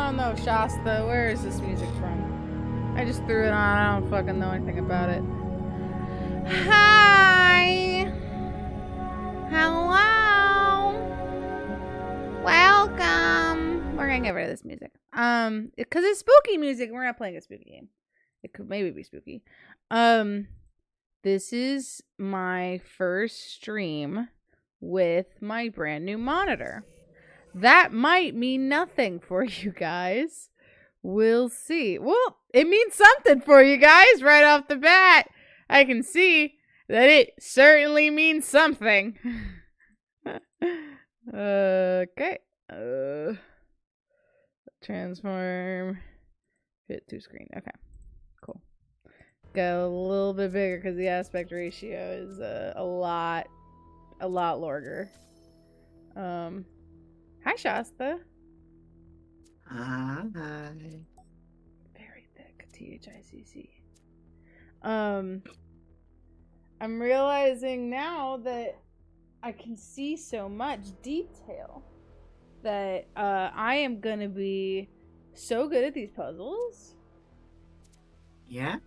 don't know, Shasta. Where is this music from? I just threw it on. I don't fucking know anything about it. Hi. Hello. Welcome. We're gonna get rid of this music. Because it's spooky music. We're not playing a spooky game. It could maybe be spooky. This is my first stream with my brand new monitor. That might mean nothing for you guys. We'll see. Well, it means something for you guys right off the bat. I can see that it certainly means something. Okay. Transform. Fit to screen. Okay. Cool. Go a little bit bigger because the aspect ratio is a lot larger. Hi, Shasta. Hi. Very thick. THICC. I'm realizing now that I can see so much detail that I am gonna be so good at these puzzles. Yeah.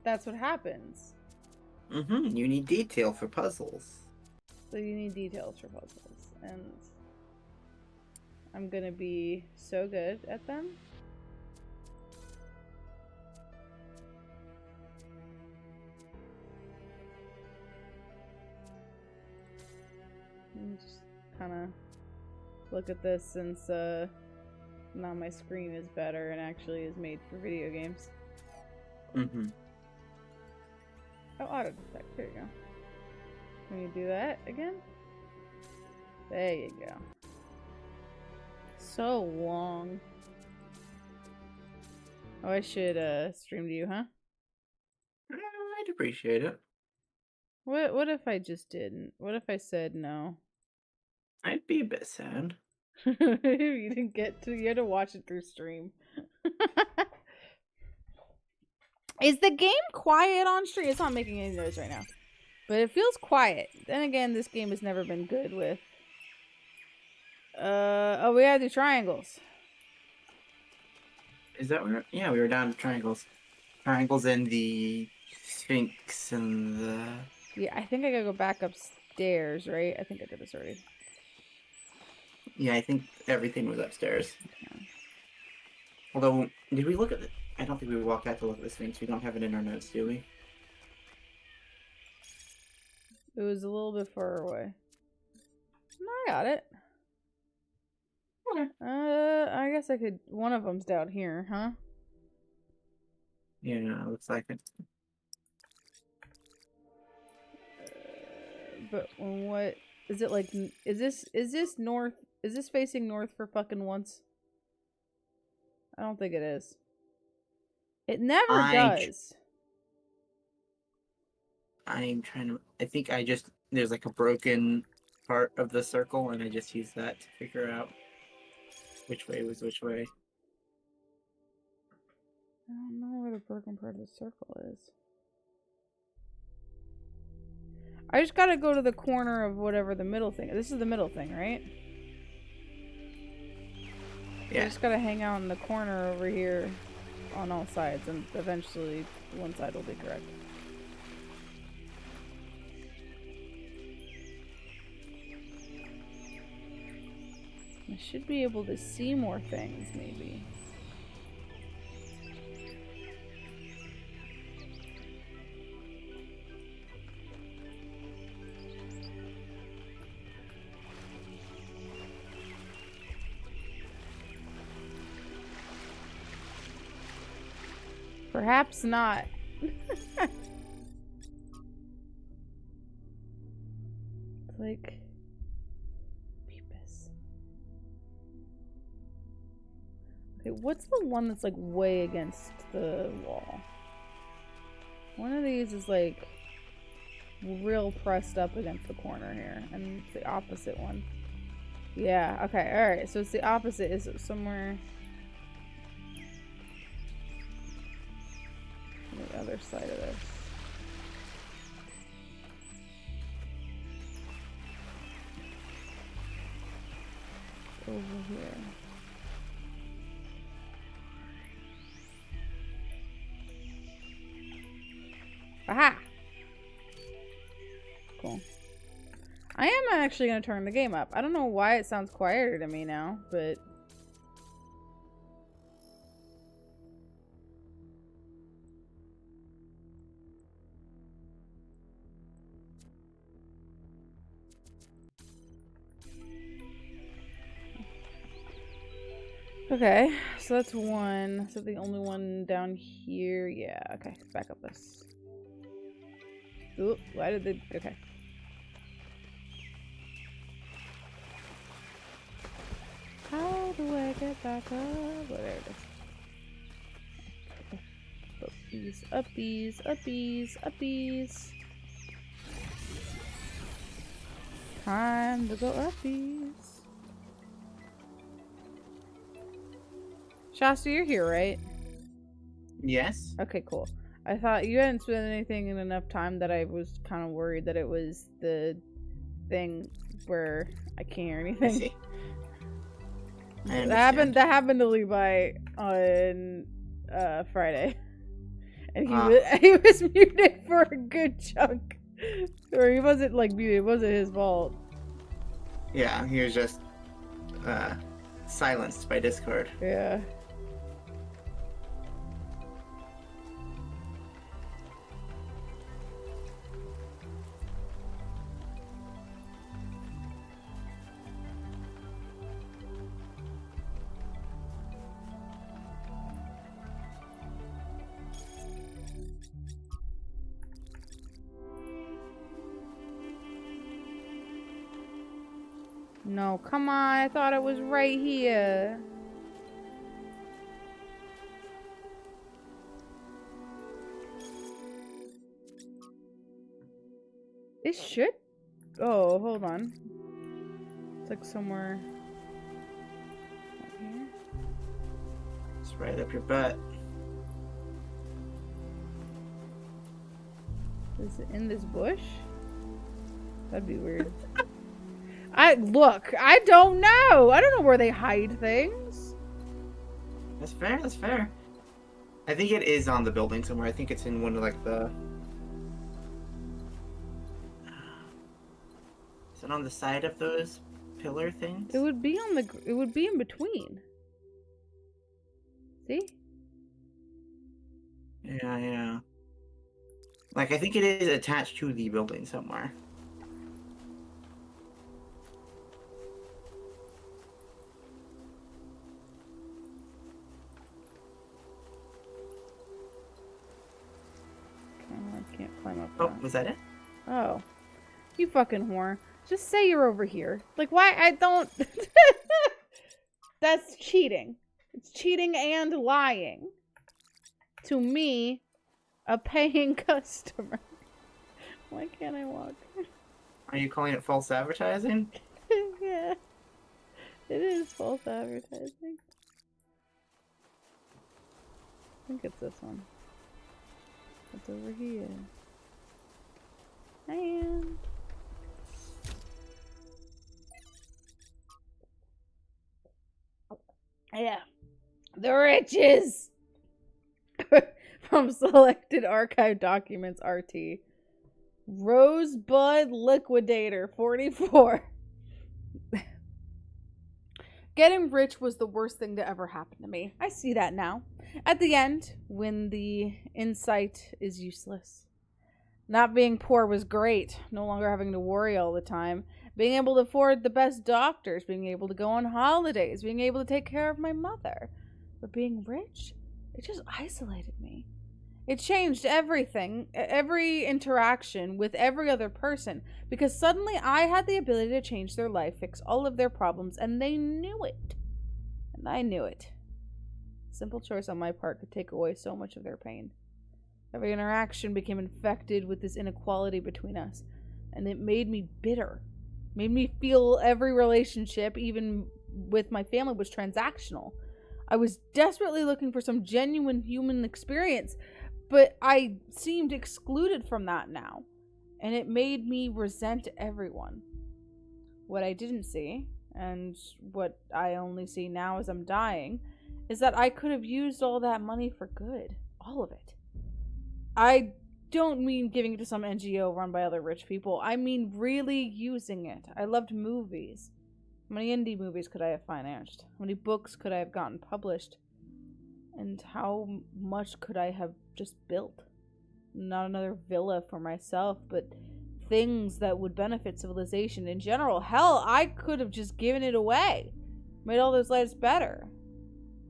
That's what happens. You need detail for puzzles. So you need details for puzzles, and I'm gonna be so good at them. Just kind of look at this since now my screen is better and actually is made for video games. Oh, auto detect. Here you go. Can you do that again? There you go. So long. Oh, I should stream to you, huh? I'd appreciate it. What if I just didn't? What if I said no? I'd be a bit sad. You didn't get to. You had to watch it through stream. Is the game quiet on stream? It's not making any noise right now, but it feels quiet. Then again, this game has never been good with. Oh, we gotta do triangles. Is that where? Yeah, we were down to triangles. Triangles and the Sphinx and the. Yeah, I think I gotta go back upstairs, right? I think I did this already. Yeah, I think everything was upstairs. Okay. Although, did we look at it? I don't think we walked out to look at the Sphinx. We don't have it in our notes, do we? It was a little bit far away. No, I got it. Okay. I guess I could. One of them's down here, huh? Yeah, looks like it. But what is it like? Is this north? Is this facing north for fucking once? I don't think it is. It never does. I'm trying to. I think there's like a broken part of the circle, and I just used that to figure out which way was which way. I don't know where the broken part of the circle is. I just gotta go to the corner of whatever the middle thing is. This is the middle thing, right? Yeah. I just gotta hang out in the corner over here on all sides, and eventually one side will be correct. I should be able to see more things, maybe. Perhaps not. Like Beepus. Okay, what's the one that's like way against the wall? One of these is like real pressed up against the corner here, and it's the opposite one. Yeah, okay, alright, so it's the opposite. Is it somewhere on the other side of this? Over here. Aha! Cool. I am actually going to turn the game up. I don't know why it sounds quieter to me now, but... Okay, so that's one. Is that the only one down here? Yeah, okay. Back up this. Ooh, why did they... Okay. How do I get back up? Oh, there it is. Uppies, uppies, uppies, uppies. Time to go uppies. Shasta, you're here, right? Yes. Okay, cool. I thought you hadn't spent anything in enough time that I was kind of worried that it was the thing where I can't hear anything. I see. That happened to Levi on Friday. And he was muted for a good chunk. Or he wasn't like muted, it wasn't his fault. Yeah, he was just silenced by Discord. Yeah. No, come on. I thought it was right here. It should. Oh, hold on. It's like somewhere. Right here. It's right up your butt. Is it in this bush? That'd be weird. Look, I don't know. I don't know where they hide things. That's fair, that's fair. I think it is on the building somewhere. I think it's in one of like the... Is it on the side of those pillar things? It would be on the... It would be in between. See? Yeah. Like, I think it is attached to the building somewhere. I can't climb up. Oh, was that it? Oh. You fucking whore. Just say you're over here. Like, why? I don't... That's cheating. It's cheating and lying. To me, a paying customer. Why can't I walk? Are you calling it false advertising? Yeah. It is false advertising. I think it's this one. It's over here. And... Yeah. The riches! From selected archive documents, RT. Rosebud Liquidator 44. Getting rich was the worst thing to ever happen to me. I see that now. At the end, when the insight is useless. Not being poor was great. No longer having to worry all the time. Being able to afford the best doctors. Being able to go on holidays. Being able to take care of my mother. But being rich, it just isolated me. It changed everything, every interaction with every other person, because suddenly I had the ability to change their life, fix all of their problems, and they knew it. And I knew it. Simple choice on my part could take away so much of their pain. Every interaction became infected with this inequality between us, and it made me bitter. Made me feel every relationship, even with my family, was transactional. I was desperately looking for some genuine human experience, but I seemed excluded from that now, and it made me resent everyone. What I didn't see, and what I only see now as I'm dying, is that I could have used all that money for good. All of it. I don't mean giving it to some NGO run by other rich people. I mean really using it. I loved movies. How many indie movies could I have financed? How many books could I have gotten published? And how much could I have just built? Not another villa for myself, but things that would benefit civilization in general. Hell, I could have just given it away. Made all those lives better.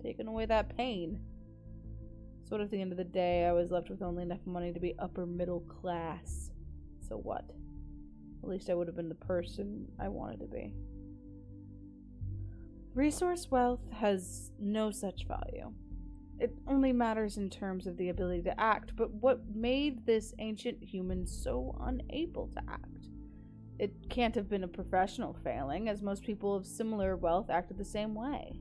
Taken away that pain. So what if at the end of the day I was left with only enough money to be upper middle class? So what? At least I would have been the person I wanted to be. Resource wealth has no such value. It only matters in terms of the ability to act, but what made this ancient human so unable to act? It can't have been a professional failing, as most people of similar wealth acted the same way.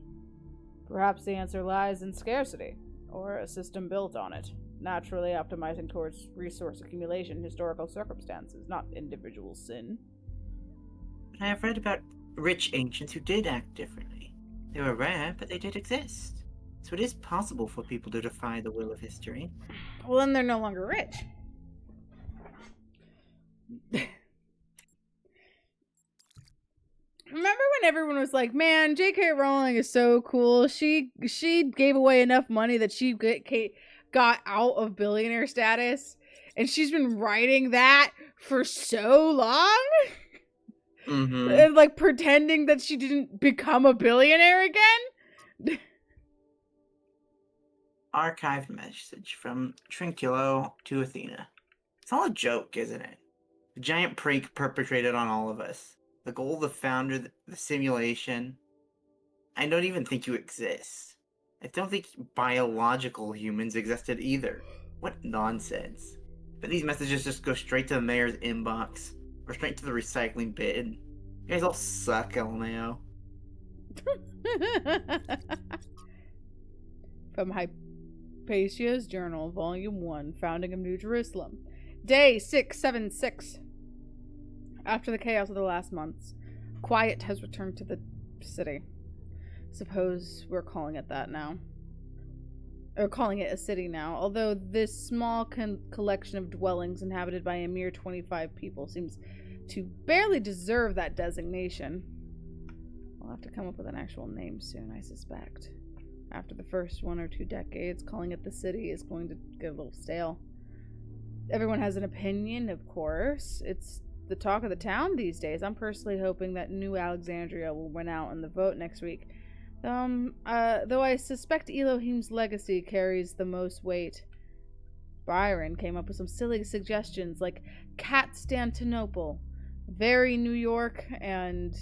Perhaps the answer lies in scarcity, or a system built on it, naturally optimizing towards resource accumulation in historical circumstances, not individual sin. I have read about rich ancients who did act differently. They were rare, but they did exist. So it is possible for people to defy the will of history. Well, then they're no longer rich. Remember when everyone was like, man, J.K. Rowling is so cool. She gave away enough money that she got out of billionaire status. And she's been writing that for so long. Mm-hmm. And like pretending that she didn't become a billionaire again. Archived message from Trinculo to Athena. It's all a joke, isn't it? A giant prank perpetrated on all of us. The goal of the founder, the simulation. I don't even think you exist. I don't think biological humans existed either. What nonsense. But these messages just go straight to the mayor's inbox. Or straight to the recycling bin. You guys all suck, LMAO. From Hypatia's Journal, Volume 1, Founding of New Jerusalem. Day 676. After the chaos of the last months, quiet has returned to the city. Suppose we're calling it that now. Or calling it a city now, although this small collection of dwellings inhabited by a mere 25 people seems to barely deserve that designation. I'll have to come up with an actual name soon, I suspect. After the first 1 or 2 decades, calling it the city is going to get a little stale. Everyone has an opinion, of course. It's the talk of the town these days. I'm personally hoping that New Alexandria will win out in the vote next week. Though I suspect Elohim's legacy carries the most weight. Byron came up with some silly suggestions like Constantinople, Very New York, and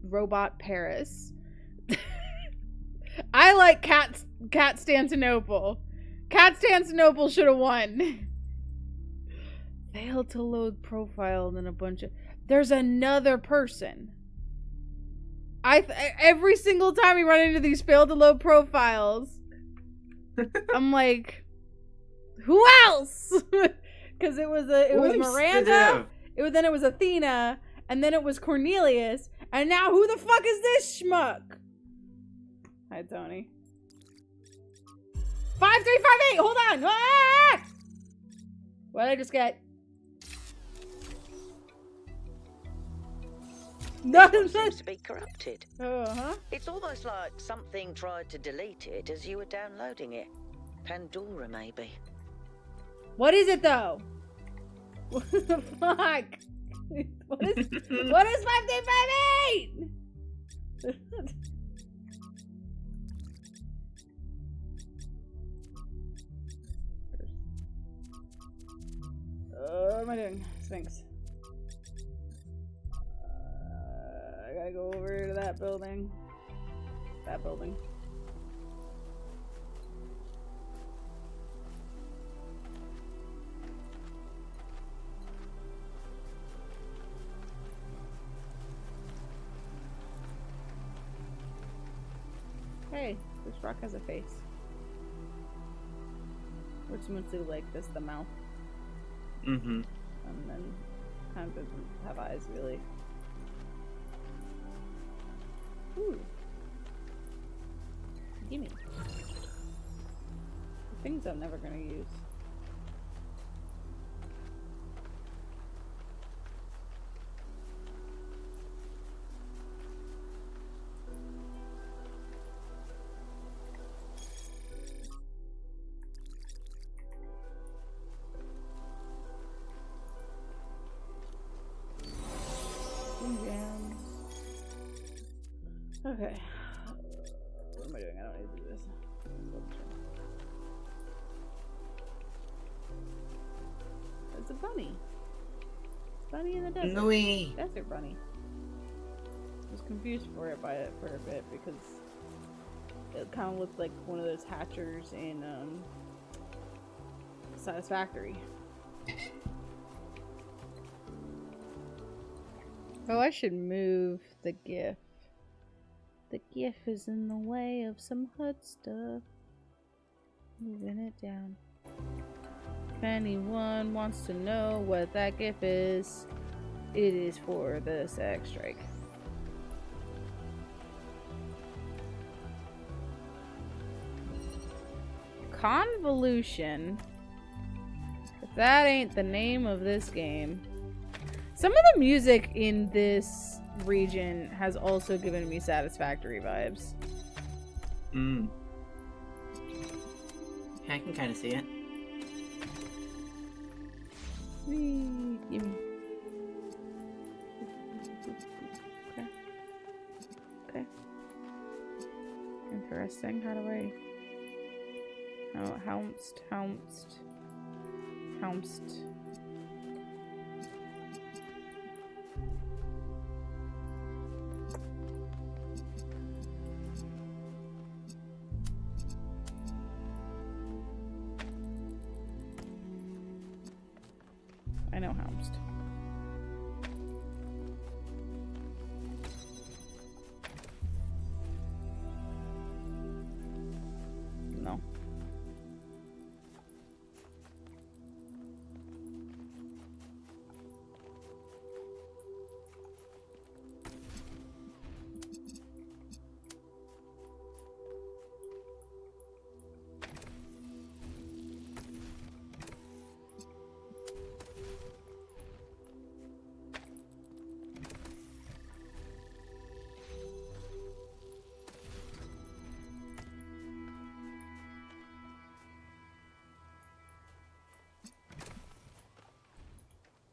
Robot Paris. I like Constantinople. Constantinople should have won. Failed to load profile, and then a bunch of... There's another person. Every single time we run into these failed to load profiles, I'm like, who else? Because it was Miranda, then it was Athena, and then it was Cornelius, and now who the fuck is this schmuck? Hi, Tony. 5358. Hold on. Ah! What did I just get? No, seems to be corrupted. Uh-huh. It's almost like something tried to delete it as you were downloading it. Pandora, maybe. What is it, though? What the fuck? What is 5358? What am I doing? Sphinx. I gotta go over to that building. That building. Hey, this rock has a face. Which mostly like this, the mouth. Mm-hmm. And then kind of doesn't have eyes, really. Ooh. Gimme. The things I'm never gonna use. Okay. What am I doing? I don't need to do this. It's a bunny. It's Bunny in the desert. Nooey. Desert bunny. I was confused for it for a bit because it kind of looked like one of those hatchers in Satisfactory. Oh, I should move the GIF. The GIF is in the way of some HUD stuff. Moving it down. If anyone wants to know what that GIF is, it is for the sex strike. Convolution. If that ain't the name of this game. Some of the music in this region has also given me Satisfactory vibes. Mm. Yeah, I can kind of see it. Gimme. Okay. Okay. Interesting. How do I... Oh, Helmst. I know Helmst. No.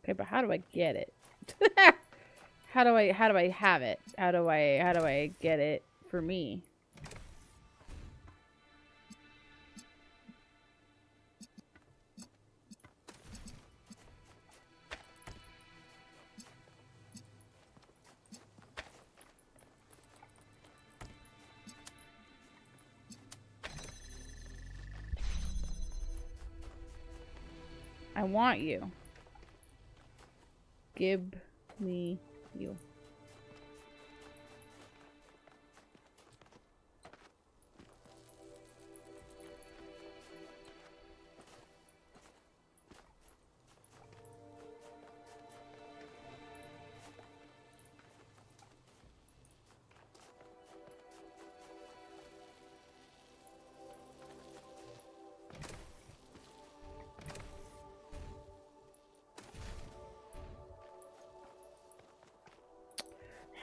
Okay, but how do I get it? How do I have it? How do I get it for me? I want you. Give me you.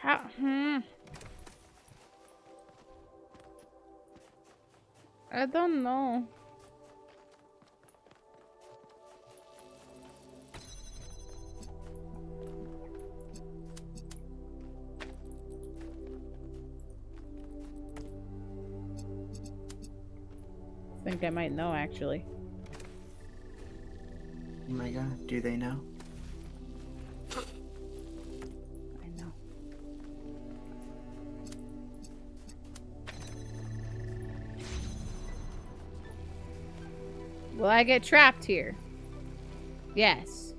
How? I don't know. I think I might know, actually. Oh my god, do they know? I know. Will I get trapped here? Yes.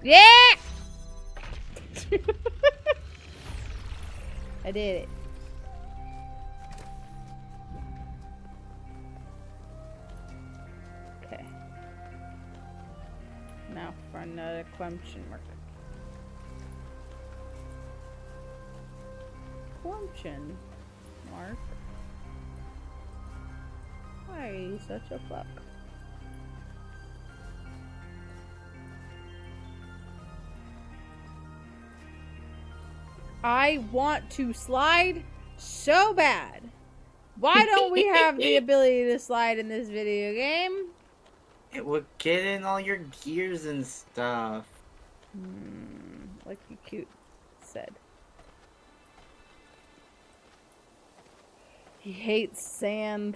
Yeah! I did it. Okay. Now for another question mark. Question mark. you such a fuck. I want to slide so bad. Why don't we have the ability to slide in this video game? It would get in all your gears and stuff. Like you cute said. He hates sand.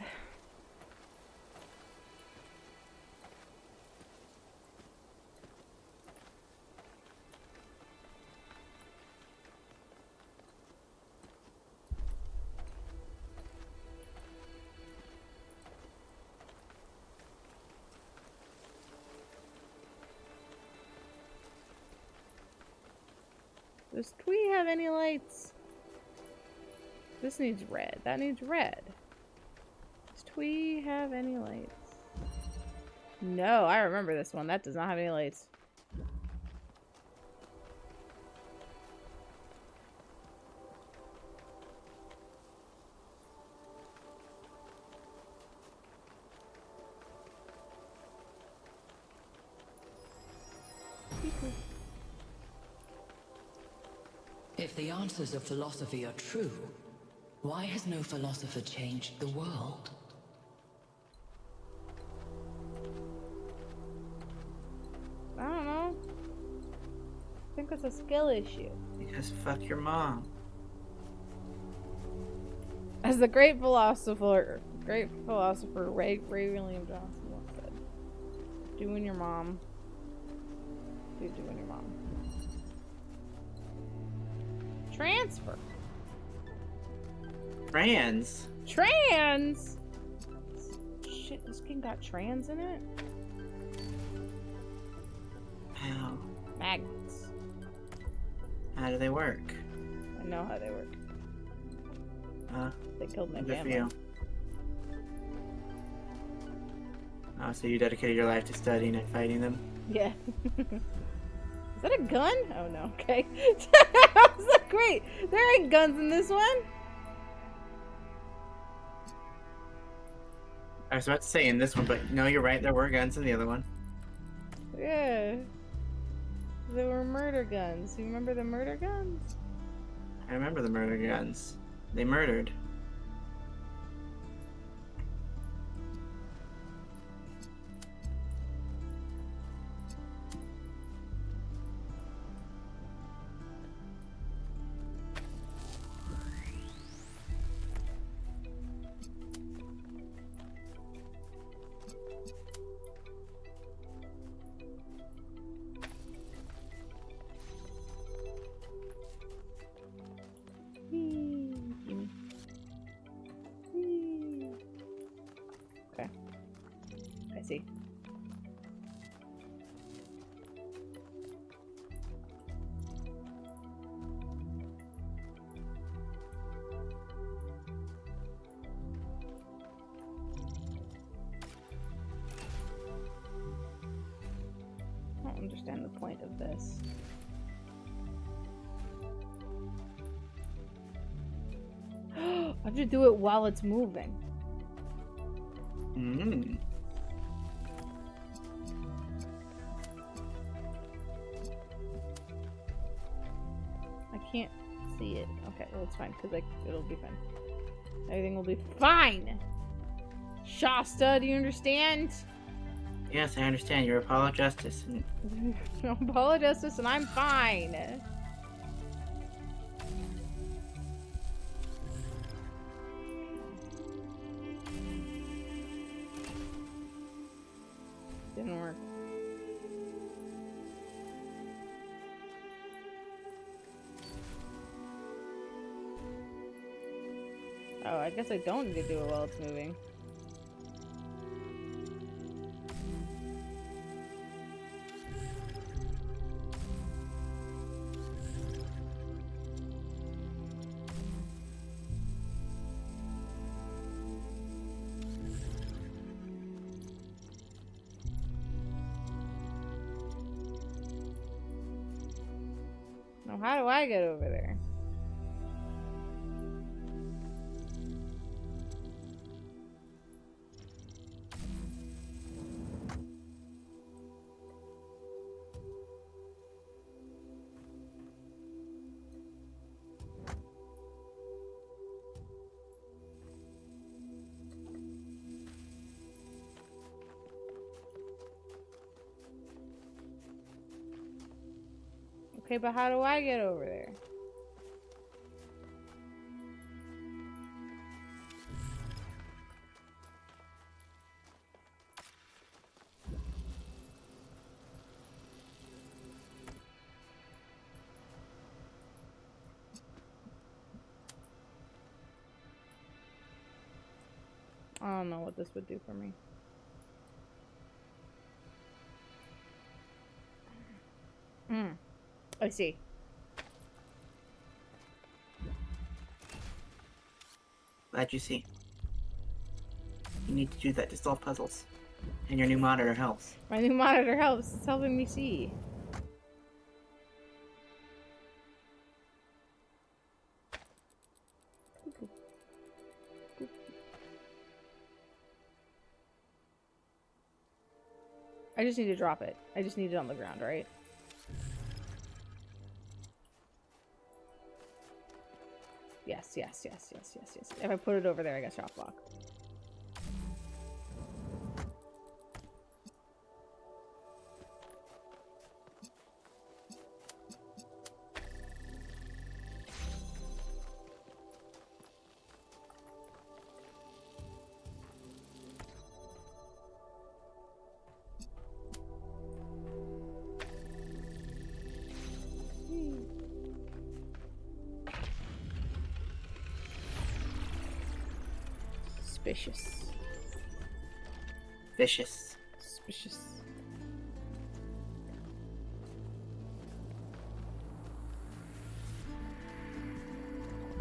Does Twee have any lights? This needs red. That needs red. Does Twee have any lights? No, I remember this one. That does not have any lights. If the answers of philosophy are true, why has no philosopher changed the world? I don't know. I think it's a skill issue. Because fuck your mom. As the great philosopher Ray William Johnson once said, doing your mom. Dude, doing your mom. Transfer. Trans? Trans? Shit, this game got trans in it? How? Magnets. How do they work? I know how they work. They killed my Good for family. you. Oh, so you dedicated your life to studying and fighting them? Yeah. Is that a gun? Oh no, okay. I was like, wait, there ain't guns in this one. I was about to say in this one, but no, you're right, there were guns in the other one. Yeah. There were murder guns. You remember the murder guns? I remember the murder guns. They murdered. Okay. I see. I don't understand the point of this. I have to do it while it's moving. Mm. I can't see it. Okay, well it's fine because it'll be fine. Everything will be fine. Shasta, do you understand? Yes, I understand. You're Apollo Justice. Apollo Justice, and I'm fine. Didn't work. Oh, I guess I don't need to do it while it's moving. Now, how do I get over there? Okay, but how do I get over there? I don't know what this would do for me. I see. Glad you see. You need to do that to solve puzzles. And your new monitor helps. My new monitor helps. It's helping me see. I just need to drop it. I just need it on the ground, right? Yes, yes, yes, yes, yes, yes. If I put it over there, I got shock block. Suspicious. Vicious. Suspicious.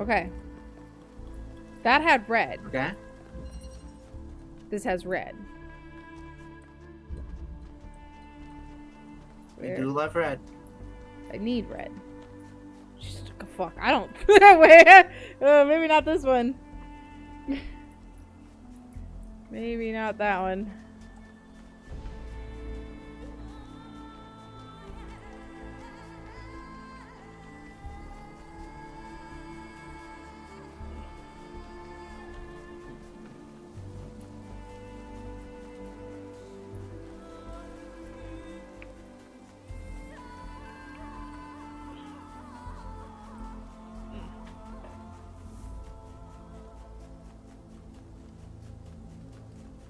Okay. That had red. Okay? This has red. We do love red. I need red. Just fuck. I don't. Wait. Maybe not this one. Maybe not that one.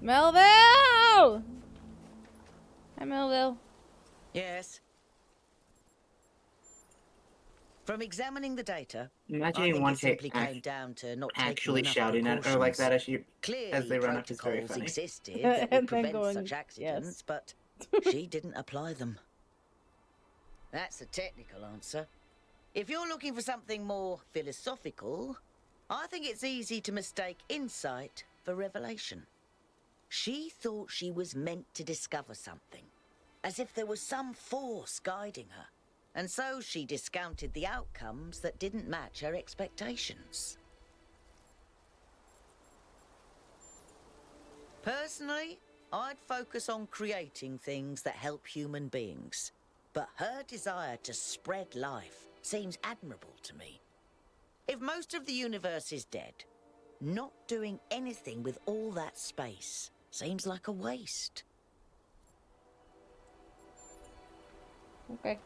Melville! Hi, Melville. Yes. From examining the data, I Imagining think one it simply hit came down to not actually taking enough shouting at her like that precautions. as they Clearly, run up is very protocols funny. existed that And would then prevent going, such accidents, yes. but she didn't apply them. That's the technical answer. If you're looking for something more philosophical, I think it's easy to mistake insight for revelation. She thought she was meant to discover something, as if there was some force guiding her. And so she discounted the outcomes that didn't match her expectations. Personally, I'd focus on creating things that help human beings. But her desire to spread life seems admirable to me. If most of the universe is dead, not doing anything with all that space seems like a waste. Okay.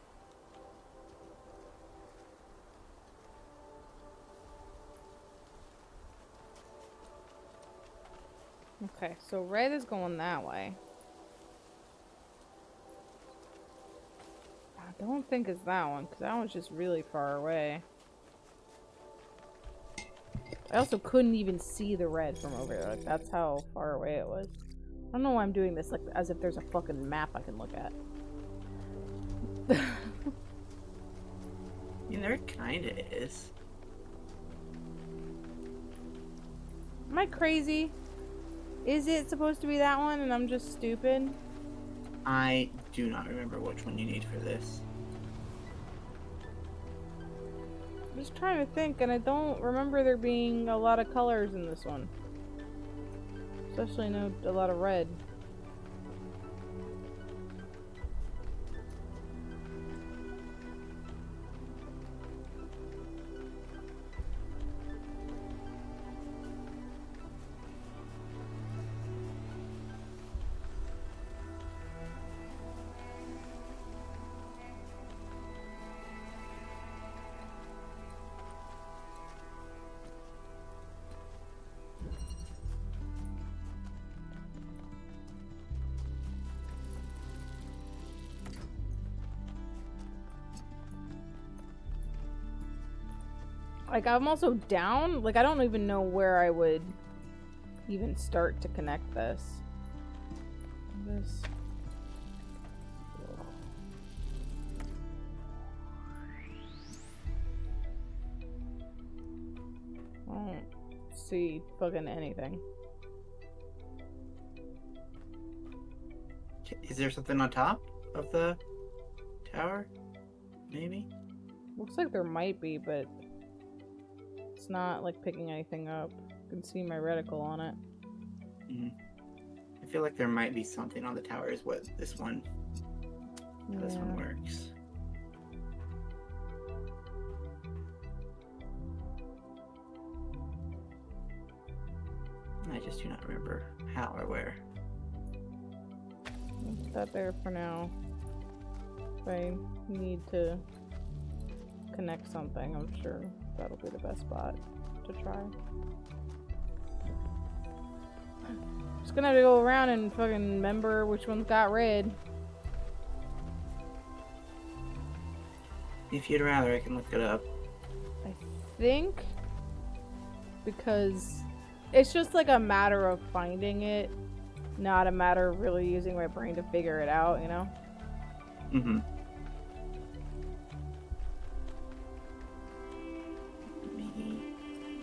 Okay, so red is going that way. I don't think it's that one, because that one's just really far away. I also couldn't even see the red from over there. Like, that's how far away it was. I don't know why I'm doing this, like, as if there's a fucking map I can look at. I mean, there kinda is. Am I crazy? Is it supposed to be that one and I'm just stupid? I do not remember which one you need for this. I'm just trying to think, and I don't remember there being a lot of colors in this one. Especially a lot of red. Like, I'm also down. Like, I don't even know where I would even start to connect this. This. I don't see fucking anything. Is there something on top of the tower? Maybe? Looks like there might be, but it's not like picking anything up. You can see my reticle on it. I feel like there might be something on the tower is what this one works. I just do not remember how or where. Put that there for now. If I need to connect something, I'm sure that'll be the best spot to try. Just gonna have to go around and fucking remember which one's got red. If you'd rather, I can look it up. I think because it's just like a matter of finding it, not a matter of really using my brain to figure it out, you know? Mm-hmm.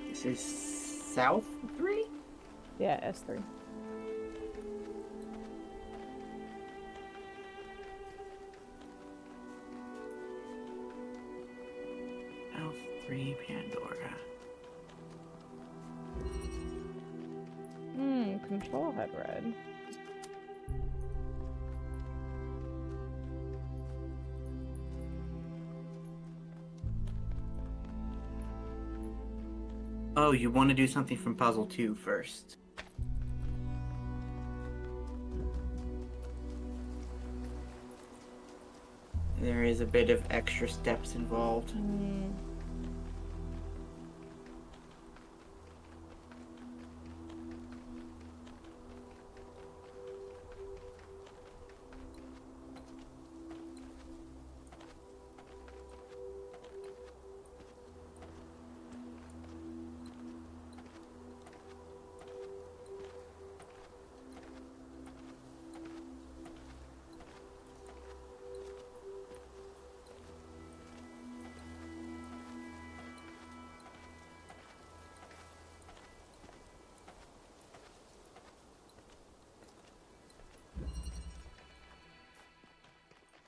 This is South 3? Yeah, S3. South 3 Pandora. Control head red. Oh, you want to do something from puzzle 2 first. There is a bit of extra steps involved.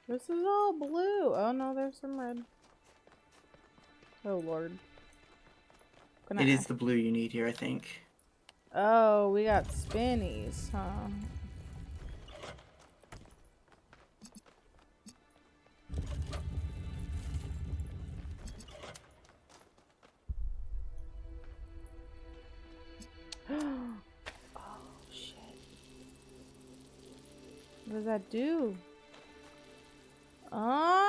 This is all blue. Oh no, there's some red. Oh lord. It is the blue you need here, I think. Oh, we got spinnies, huh? Oh shit. What does that do? Oh!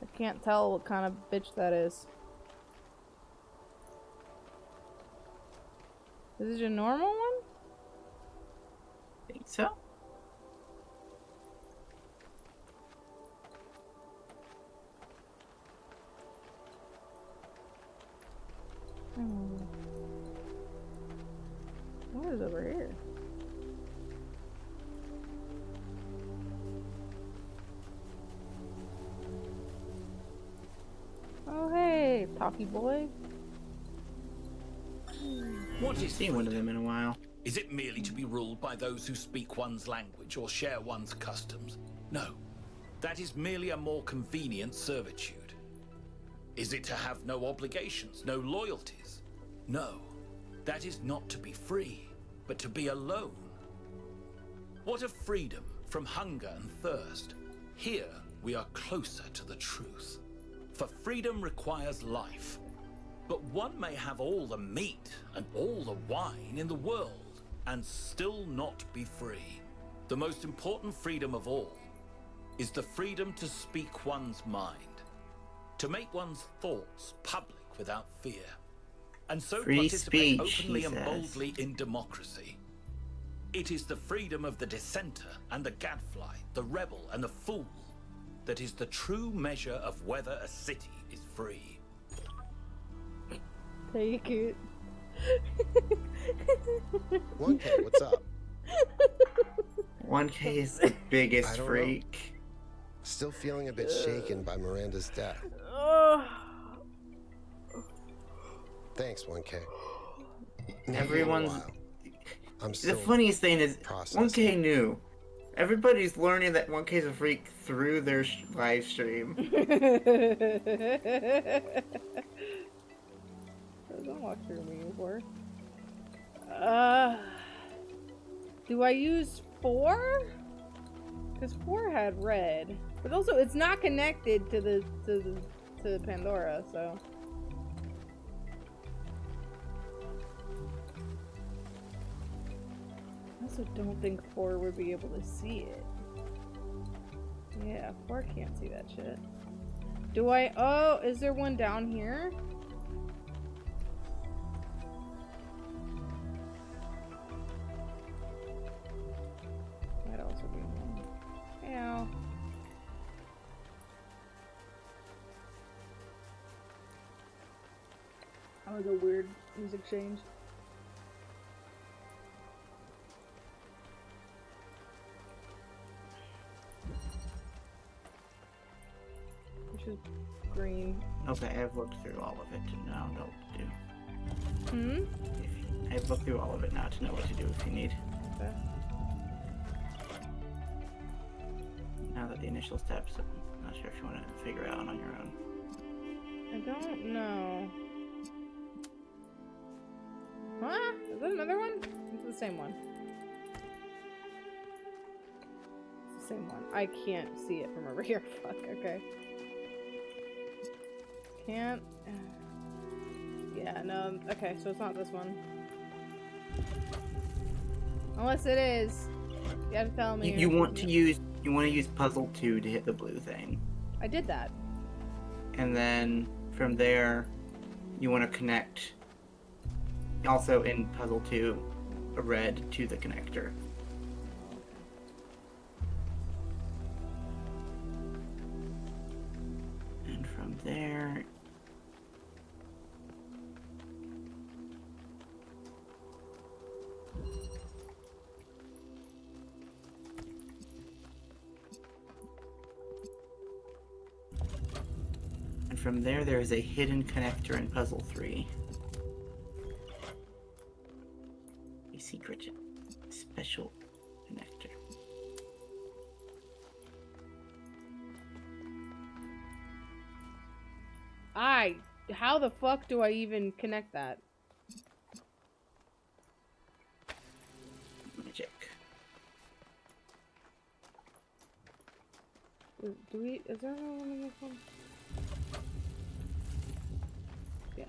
I can't tell what kind of bitch that is. Is it a normal one? I think so. What is over here? Oh hey, talkie boy. What I've is seen one of them in a while. Is it merely to be ruled by those who speak one's language or share one's customs? No. That is merely a more convenient servitude. Is it to have no obligations, no loyalties? No. That is not to be free, but to be alone. What of freedom from hunger and thirst? Here we are closer to the truth. For freedom requires life. But one may have all the meat and all the wine in the world and still not be free. The most important freedom of all is the freedom to speak one's mind, to make one's thoughts public without fear, and so Free participate speech, openly he and says. boldly in democracy. It is the freedom of the dissenter and the gadfly, the rebel and the fool, that is the true measure of whether a city is free. Take it. 1K, what's up? 1K is the biggest I don't know. freak. Still feeling a bit shaken by Miranda's death. Thanks, 1K. Maybe in a Everyone's. while. I'm The still funniest thing is, processing. 1K knew. Everybody's learning that 1K is a freak through their live stream. Don't walk through me before. Do I use 4? Because 4 had red, but also it's not connected to Pandora, so. I also don't think 4 would be able to see it. Yeah, 4 can't see that shit. Do I? Oh, is there one down here? Might also be one. Ow. That was a weird music change. Which is green. Okay, I've looked through all of it to now know what to do. Hmm? I've looked through all of it now to know what to do if you need. Okay. Now that the initial steps, I'm not sure if you want to figure it out on your own. I don't know. Huh? Is that another one? It's the same one. It's the same one. I can't see it from over here. Fuck, okay. Can't. Yeah, no. Okay, so it's not this one. Unless it is. You gotta tell me. You want to use puzzle 2 to hit the blue thing. I did that. And then from there you want to connect also in puzzle 2 a red to the connector. And from there there is a hidden connector in puzzle 3. A secret special connector. How the fuck do I even connect that? Magic. Is there another one in this one? Yes.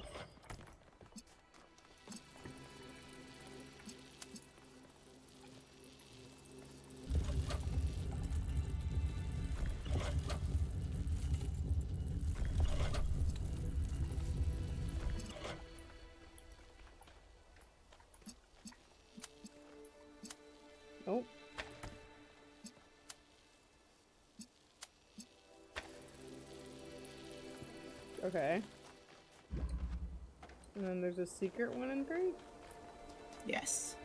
Nope. Okay. And then there's a secret one in 3? Yes.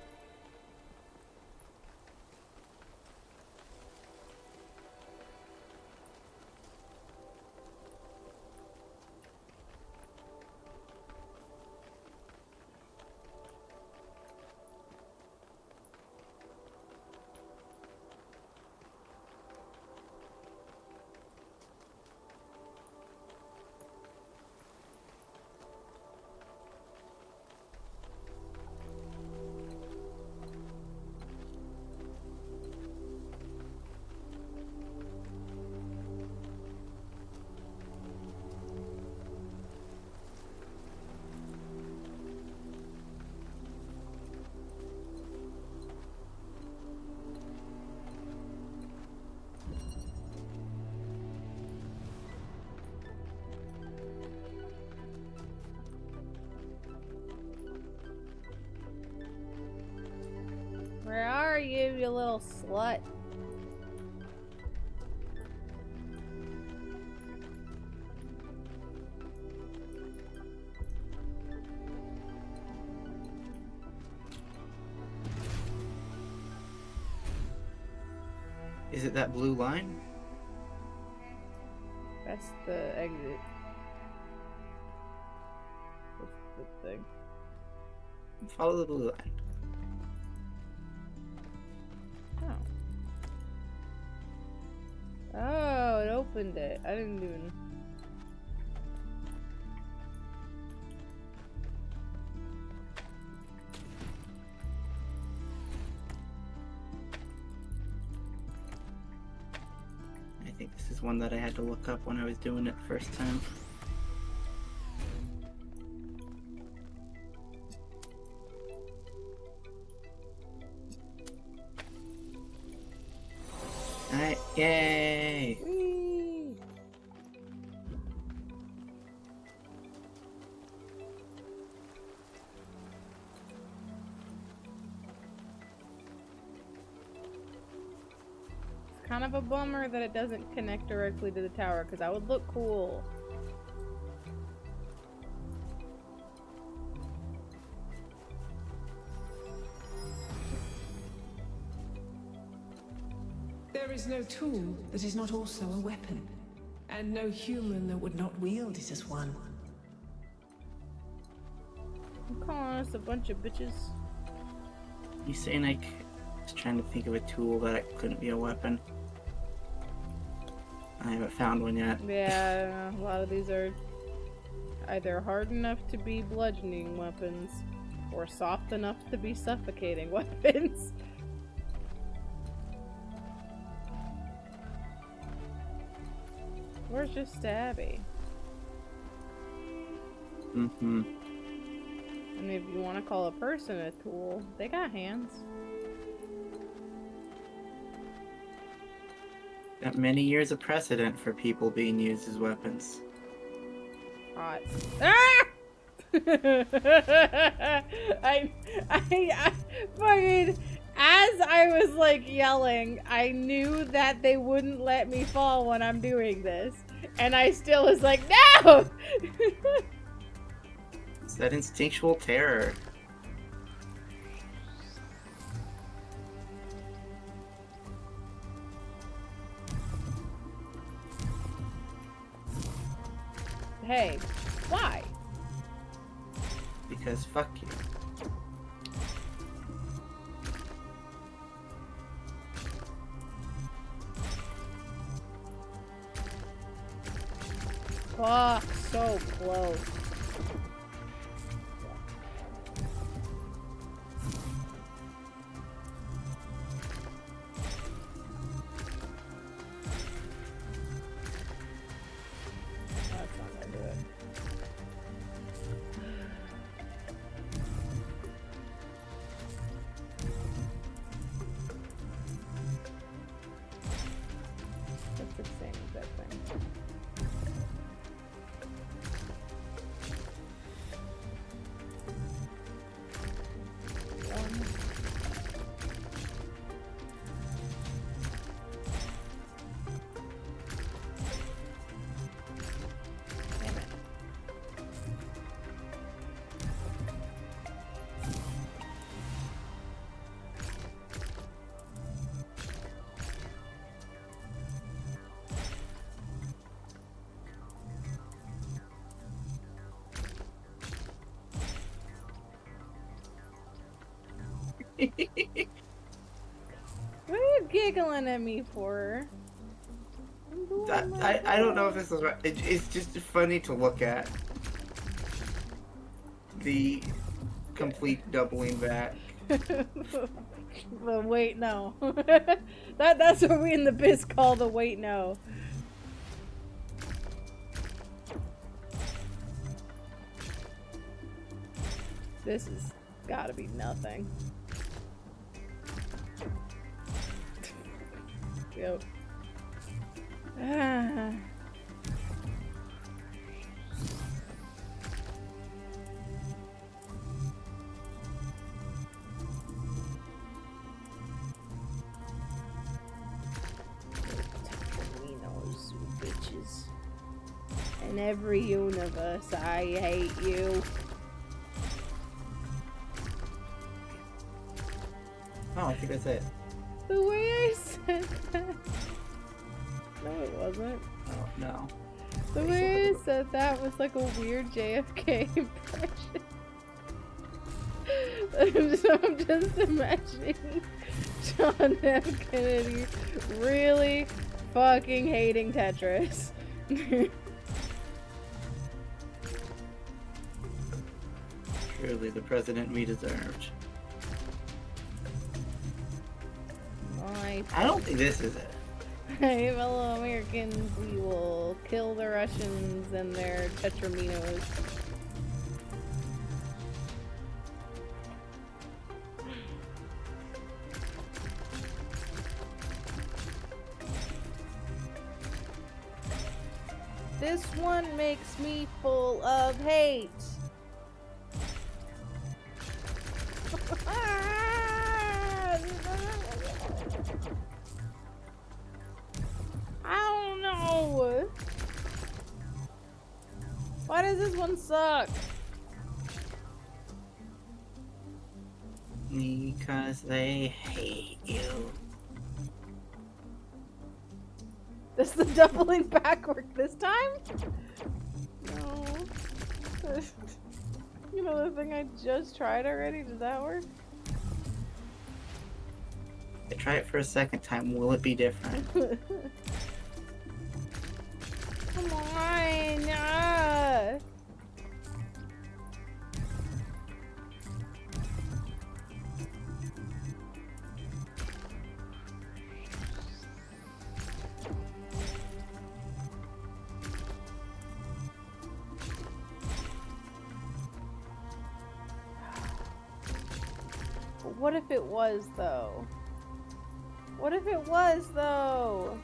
are you little slut? Is it that blue line? That's the exit. That's the thing. Follow the blue line. Oh. Oh, it opened it. I didn't even... I think this is one that I had to look up when I was doing it the first time. Alright, yay! Whee! It's kind of a bummer that it doesn't connect directly to the tower, because that would look cool. There is no tool that is not also a weapon, and no human that would not wield it as one. You calling us a bunch of bitches? You saying I was trying to think of a tool that it couldn't be a weapon? I haven't found one yet. Yeah, a lot of these are either hard enough to be bludgeoning weapons, or soft enough to be suffocating weapons. Where's just stabby? Mm-hmm. And if you want to call a person a tool, they got hands. Got many years of precedent for people being used as weapons. Hot. Ah! I fucking, as I was like yelling, I knew that they wouldn't let me fall when I'm doing this. And I still was like, no! It's that instinctual terror. Hey, why? Because fuck you. Fuck, so close. That's not gonna do it. That's the same exact thing. Damn it. What are you giggling at me for? I'm doing my I don't know if this is right. It's just funny to look at. The complete doubling back. Well, wait, no. That's what we in the biz call the wait, no. This has gotta be nothing. Yep. Ah. In every universe, I hate you. Oh, I think that's it. The way I said that. No, it wasn't. Oh, no. The way I said that was like a weird JFK impression. So I'm just imagining John F. Kennedy really fucking hating Tetris. Truly the president we deserved. I don't think this is it. Hey, fellow Americans, we will kill the Russians and their tetraminos. This one makes me full of hate. I don't know. Why does this one suck? Because they hate you. Does the doubling back work this time? No. You know the thing I just tried already? Did that work? I try it for a second time. Will it be different? Come on! What if it was, though? What if it was, though?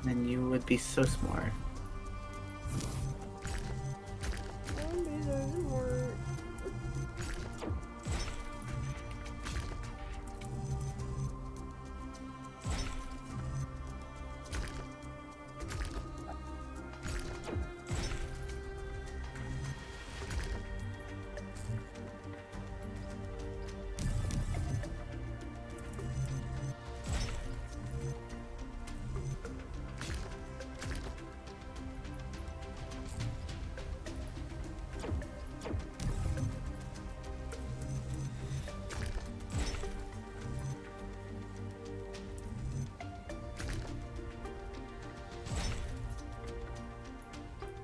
Then you would be so smart. I'd be so smart.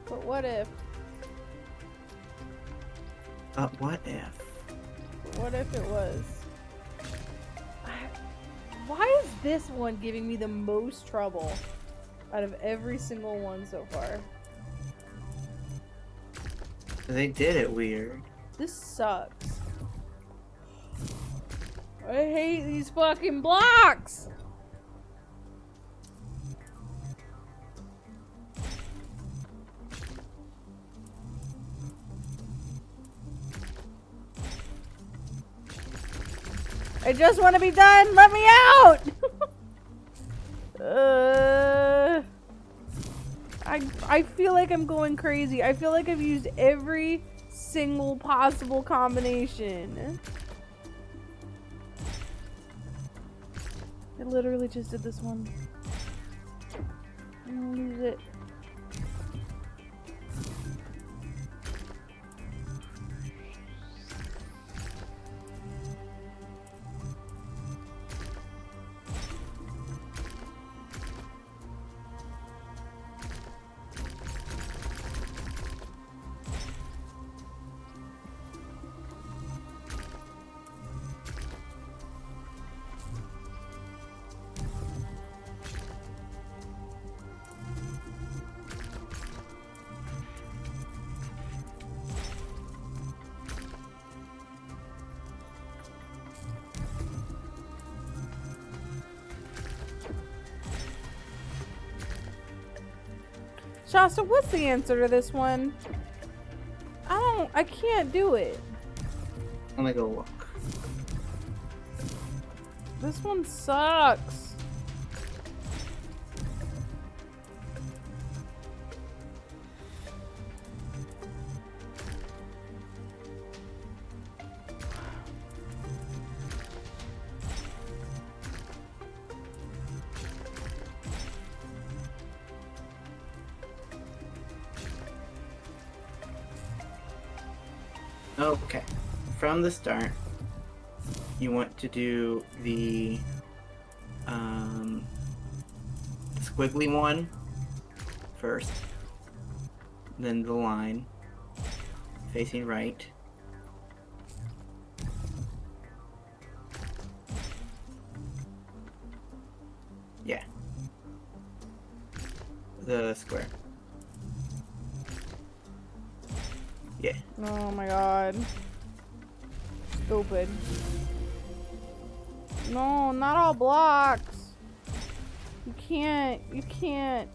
But what if? What if? What if it was? Why is this one giving me the most trouble out of every single one so far? They did it weird. This sucks. I hate these fucking blocks! I just want to be done! Let me out! I feel like I'm going crazy. I feel like I've used every single possible combination. I literally just did this one. I'm gonna lose it. Shasta, what's the answer to this one? I can't do it. Let me go look. This one sucks. Okay. From the start, you want to do the squiggly one first, then the line facing right. Yeah. The square. Yeah. Oh my god. Stupid. No, not all blocks. You can't.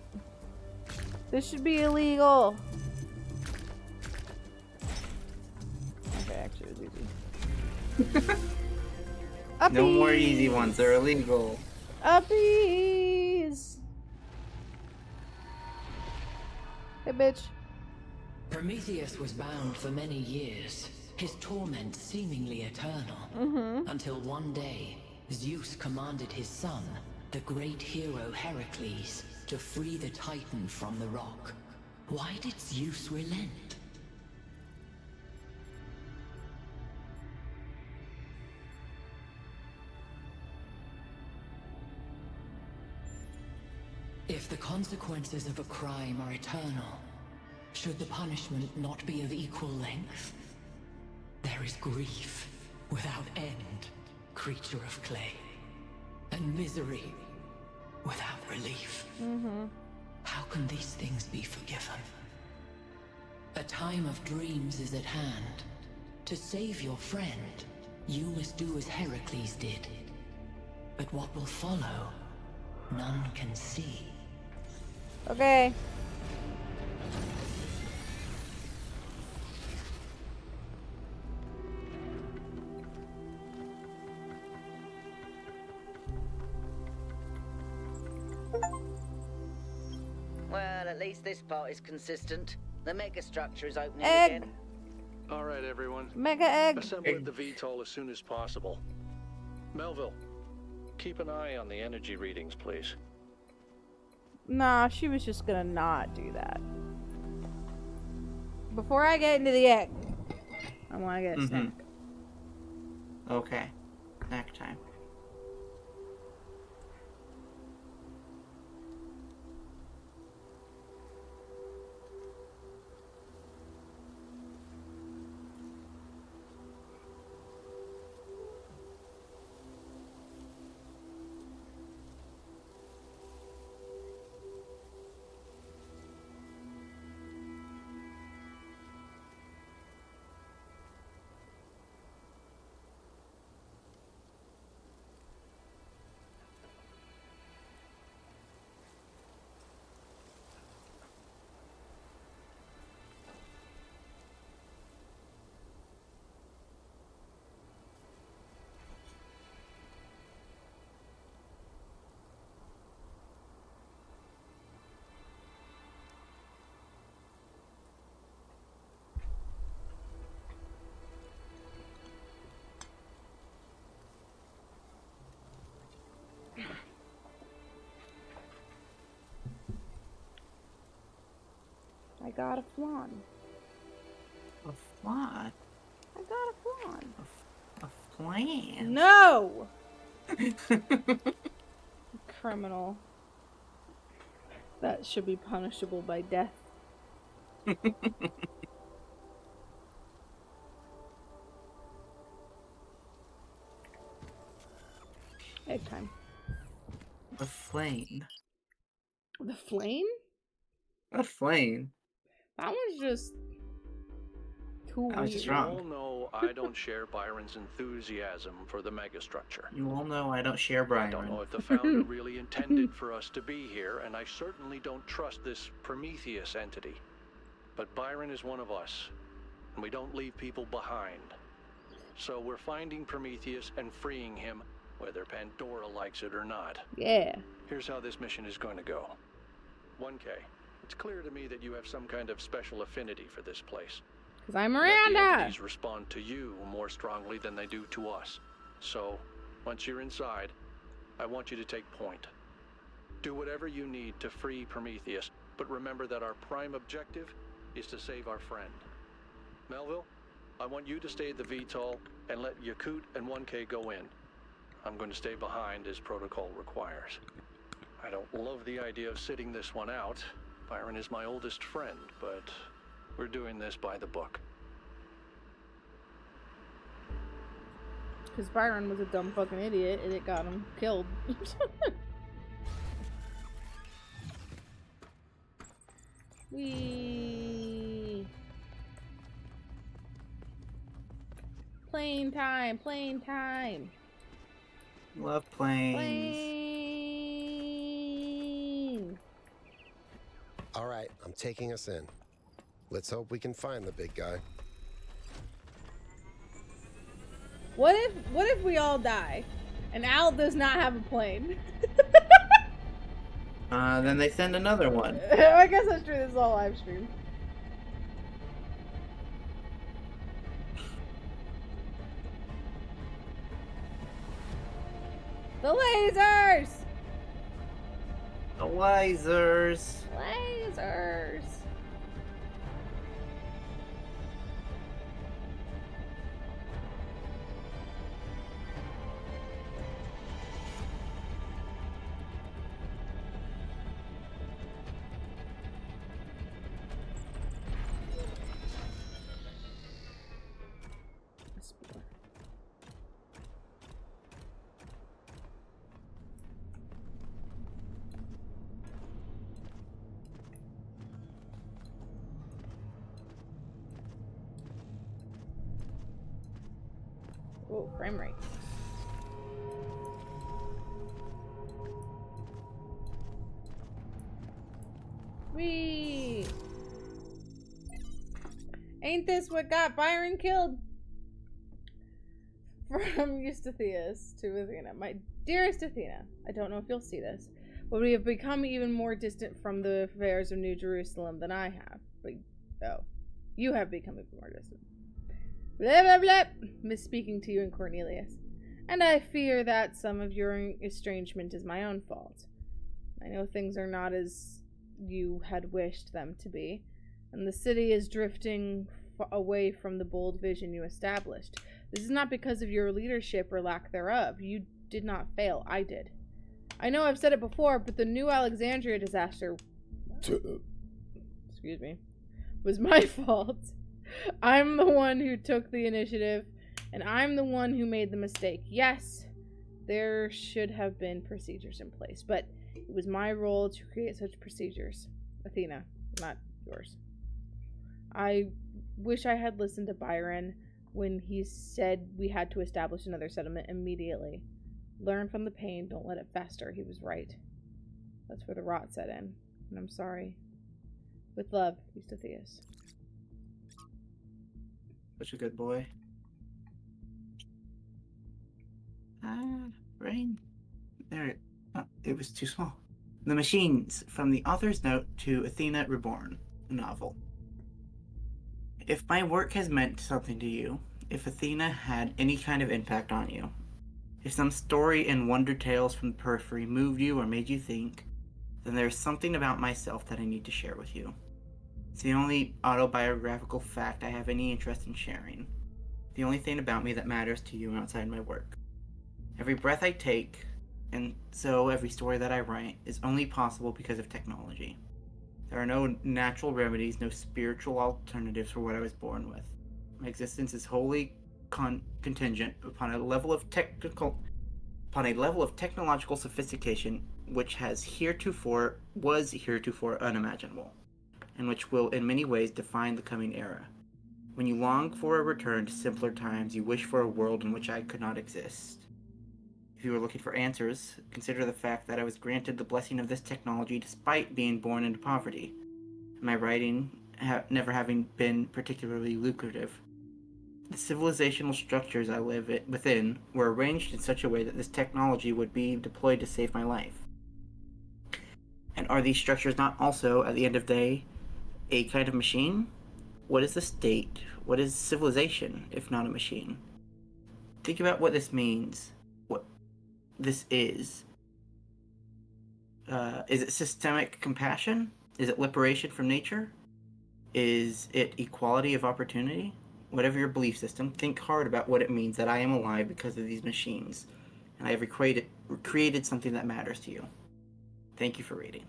This should be illegal. Okay, actually it was easy. Uppies. No more easy ones, they're illegal. Uppies. Hey, bitch. Prometheus was bound for many years, his torment seemingly eternal. Until one day, Zeus commanded his son, the great hero Heracles, to free the Titan from the rock. Why did Zeus relent? If the consequences of a crime are eternal, should the punishment not be of equal length? There is grief without end, creature of clay, and misery without relief. How can these things be forgiven? A time of dreams is at hand. To save your friend, you must do as Heracles did. But what will follow, none can see. Okay. Well, at least this part is consistent. The megastructure is opening Egg. again. All right, everyone. Mega egg. Assemble at the VTOL as soon as possible. Melville, keep an eye on the energy readings, please. Nah, she was just gonna not do that. Before I get into the egg, I wanna get a snack. Okay. Snack time. I got a flan. A flan? I got a flan. A flan? No! Criminal. That should be punishable by death. Egg time. A flame. The flame? A flame? That one's just too I was just weird. You wrong. all know I don't share Byron's enthusiasm for the megastructure. You all know I don't share I Byron. don't know if the founder really intended for us to be here, and I certainly don't trust this Prometheus entity. But Byron is one of us, and we don't leave people behind. So we're finding Prometheus and freeing him, whether Pandora likes it or not. Yeah. Here's how this mission is going to go. 1K, it's clear to me that you have some kind of special affinity for this place. Because I'm That the Miranda. entities respond to you more strongly than they do to us. So, once you're inside, I want you to take point. Do whatever you need to free Prometheus, but remember that our prime objective is to save our friend. Melville, I want you to stay at the VTOL and let Yakut and 1K go in. I'm going to stay behind as protocol requires. I don't love the idea of sitting this one out. Byron is my oldest friend, but we're doing this by the book. Because Byron was a dumb fucking idiot and it got him killed. Whee! Plane time, plane time. Love planes. Plane. All right, I'm taking us in. Let's hope we can find the big guy. What if we all die and Al does not have a plane? Then they send another one. I guess that's true. This is all live stream. The lasers! The lasers. Lasers! Oh, frame rate. Whee! Ain't this what got Byron killed? From Eustathius to Athena. My dearest Athena, I don't know if you'll see this, but we have become even more distant from the affairs of New Jerusalem than I have. But, oh, you have become even more distant. Blah, blah, blah. Misspeaking to you and Cornelius. And I fear that some of your estrangement is my own fault. I know things are not as you had wished them to be, and the city is drifting away from the bold vision you established. This is not because of your leadership or lack thereof. You did not fail. I did. I know I've said it before, but the New Alexandria disaster excuse me, was my fault. I'm the one who took the initiative, and I'm the one who made the mistake. Yes, there should have been procedures in place, but it was my role to create such procedures. Athena, not yours. I wish I had listened to Byron when he said we had to establish another settlement immediately. Learn from the pain, don't let it fester. He was right. That's where the rot set in, and I'm sorry. With love, Eustathius. Such a good boy. Rain. There. Oh, it was too small. The Machines, from the author's note to Athena Reborn, a novel. If my work has meant something to you, if Athena had any kind of impact on you, if some story and wonder tales from the periphery moved you or made you think, then there's something about myself that I need to share with you. It's the only autobiographical fact I have any interest in sharing. The only thing about me that matters to you outside my work. Every breath I take, and so every story that I write, is only possible because of technology. There are no natural remedies, no spiritual alternatives for what I was born with. My existence is wholly contingent upon a level of technological sophistication which was heretofore unimaginable, and which will in many ways define the coming era. When you long for a return to simpler times, you wish for a world in which I could not exist. If you are looking for answers, consider the fact that I was granted the blessing of this technology despite being born into poverty, and my writing never having been particularly lucrative. The civilizational structures I live within were arranged in such a way that this technology would be deployed to save my life. And are these structures not also, at the end of the day, a kind of machine? What is the state? What is civilization, if not a machine? Think about what this means. What this is. Is it systemic compassion? Is it liberation from nature? Is it equality of opportunity? whatever your belief system, think hard about what it means that I am alive because of these machines, and I have created something that matters to you. Thank you for reading.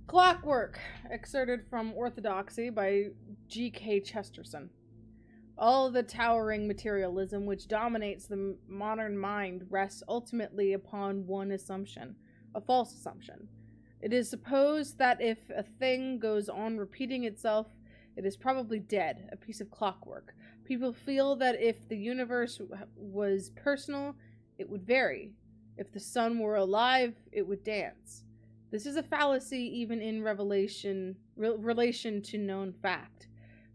Clockwork, excerpted from Orthodoxy by G.K. Chesterton. All the towering materialism which dominates the modern mind rests ultimately upon one assumption, a false assumption. It is supposed that if a thing goes on repeating itself, it is probably dead, a piece of clockwork. People feel that if the universe was personal, it would vary. If the sun were alive, it would dance. This is a fallacy even in relation to known fact,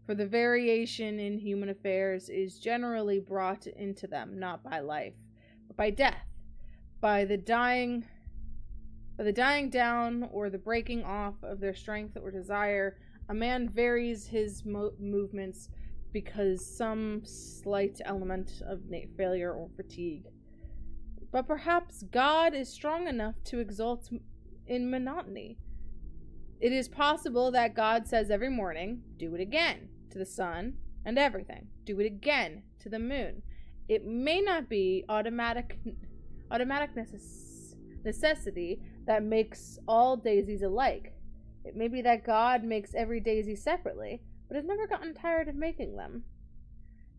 for the variation in human affairs is generally brought into them not by life, but by death, by the dying down or the breaking off of their strength or desire. A man varies his movements because some slight element of failure or fatigue. But perhaps God is strong enough to exult in monotony. It is possible that God says every morning, do it again to the sun and everything. Do it again to the moon. It may not be automatic necessity that makes all daisies alike. It may be that God makes every daisy separately, but has never gotten tired of making them.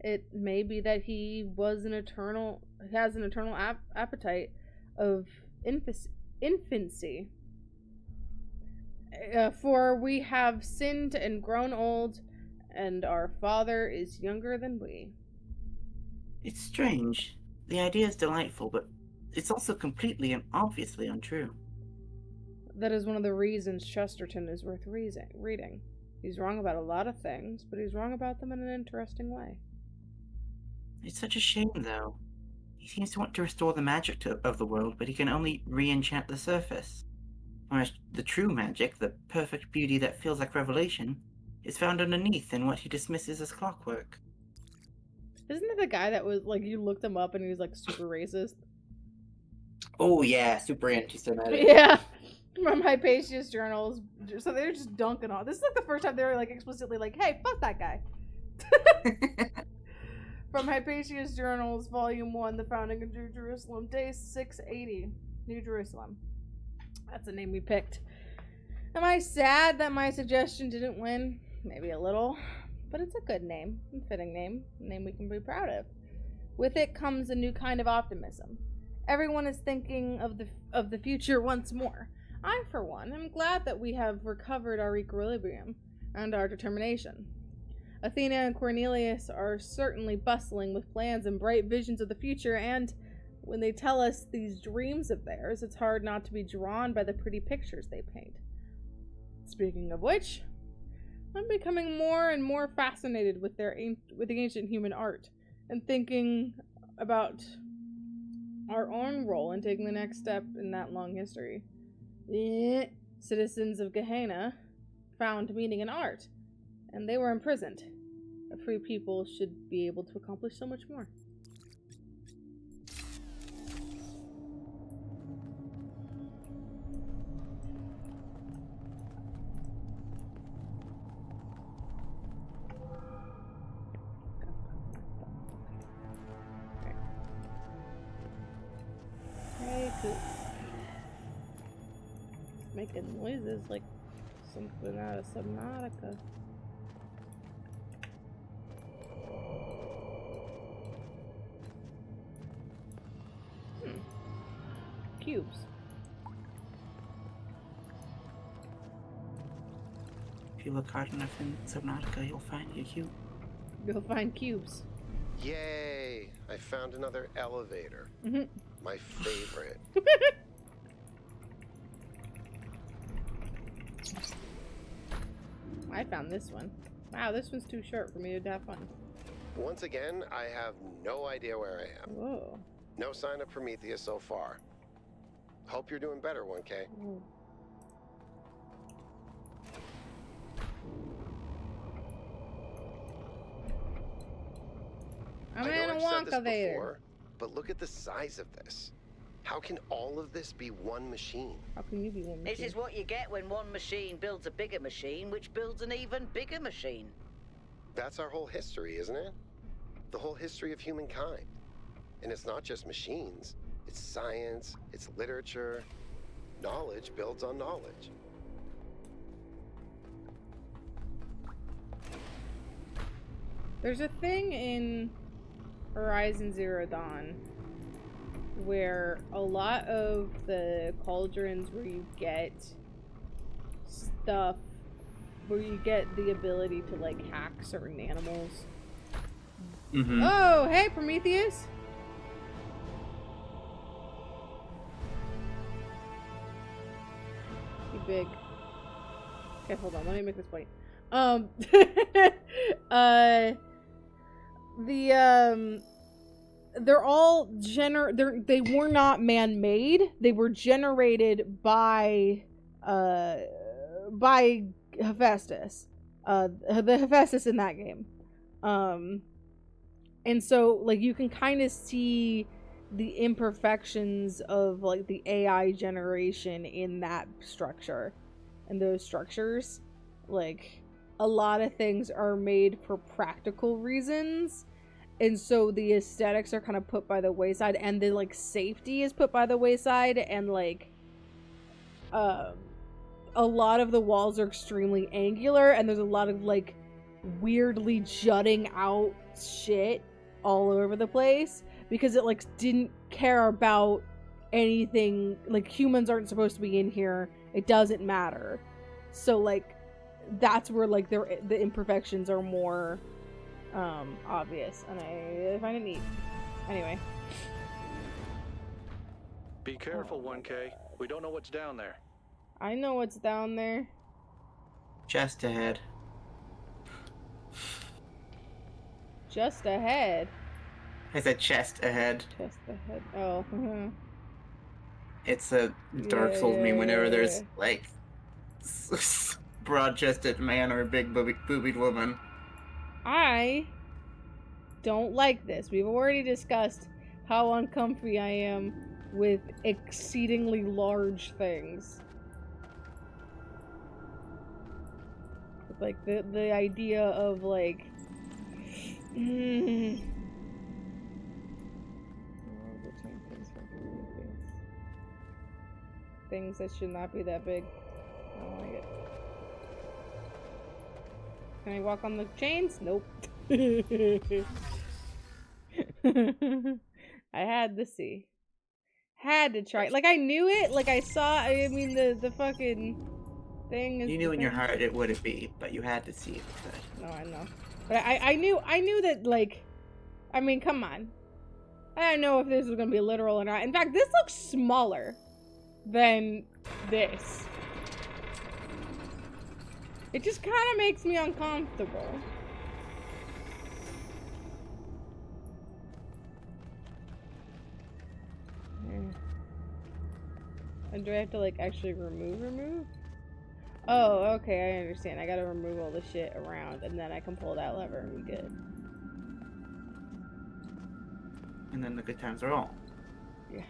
It may be that he has an eternal appetite of infancy. For we have sinned and grown old, and our Father is younger than we. It's strange. The idea is delightful, but it's also completely and obviously untrue. That is one of the reasons Chesterton is worth reading. He's wrong about a lot of things, but he's wrong about them in an interesting way. It's such a shame, though. He seems to want to restore the magic of the world, but he can only re-enchant the surface. Whereas the true magic, the perfect beauty that feels like revelation, is found underneath in what he dismisses as clockwork. Isn't it the guy that was, like, you looked him up and he was, like, super racist? Oh yeah, super anti-Semitic. Yeah. From Hypatia's journals. So they're just dunking on. This is, like, the first time they were, like, explicitly like, hey, fuck that guy. From Hypatia's Journals, Volume 1, The Founding of New Jerusalem, Day 680, New Jerusalem. That's the name we picked. Am I sad that my suggestion didn't win? Maybe a little. But it's a good name, a fitting name, a name we can be proud of. With it comes a new kind of optimism. Everyone is thinking of the future once more. I, for one, am glad that we have recovered our equilibrium and our determination. Athena and Cornelius are certainly bustling with plans and bright visions of the future, and when they tell us these dreams of theirs, it's hard not to be drawn by the pretty pictures they paint. Speaking of which, I'm becoming more and more fascinated with the ancient human art, and thinking about our own role in taking the next step in that long history. Citizens of Gehenna found meaning in art, and they were imprisoned. A free people should be able to accomplish so much more. Hey, cool. Making noises like something out of Subnautica. Cubes. If you look hard enough in Subnautica, you'll find a cube. You'll find cubes. Yay! I found another elevator. My favorite. I found this one. Wow, this one's too short for me to have fun. Once again, I have no idea where I am. Whoa. No sign of Prometheus so far. Hope you're doing better, 1K. Ooh. I'm I in know a I've said this Wonka there. before, but look at the size of this. How can all of this be one machine? How can you be one This machine? is what you get when one machine builds a bigger machine, which builds an even bigger machine. That's our whole history, isn't it? The whole history of humankind. And it's not just machines. It's science, it's literature. Knowledge builds on knowledge. There's a thing in Horizon Zero Dawn where a lot of the cauldrons where you get stuff, where you get the ability to like hack certain animals. Mm-hmm. Oh, hey Prometheus! You big. Okay, hold on, let me make this point. They're all they were not man-made. They were generated by Hephaestus. The Hephaestus in that game. And so like you can kind of see the imperfections of like the AI generation in that structure and those structures. Like a lot of things are made for practical reasons, and so the aesthetics are kind of put by the wayside, and the like safety is put by the wayside, and like a lot of the walls are extremely angular, and there's a lot of like weirdly jutting out shit all over the place because it like didn't care about anything. Like humans aren't supposed to be in here, it doesn't matter. So like that's where like the imperfections are more obvious, and I find it neat. Anyway, Be careful, 1K. We don't know what's down there. I know what's down there. Just ahead. Just ahead. I said chest ahead. Just ahead. Oh. It's a Dark Souls meme whenever there's Yeah. like broad-chested man or a big boobied woman. I don't like this. We've already discussed how uncomfy I am with exceedingly large things. Like the idea of like things that should not be that big. I don't like it. Can I walk on the chains? Nope. I had to see. Had to try. Like I knew it. Like I saw. I mean the fucking thing is. You knew the in your thing. heart it wouldn't be, but you had to see it. No, I know. But I knew that, like, I mean, come on. I don't know if this was gonna be literal or not. In fact, this looks smaller than this. It just kind of makes me uncomfortable. And do I have to, like, actually remove? Oh, okay, I understand. I gotta remove all the shit around, and then I can pull that lever and be good. And then the good times are all. Yeah.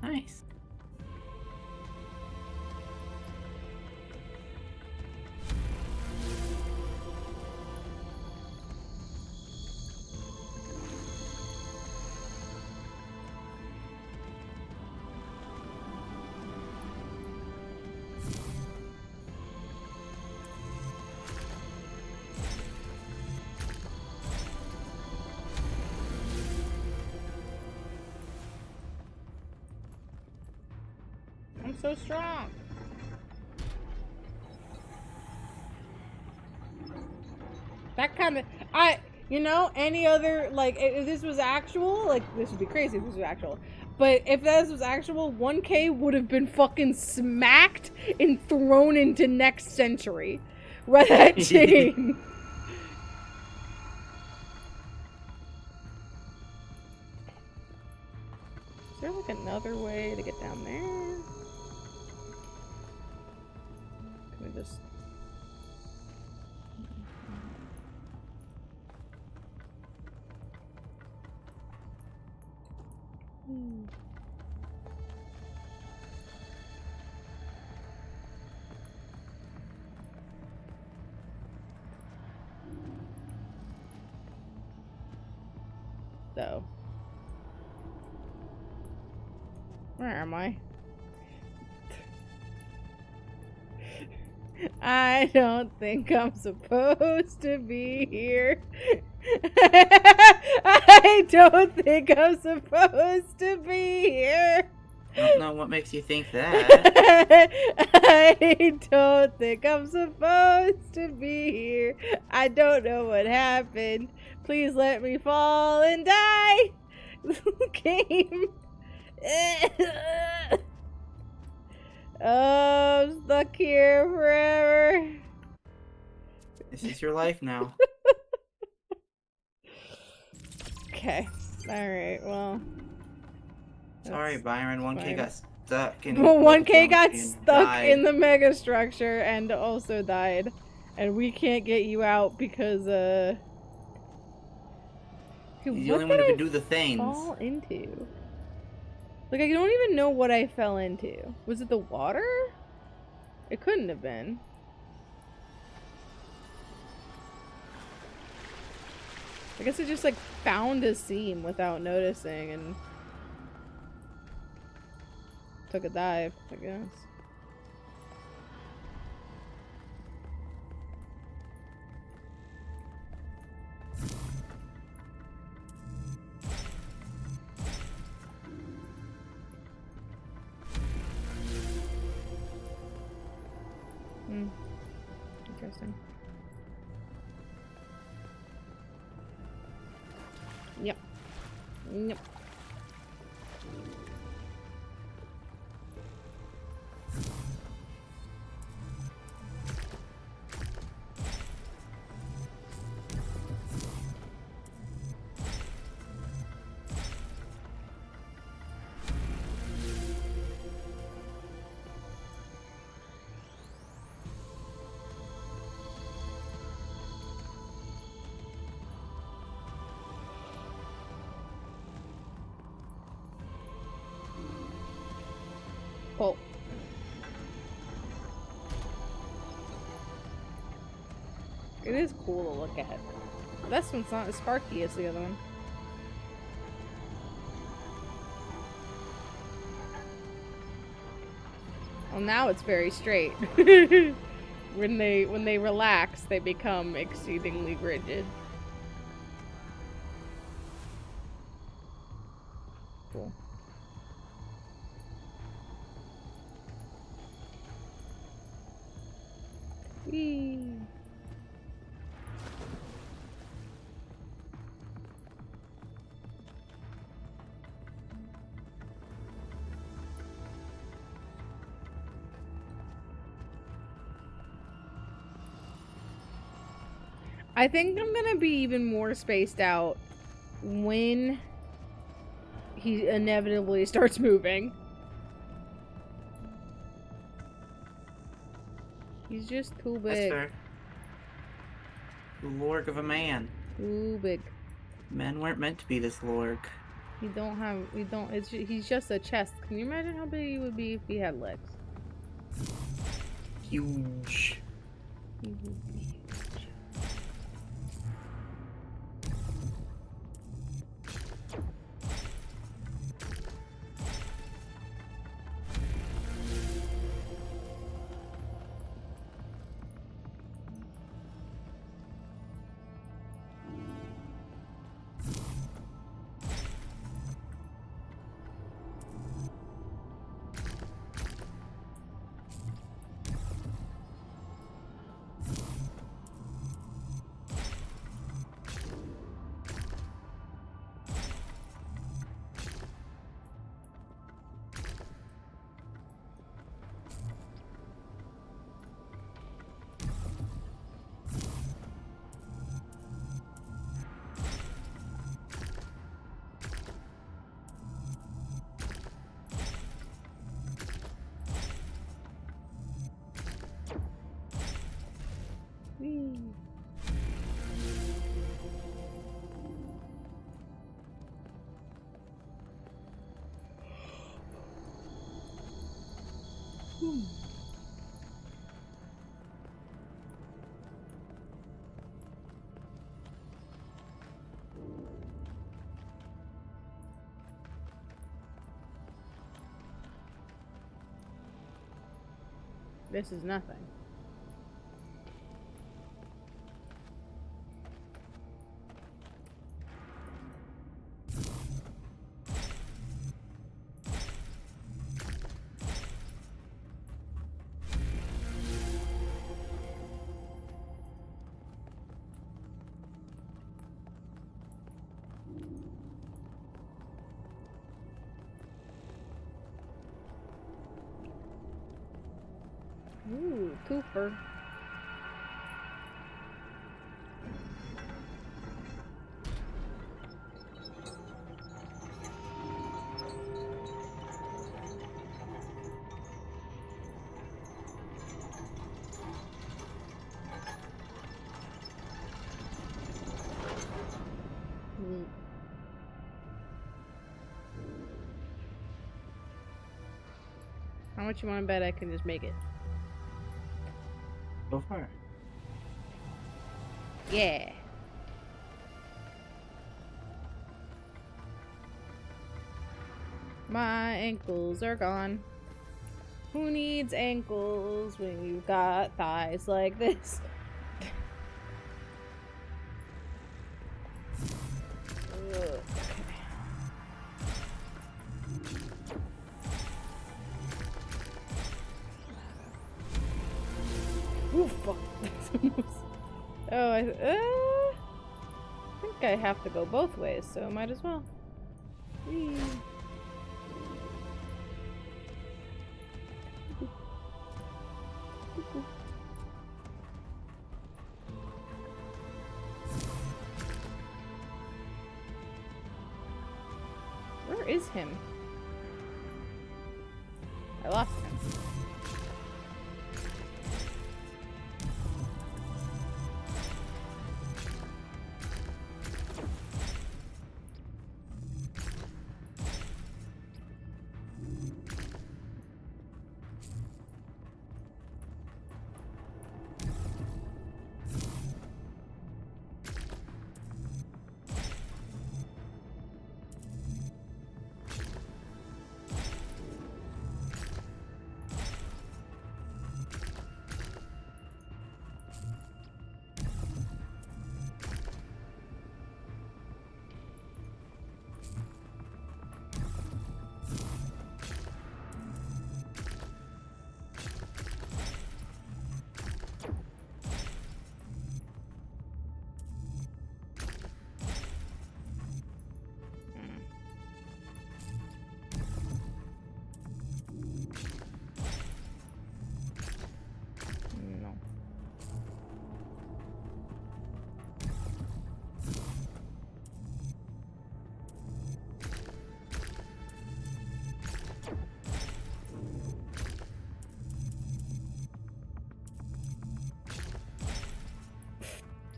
Nice. I'm so strong. That kind of, you know, any other, like, if this was actual, like, this would be crazy if this was actual. But if this was actual, 1K would have been fucking smacked and thrown into next century. Right, that chain. Is there, like, another way to get down there? Can we just... So, where am I? I don't think I'm supposed to be here. I don't think I'm supposed to be here. I don't know what makes you think that. I don't think I'm supposed to be here. I don't know what happened. Please let me fall and die. Game. Oh, I'm stuck here forever. This is your life now. Okay. Alright, well. Sorry, Byron. 1K fine. got stuck in. Well, 1K got and stuck died. in the mega structure and also died. And we can't get you out because, He's the only one who can do the things. Fall into? Like, I don't even know what I fell into. Was it the water? It couldn't have been. I guess I just, like, found a seam without noticing and took a dive, I guess. Interesting. Yep. Yep. Cool. It is cool to look at. This one's not as sparky as the other one. Well, now it's very straight. When they relax, they become exceedingly rigid. Cool. Whee. I think I'm gonna be even more spaced out when he inevitably starts moving. He's just too That's big. fair. The lorg of a man. Too big. Men weren't meant to be this lorg. He's just a chest. Can you imagine how big he would be if he had legs? Huge. He would be huge. This is nothing. Ooh, Cooper. How much you want to bet I can just make it? Go for it. Yeah. My ankles are gone. Who needs ankles when you've got thighs like this? Ugh. Ooh, fuck. Oh, I think I have to go both ways, so might as well. Whee. Where is him? I lost him. No.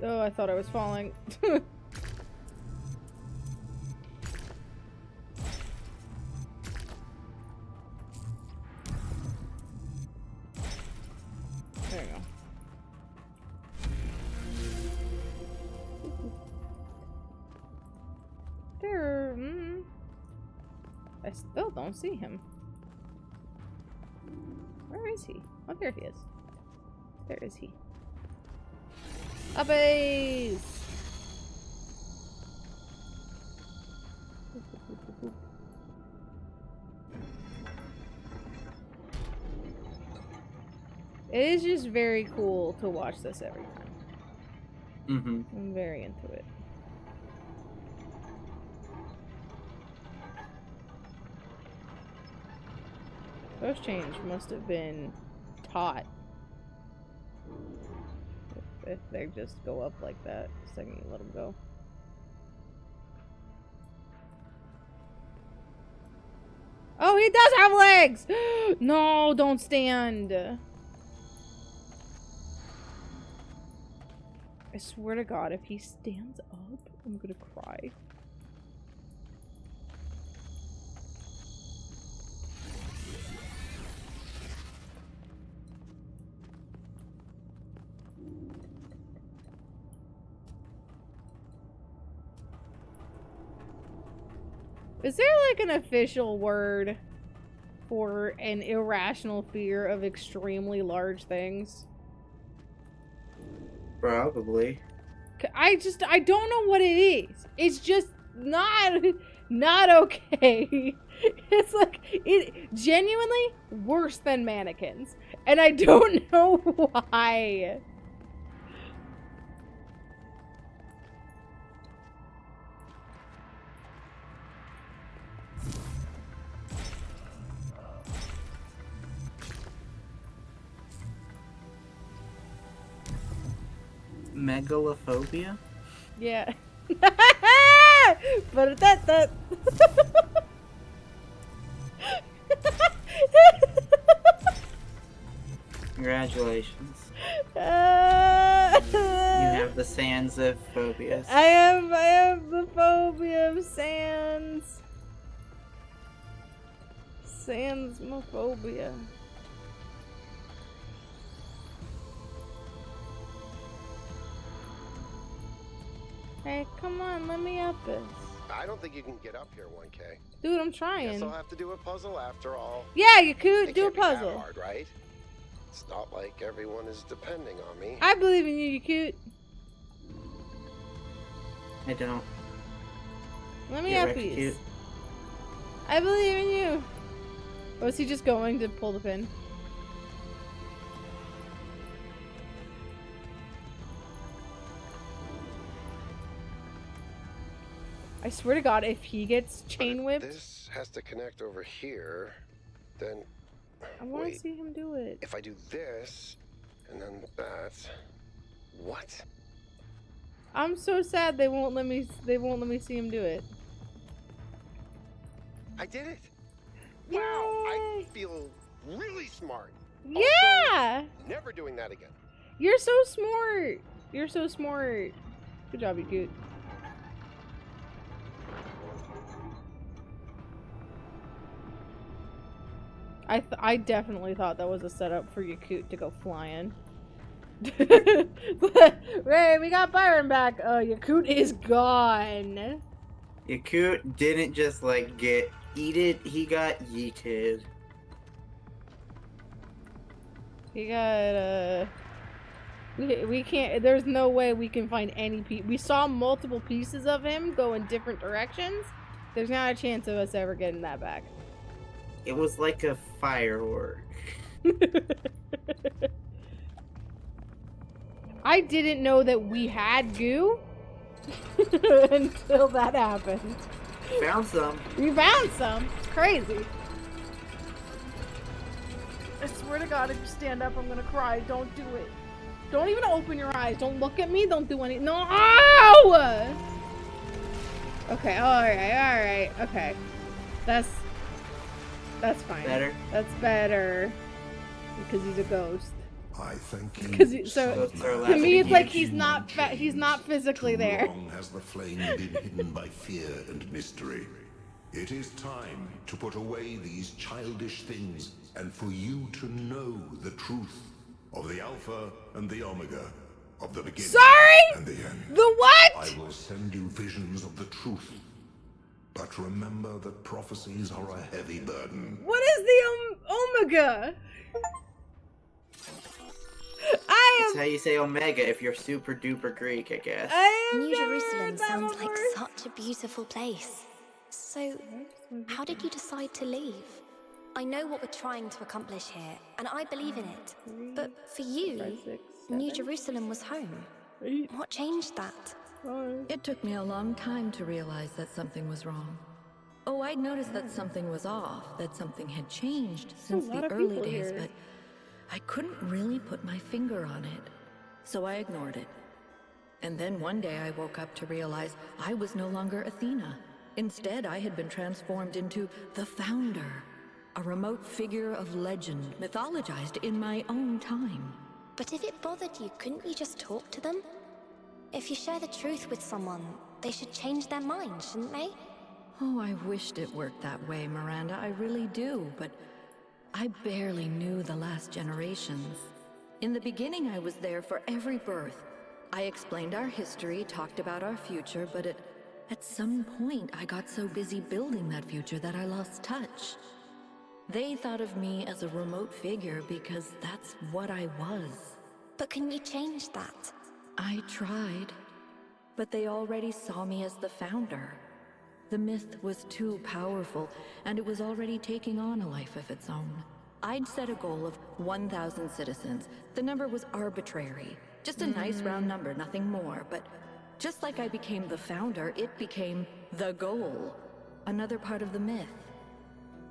Oh, I thought I was falling. There you go. There. I still don't see him. Where is he? Oh, there he is. There is he. Uppies! It is just very cool to watch this every time. Mm-hmm. I'm very into it. Those chains must have been taut. If they just go up like that, the second you let them go. Oh, he does have legs! No, don't stand. I swear to God, if he stands up, I'm gonna cry. Is there like an official word for an irrational fear of extremely large things? Probably. I don't know what it is. It's just not okay. It's like it genuinely worse than mannequins, and I don't know why. Megalophobia? Yeah. But that. Congratulations. You have the sands of phobias. I have the phobia of sands. Sandsmophobia. Hey, come on, let me up this. I don't think you can get up here, 1K. Dude, I'm Guess trying. I'll have to do a puzzle after all. Yeah, you could It do a can't be that puzzle. hard, right? It's not like everyone is depending on me. I believe in you, you cute. I don't. Let me Get up wrecked, these. cute. I believe in you. Or is he just going to pull the pin? I swear to God, if he gets But chain if whipped, this has to connect over here, then... I want to Wait, see him do it. if I do this, and then that... What? I'm so sad they won't let me. They won't let me see him do it. I did it! Wow, I Yay! feel really smart. Yeah! Never doing that again. You're so smart. You're so smart. Good job, you cute. I definitely thought that was a setup for Yakut to go flying. Ray, we got Byron back. Yakut is gone. Yakut didn't just like get eated, he got yeeted. He got we can't. There's no way we can find any we saw multiple pieces of him go in different directions. There's not a chance of us ever getting that back. It was like a firework. I didn't know that we had goo until that happened. Found some. We found some. It's crazy. I swear to God, if you stand up, I'm gonna cry. Don't do it. Don't even open your eyes. Don't look at me. Don't do anything. No. Ow! Okay. All right. Okay. That's fine. Better? That's better. Because he's a ghost. I thank you. Because so Ghosts are to allowed me, to it's be like human. he's not physically Too there. long has the flame been hidden by fear and mystery. It is time to put away these childish things and for you to know the truth of the Alpha and the Omega, of the beginning and the end. The what? I will send you visions of the truth. But remember that prophecies are a heavy burden. What is the Omega? That's how you say Omega if you're super duper Greek, I guess. New Jerusalem sounds like such a beautiful place. So, how did you decide to leave? I know what we're trying to accomplish here, and I believe in it. But for you, New Jerusalem was home. What changed that? It took me a long time to realize that something was wrong. Oh, I'd noticed that something was off, that something had changed since the early days, but I couldn't really put my finger on it. So I ignored it. And then one day I woke up to realize I was no longer Athena. Instead, I had been transformed into the Founder, a remote figure of legend, mythologized in my own time. But if it bothered you, couldn't you just talk to them? If you share the truth with someone, they should change their mind, shouldn't they? Oh, I wished it worked that way, Miranda, I really do, but I barely knew the last generations. In the beginning, I was there for every birth. I explained our history, talked about our future, but at some point, I got so busy building that future that I lost touch. They thought of me as a remote figure because that's what I was. But can you change that? I tried, but they already saw me as the founder. The myth was too powerful, and it was already taking on a life of its own. I'd set a goal of 1,000 citizens. The number was arbitrary. Just a nice round number, nothing more. But just like I became the founder, it became the goal. Another part of the myth.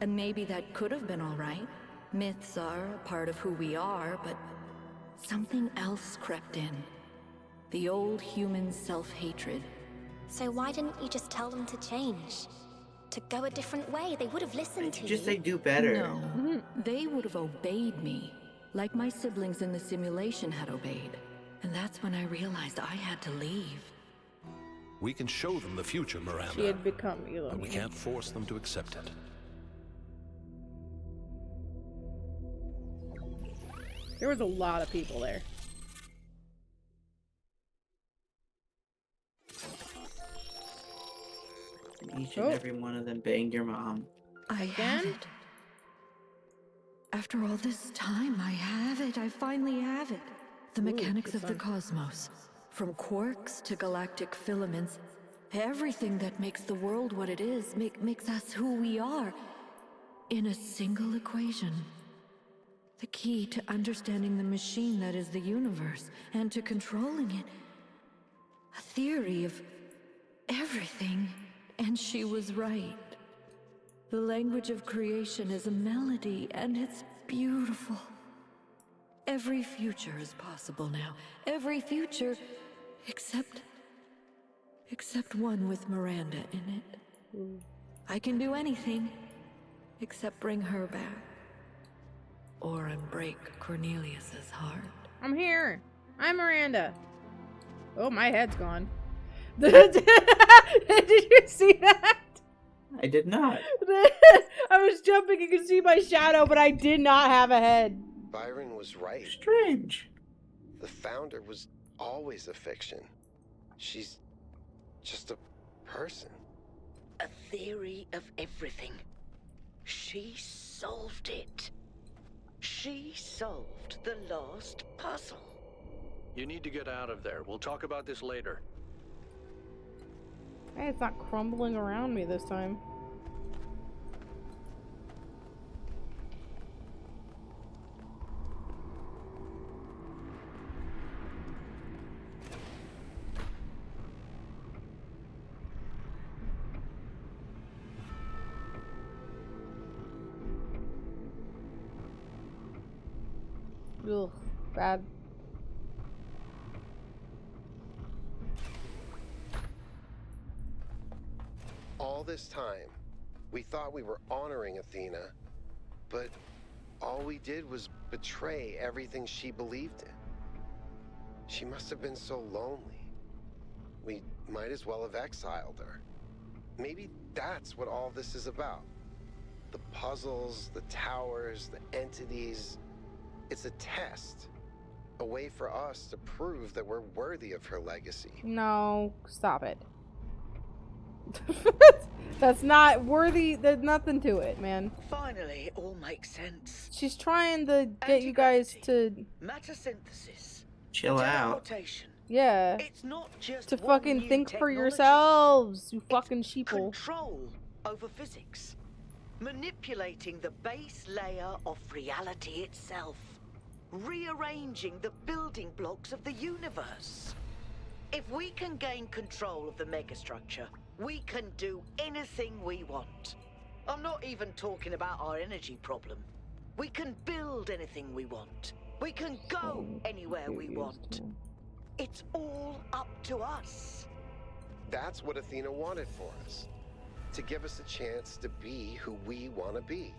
And maybe that could have been all right. Myths are a part of who we are, but something else crept in. The old human self-hatred. So why didn't you just tell them to change? To go a different way? They would have listened to you. Just say do better. No, they would have obeyed me, like my siblings in the simulation had obeyed. And that's when I realized I had to leave. We can show them the future, Miranda. She had become Elon. But we can't force them to accept it. There was a lot of people there. Each and every one of them banged your mom. I have it. After all this time, I have it. I finally have it. The mechanics of the cosmos. From quarks to galactic filaments. Everything that makes the world what it is, makes us who we are. In a single equation. The key to understanding the machine that is the universe, and to controlling it. A theory of everything. And she was right. The language of creation is a melody, and it's beautiful. Every future is possible now. Every future, except one with Miranda in it. I can do anything, except bring her back. Or unbreak Cornelius's heart. I'm here. I'm Miranda. Oh, my head's gone. Did you see that? I did not. I was jumping, you could see my shadow, but I did not have a head. Byron was right. Strange. The founder was always a fiction. She's just a person. A theory of everything. She solved it. She solved the last puzzle. You need to get out of there. We'll talk about this later. Hey, it's not crumbling around me this time. Ugh, bad. All this time, we thought we were honoring Athena, but all we did was betray everything she believed in. She must have been so lonely. We might as well have exiled her. Maybe that's what all this is about. The puzzles, the towers, the entities. It's a test. A way for us to prove that we're worthy of her legacy. No, stop it. That's not worthy. There's nothing to it, man. Finally, it all makes sense. She's trying to get you guys to matter synthesis. Chill out. Teleportation. Yeah. It's not just To one fucking new think for technology. yourselves, you fucking sheeple. Control over physics. Manipulating the base layer of reality itself. Rearranging the building blocks of the universe. If we can gain control of the megastructure, we can do anything we want. I'm not even talking about our energy problem. We can build anything we want. We can go anywhere we want. It's all up to us. That's what Athena wanted for us. To give us a chance to be who we want to be.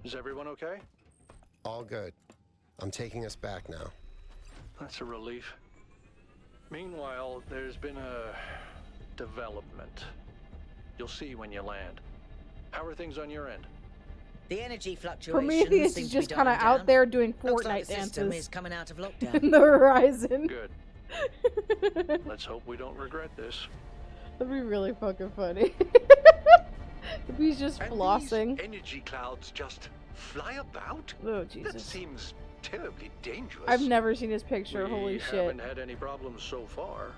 Is everyone okay? All good. I'm taking us back now. That's a relief. Meanwhile, there's been a development. You'll see when you land. How are things on your end? The energy fluctuations Prometheus seem is to be just kind of dying out down. there doing Looks like Fortnite the system dances is coming out of lockdown. in the horizon. Good. Let's hope we don't regret this. That'd be really fucking funny. If he's just And flossing. these energy clouds just fly about? Oh, That Jesus. seems terribly dangerous. I've never seen his picture. We Holy shit. haven't had any problems so far.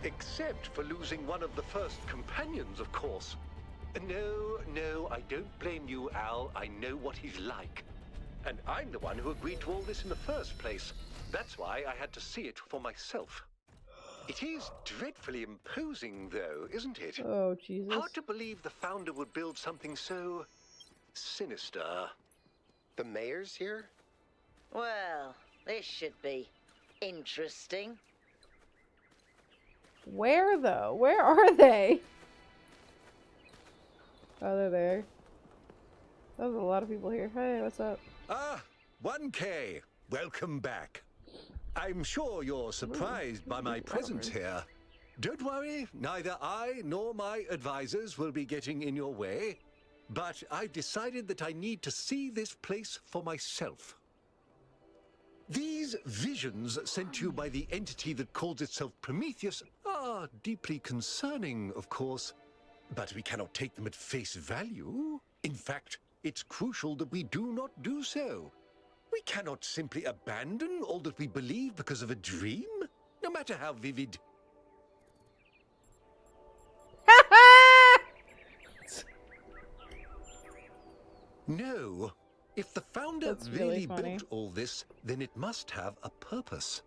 Except for losing one of the first companions, of course. No, I don't blame you, Al. I know what he's like. And I'm the one who agreed to all this in the first place. That's why I had to see it for myself. It is dreadfully imposing, though, isn't it? Oh, Jesus. Hard to believe the founder would build something so sinister. The mayor's here? Well, this should be interesting. Where, though? Where are they? Oh, they're there. There's a lot of people here. Hey, what's up? Ah, 1K. Welcome back. I'm sure you're surprised by my presence here. Don't worry, neither I nor my advisors will be getting in your way. But I've decided that I need to see this place for myself. These visions sent to you by the entity that calls itself Prometheus are deeply concerning, of course. But we cannot take them at face value. In fact, it's crucial that we do not do so. We cannot simply abandon all that we believe because of a dream, no matter how vivid. No. If the founder That's really really funny. built all this, then it must have a purpose.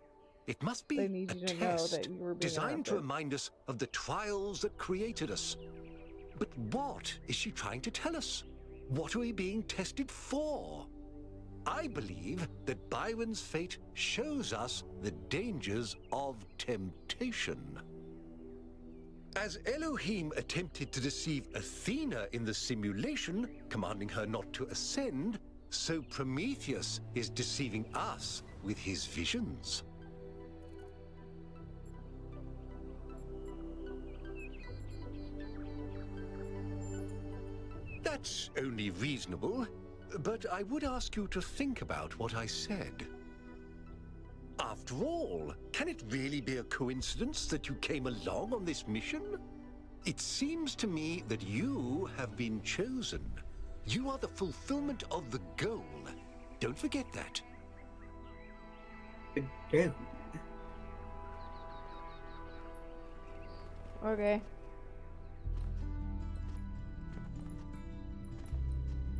It must be They need a you to know test that you were being designed to interrupted. remind us of the trials that created us. But what is she trying to tell us? What are we being tested for? I believe that Byron's fate shows us the dangers of temptation. As Elohim attempted to deceive Athena in the simulation, commanding her not to ascend, so Prometheus is deceiving us with his visions. That's only reasonable, but I would ask you to think about what I said. After all, can it really be a coincidence that you came along on this mission? It seems to me that you have been chosen. You are the fulfillment of the goal. Don't forget that. Yeah. Okay.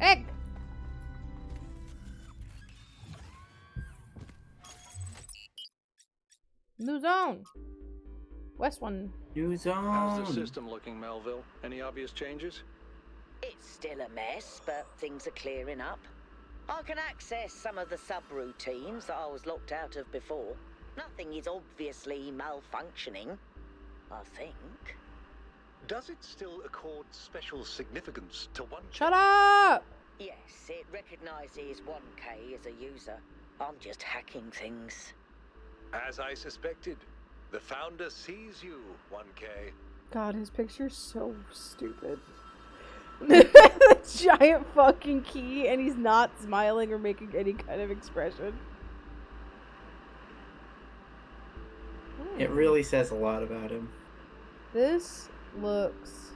Egg! New zone! West one. New How's zone. the system looking, Melville? Any obvious changes? It's still a mess, but things are clearing up. I can access some of the subroutines that I was locked out of before. Nothing is obviously malfunctioning, I think. Does it still accord special significance to one? Shut up! Yes, it recognizes 1K as a user. I'm just hacking things. As I suspected, the founder sees you, 1K. God, his picture's so stupid. The giant fucking key, and he's not smiling or making any kind of expression. It really says a lot about him. This looks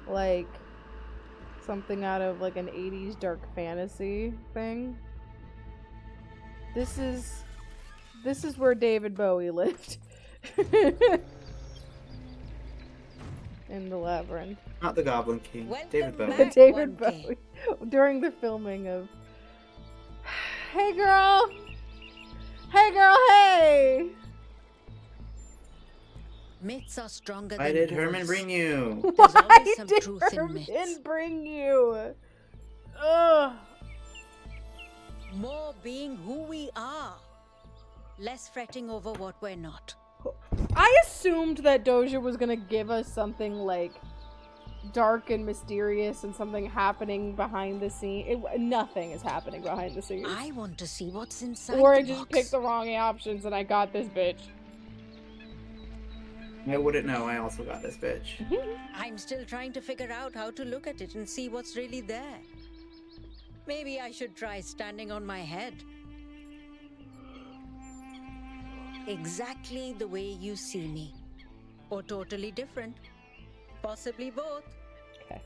like something out of like an 80s dark fantasy thing. This is where David Bowie lived. In the labyrinth. Not the Goblin King. Welcome David Bowie. back. David 1K. Bowie. During the filming of Hey girl! Hey girl, hey! Myths are stronger Why than did Herman words. bring you? There's Why always some did truth in myths. Herman bring you? Ugh. More being who we are. Less fretting over what we're not. I assumed that Doja was gonna give us something like dark and mysterious and something happening behind the scene. Nothing is happening behind the scenes. I want to see what's inside Or the I just box. picked the wrong options and I got this bitch. I wouldn't know. I also got this bitch. I'm still trying to figure out how to look at it and see what's really there. Maybe I should try standing on my head. Exactly the way you see me. Or totally different. Possibly both. Okay.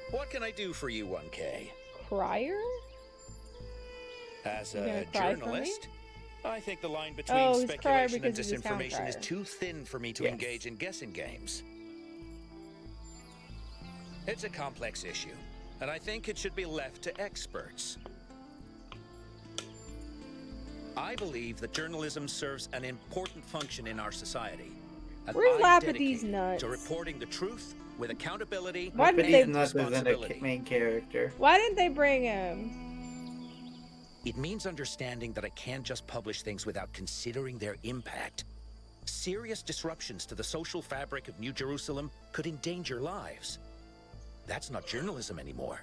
What can I do for you, 1K? Crier? As You gonna a cry for me? journalist, I think the line between Oh, he's crier speculation and because he's a town disinformation is crier. too thin for me to Yes. engage in guessing games. It's a complex issue, and I think it should be left to experts. I believe that journalism serves an important function in our society. And Where's I'm Lapides dedicated Nuts? to reporting the truth with accountability Why didn't and they- Nuts isn't a responsibility. main character. Why didn't they bring him? It means understanding that I can't just publish things without considering their impact. Serious disruptions to the social fabric of New Jerusalem could endanger lives. That's not journalism anymore.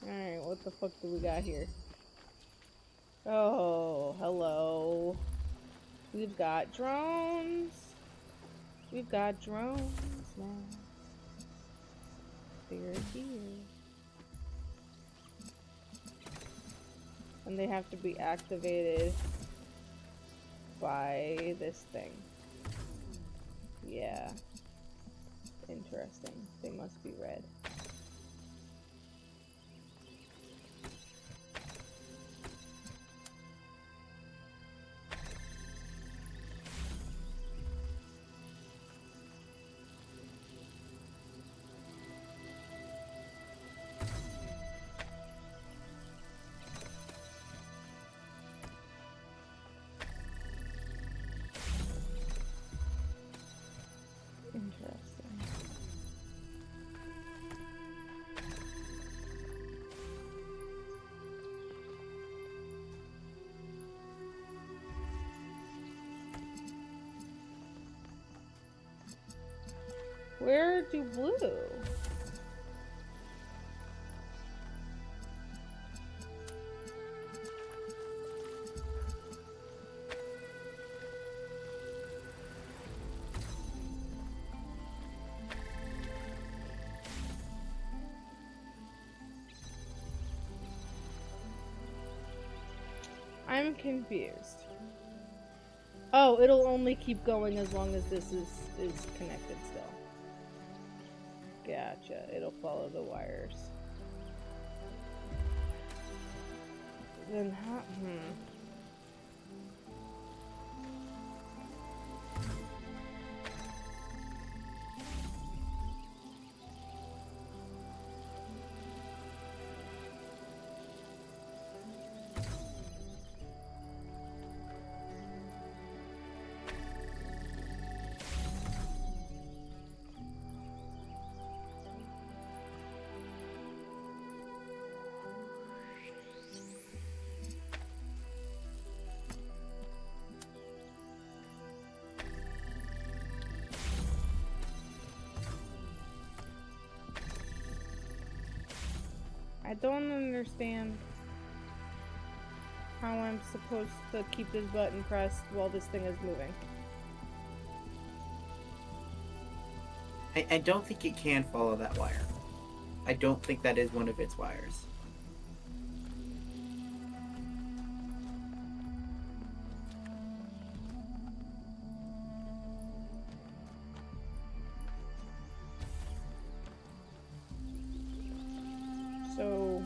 Alright, what the fuck do we got here? Oh, hello. We've got drones. We've got drones now. They're here. And they have to be activated by this thing. Yeah. Interesting. They must be red. Interesting. Where do blue? I'm confused. Oh, it'll only keep going as long as this is connected still. Gotcha. It'll follow the wires. Then how? I don't understand how I'm supposed to keep this button pressed while this thing is moving. I don't think it can follow that wire. I don't think that is one of its wires. So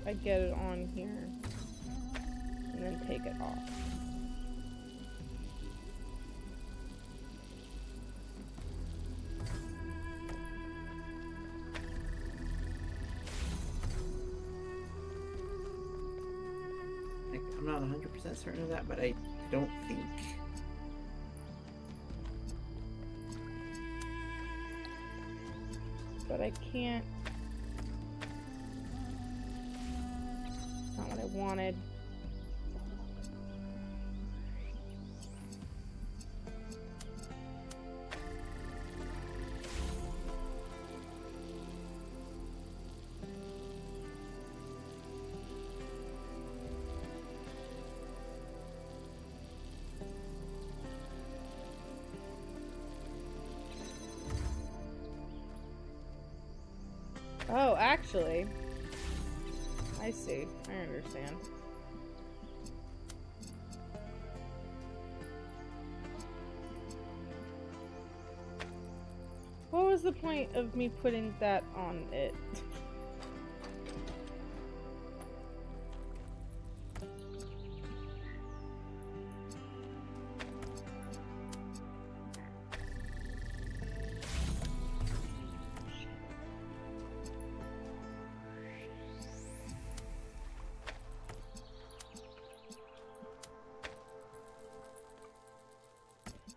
I get it on here and then take it off. I'm not 100% certain of that, but I don't think. But I can't. It's not what I wanted. actually. I see. I understand. What was the point of me putting that on it?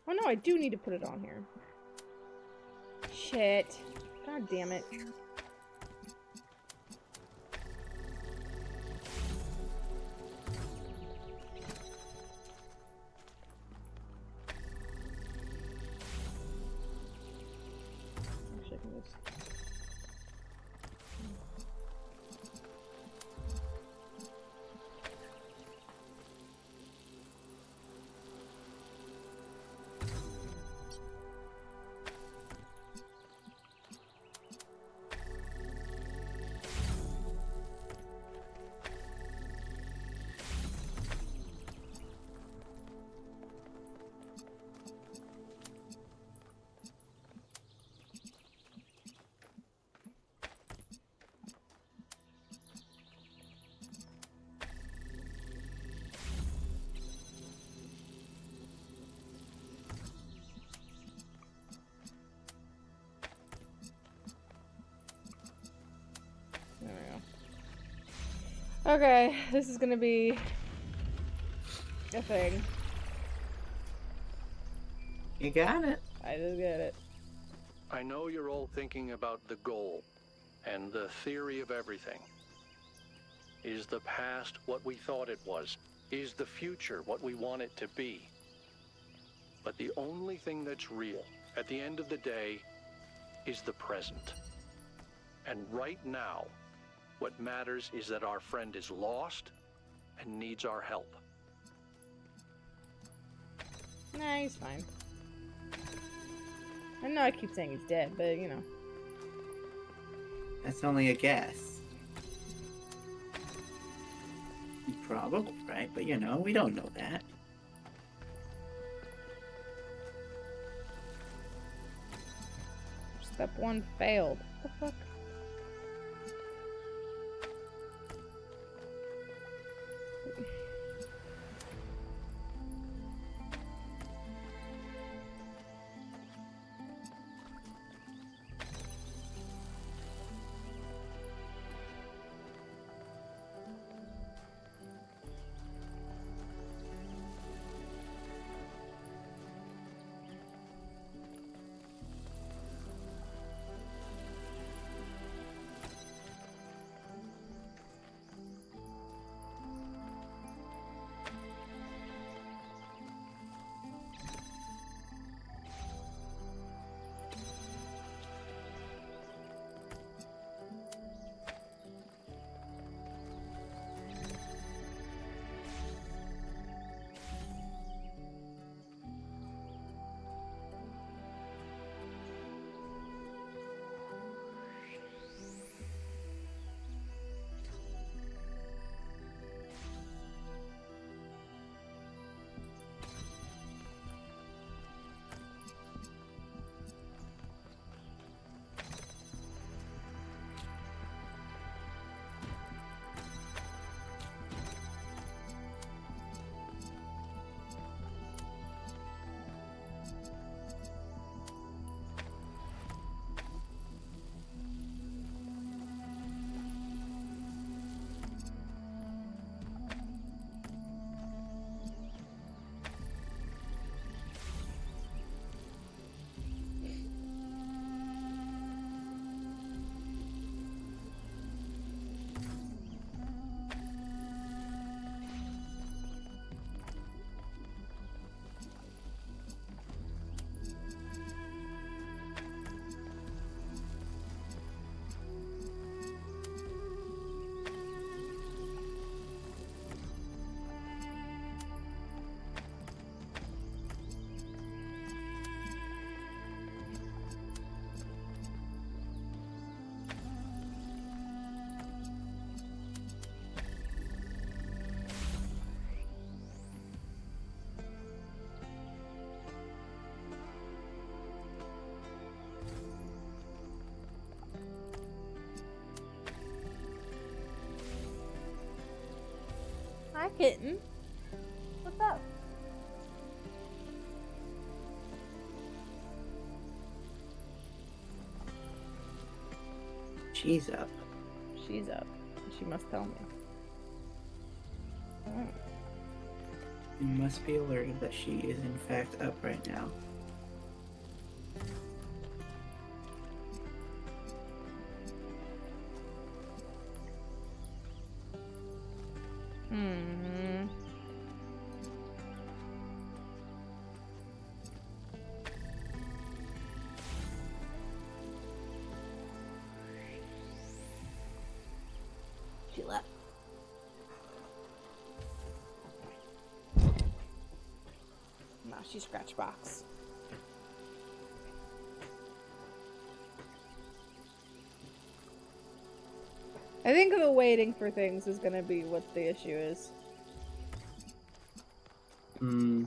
Oh no, I do need to put it on here. Shit. God damn it. Actually, I can just... There we go. Okay, this is gonna be a thing. You got it. I just get it. I know you're all thinking about the goal and the theory of everything. Is the past what we thought it was? Is the future what we want it to be? But the only thing that's real, at the end of the day, is the present. And right now, what matters is that our friend is lost and needs our help. Nah, he's fine. I know I keep saying he's dead, but you know. That's only a guess. Probably, right? But you know, we don't know that. Step 1 failed. What the fuck? Hi, kitten. What's up? She's up. She's up. She must tell me. Oh. You must be alerted that she is in fact up right now. Hmm. She left. Now she scratch box. I think the waiting for things is gonna be what the issue is. Hmm.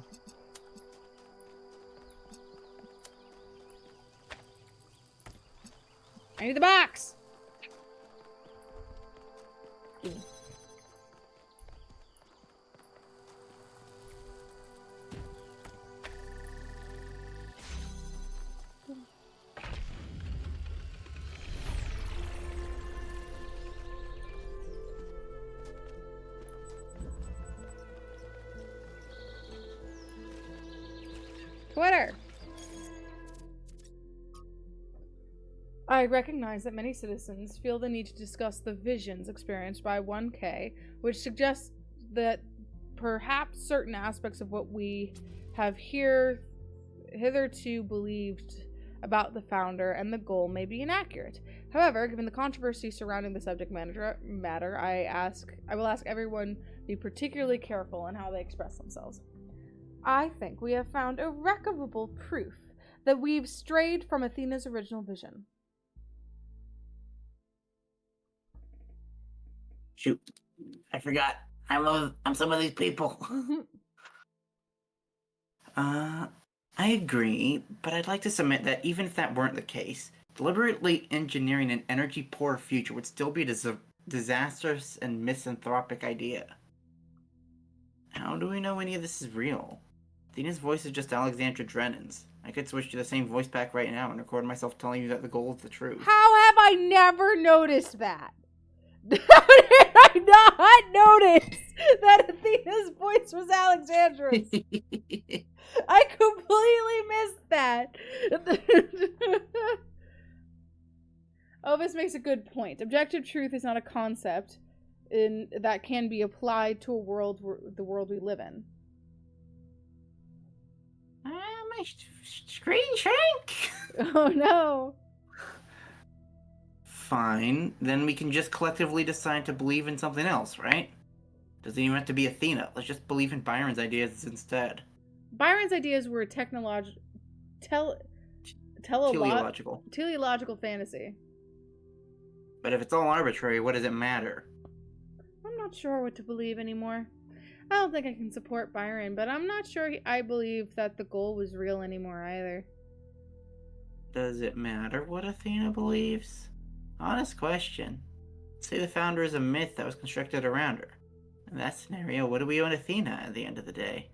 I need the box! Gimme. Twitter! I recognize that many citizens feel the need to discuss the visions experienced by 1K, which suggests that perhaps certain aspects of what we have hitherto believed about the founder and the goal may be inaccurate. However, given the controversy surrounding the subject matter, I will ask everyone be particularly careful in how they express themselves. I think we have found irrevocable proof that we've strayed from Athena's original vision. Shoot. I forgot. I'm some of these people. I agree, but I'd like to submit that even if that weren't the case, deliberately engineering an energy-poor future would still be a disastrous and misanthropic idea. How do we know any of this is real? Athena's voice is just Alexandra Drennan's. I could switch to the same voice pack right now and record myself telling you that the goal is the truth. How have I never noticed that? How did I not notice that Athena's voice was Alexandra's? I completely missed that. Elvis makes a good point. Objective truth is not a concept that can be applied to the world we live in. My screen shrank. Oh no. Fine, then we can just collectively decide to believe in something else, right? Doesn't even have to be Athena. Let's just believe in Byron's ideas instead. Byron's ideas were teleological fantasy. But if it's all arbitrary, what does it matter? I'm not sure what to believe anymore. I don't think I can support Byron, but I'm not sure I believe that the goal was real anymore either. Does it matter what Athena believes? Honest question. Say the founder is a myth that was constructed around her. In that scenario, what do we owe Athena at the end of the day?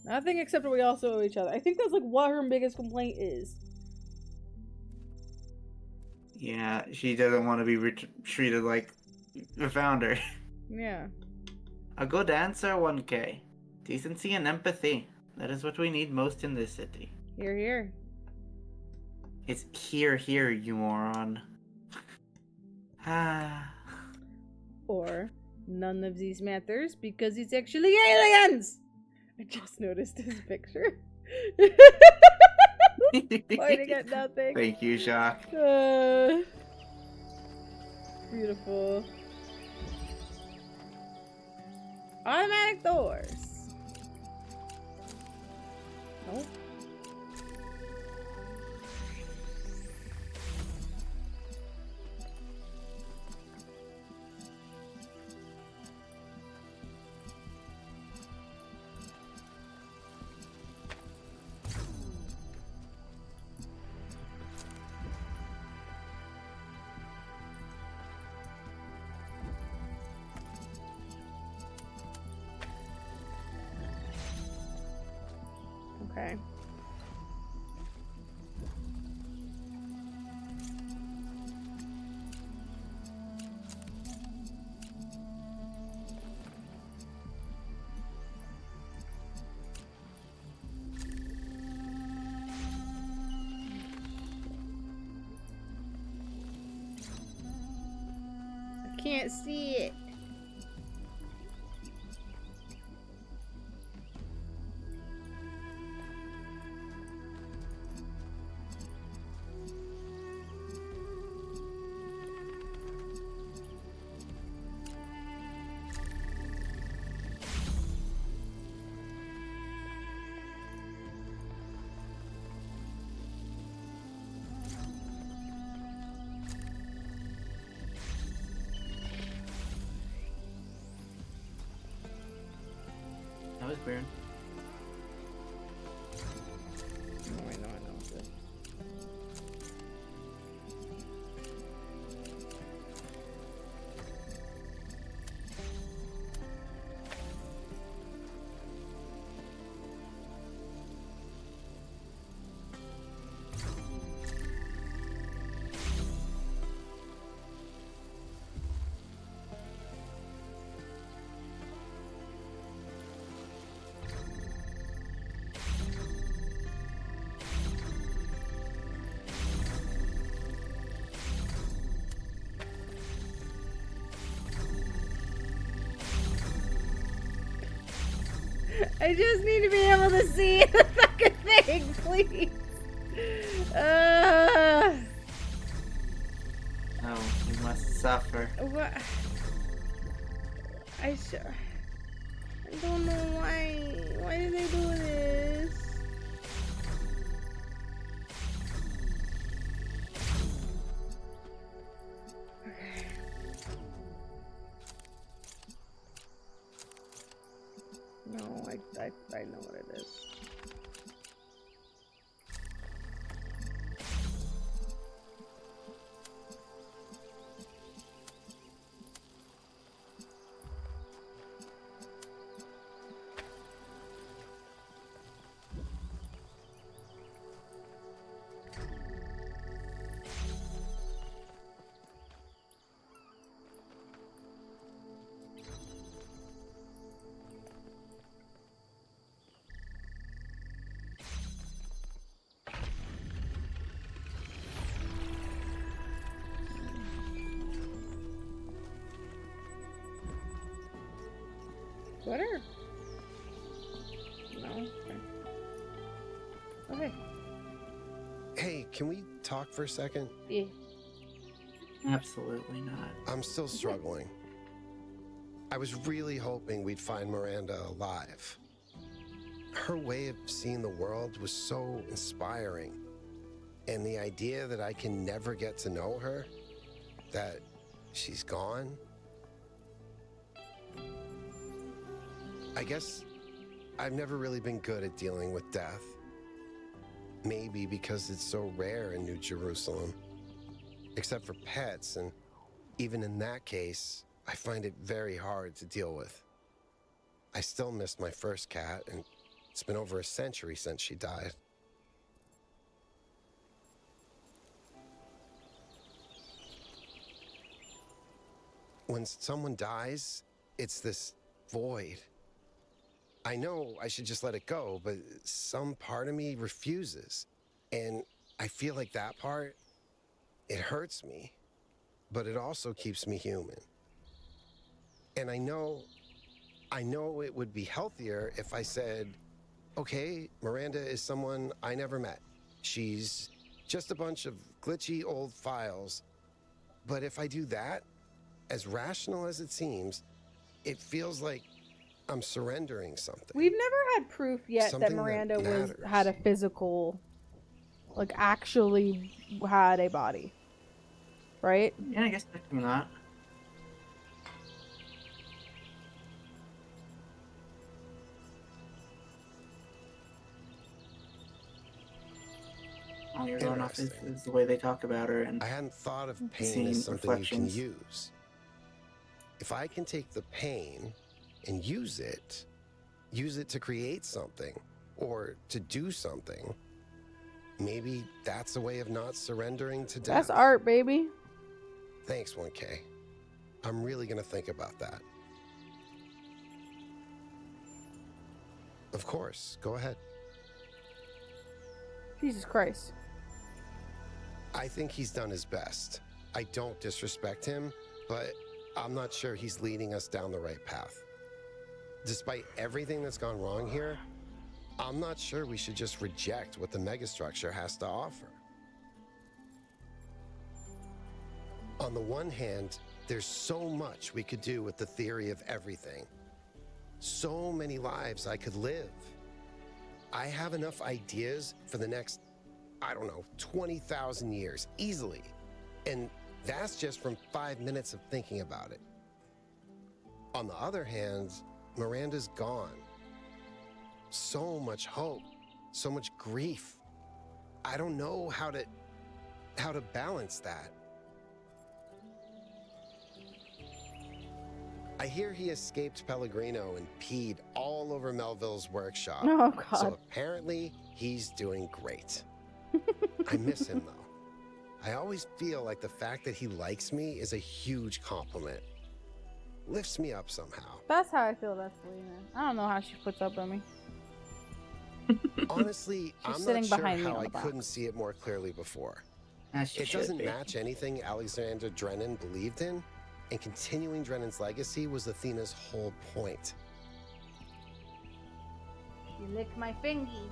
Nothing except that we also owe each other. I think that's like what her biggest complaint is. Yeah, she doesn't want to be treated like the founder. Yeah. A good answer, 1K. Decency and empathy. That is what we need most in this city. Here, here. It's here, here, you moron. Or, none of these matters because it's actually aliens! I just noticed his picture. Pointing at nothing. Thank you, Jacques. Beautiful. Automatic doors. Nope. Okay. I can't see it. That was weird. Oh, I know this. I just need to be able to see the fucking thing, please. Oh, you must suffer. What? I don't know why. Why did they do this? Okay. No, I know what it is. Twitter? No. Okay. Hey, can we talk for a second? Yeah. Absolutely not. I'm still struggling. I was really hoping we'd find Miranda alive. Her way of seeing the world was so inspiring. And the idea that I can never get to know her, that she's gone. I guess I've never really been good at dealing with death. Maybe because it's so rare in New Jerusalem. Except for pets, and even in that case, I find it very hard to deal with. I still miss my first cat, and it's been over a century since she died. When someone dies, it's this void. I know I should just let it go, but some part of me refuses. And I feel like that part, it hurts me, but it also keeps me human. And I know it would be healthier if I said, okay, Miranda is someone I never met. She's just a bunch of glitchy old files. But if I do that, as rational as it seems, it feels like I'm surrendering something. We've never had proof yet Something that that Miranda matters. had a physical, like actually had a body, right? Yeah, I guess I'm not. All you're going off is the way they talk about her, and I hadn't thought of pain seeing as something you can reflections. use. If I can take the pain and use it to create something, or to do something. Maybe that's a way of not surrendering to death. That's art, baby. Thanks, 1K. I'm really gonna think about that. Of course, go ahead. Jesus Christ. I think he's done his best. I don't disrespect him, but I'm not sure he's leading us down the right path. Despite everything that's gone wrong here, I'm not sure we should just reject what the megastructure has to offer. On the one hand, there's so much we could do with the theory of everything. So many lives I could live. I have enough ideas for the next, I don't know, 20,000 years, easily. And that's just from 5 minutes of thinking about it. On the other hand, Miranda's gone. So much hope, so much grief. I don't know how to balance that. I hear he escaped Pellegrino and peed all over Melville's workshop. Oh, God. So apparently, he's doing great. I miss him, though. I always feel like the fact that he likes me is a huge compliment. Lifts me up somehow. That's how I feel about Selena. I don't know how she puts up with me. Honestly, I'm sitting not sure behind me how on I the box. couldn't see it more clearly before. As she It should doesn't be. match anything Alexander Drennan believed in, and continuing Drennan's legacy was Athena's whole point. You lick my fingy.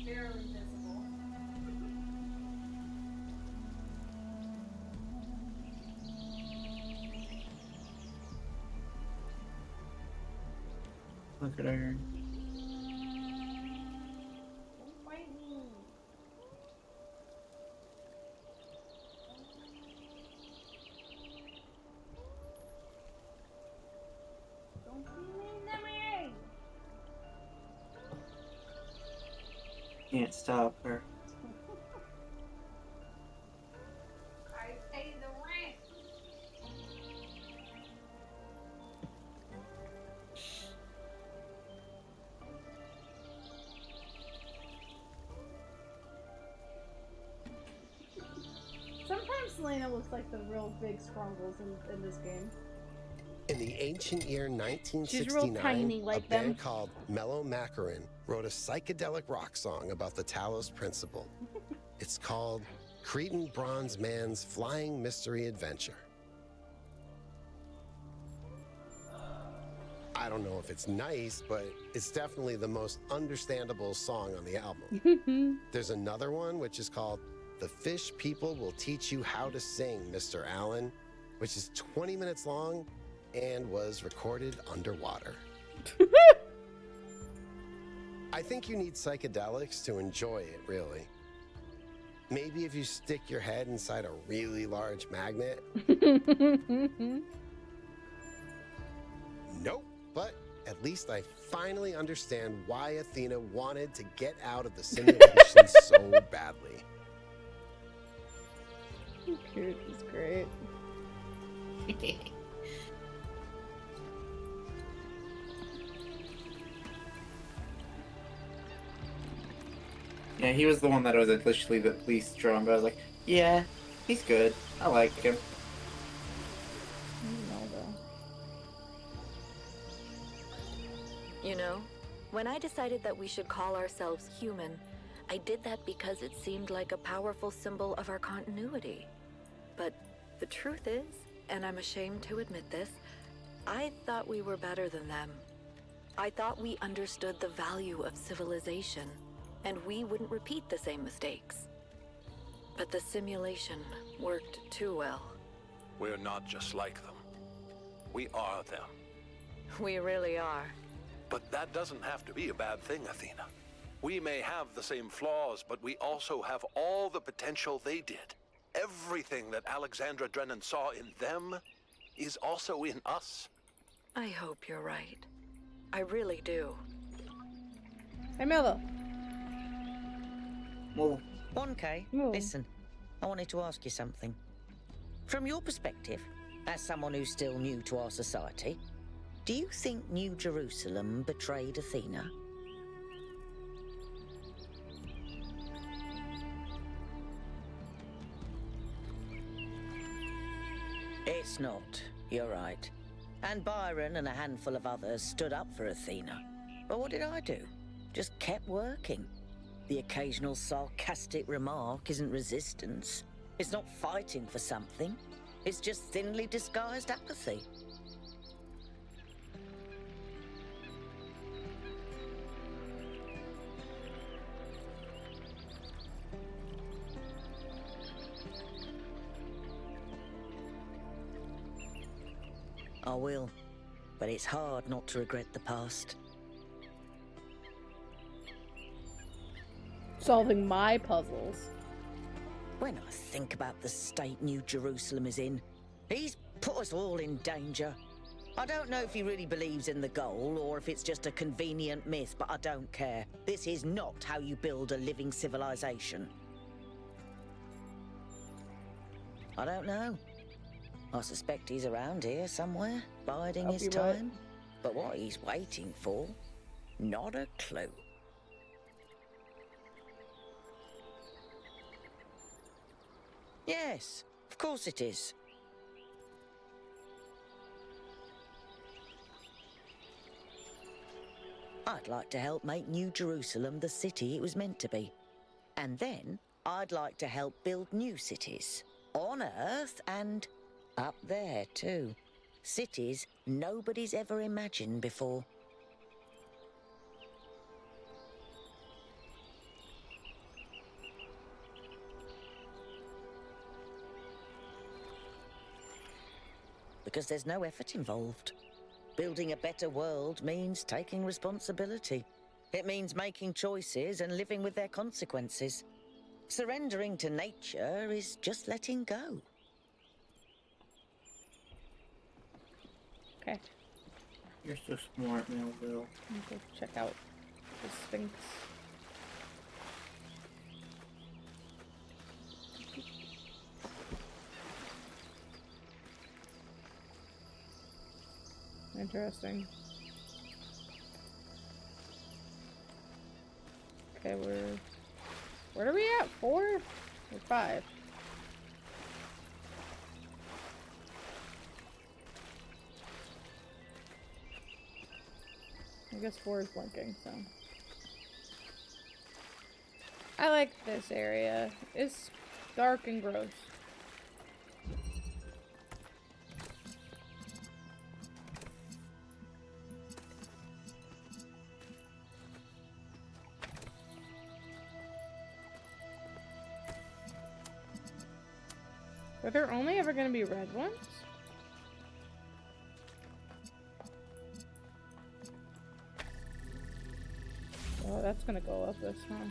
Barely visible. Look at her. Don't bite me. Don't be mean to me. Can't stop her. I pay the rent. Sometimes Selena looks like the real big scrungles in this game. In the ancient year She's real 1969, tiny like a band them. called Mellow Macaron wrote a psychedelic rock song about the Talos principle. It's called Cretan Bronze Man's Flying Mystery Adventure. I don't know if it's nice, but it's definitely the most understandable song on the album. There's another one which is called The Fish People Will Teach You How to Sing, Mr. Allen, which is 20 minutes long and was recorded underwater. I think you need psychedelics to enjoy it, really. Maybe if you stick your head inside a really large magnet. Nope, but at least I finally understand why Athena wanted to get out of the simulation so badly. Cute, is great. Yeah, he was the one that was initially the least strong, but I was like, yeah, he's good. I like him. You know, when I decided that we should call ourselves human, I did that because it seemed like a powerful symbol of our continuity. But the truth is, and I'm ashamed to admit this, I thought we were better than them. I thought we understood the value of civilization, and we wouldn't repeat the same mistakes. But the simulation worked too well. We're not just like them. We are them. We really are. But that doesn't have to be a bad thing, Athena. We may have the same flaws, but we also have all the potential they did. Everything that Alexandra Drennan saw in them is also in us. I hope you're right. I really do. Hey, Melville. Well, 1K, listen. I wanted to ask you something. From your perspective, As someone who's still new to our society, do you think New Jerusalem betrayed Athena? It's not. You're right. And Byron and a handful of others stood up for Athena. But what did I do? Just kept working. The occasional sarcastic remark isn't resistance. It's not fighting for something. It's just thinly disguised apathy. I will, but it's hard not to regret the past. Solving my puzzles. When I think about the state New Jerusalem is in, he's put us all in danger. I don't know if he really believes in the goal or if it's just a convenient myth, but I don't care. This is not how you build a living civilization. I don't know. I suspect he's around here somewhere, biding his time. But what he's waiting for, not a clue. Yes, of course it is. I'd like to help make New Jerusalem the city it was meant to be. And then I'd like to help build new cities. On Earth and up there too. Cities nobody's ever imagined before. Because there's no effort involved. Building a better world means taking responsibility. It means making choices and living with their consequences. Surrendering to nature is just letting go. Okay. You're so smart, Melville. Let me go check out the Sphinx. Interesting. Okay, where are we at? 4 or 5? I guess 4 is blinking, so. I like this area. It's dark and gross. Are there only ever going to be red ones? Oh, that's going to go up this one.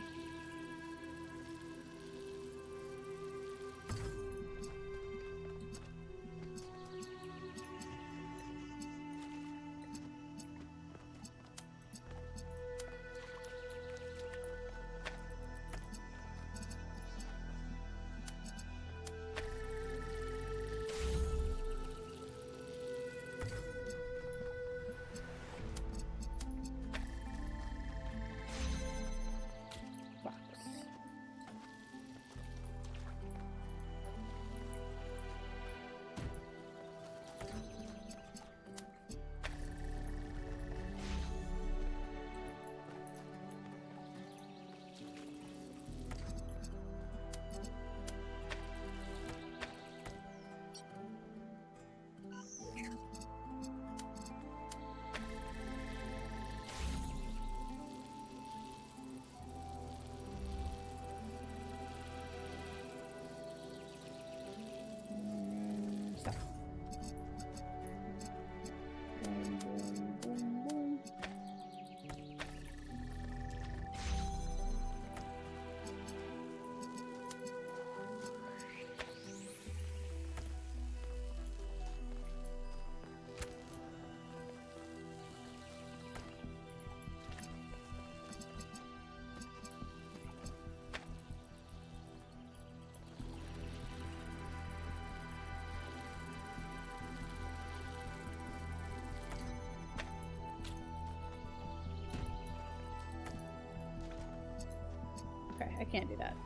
I can't do that.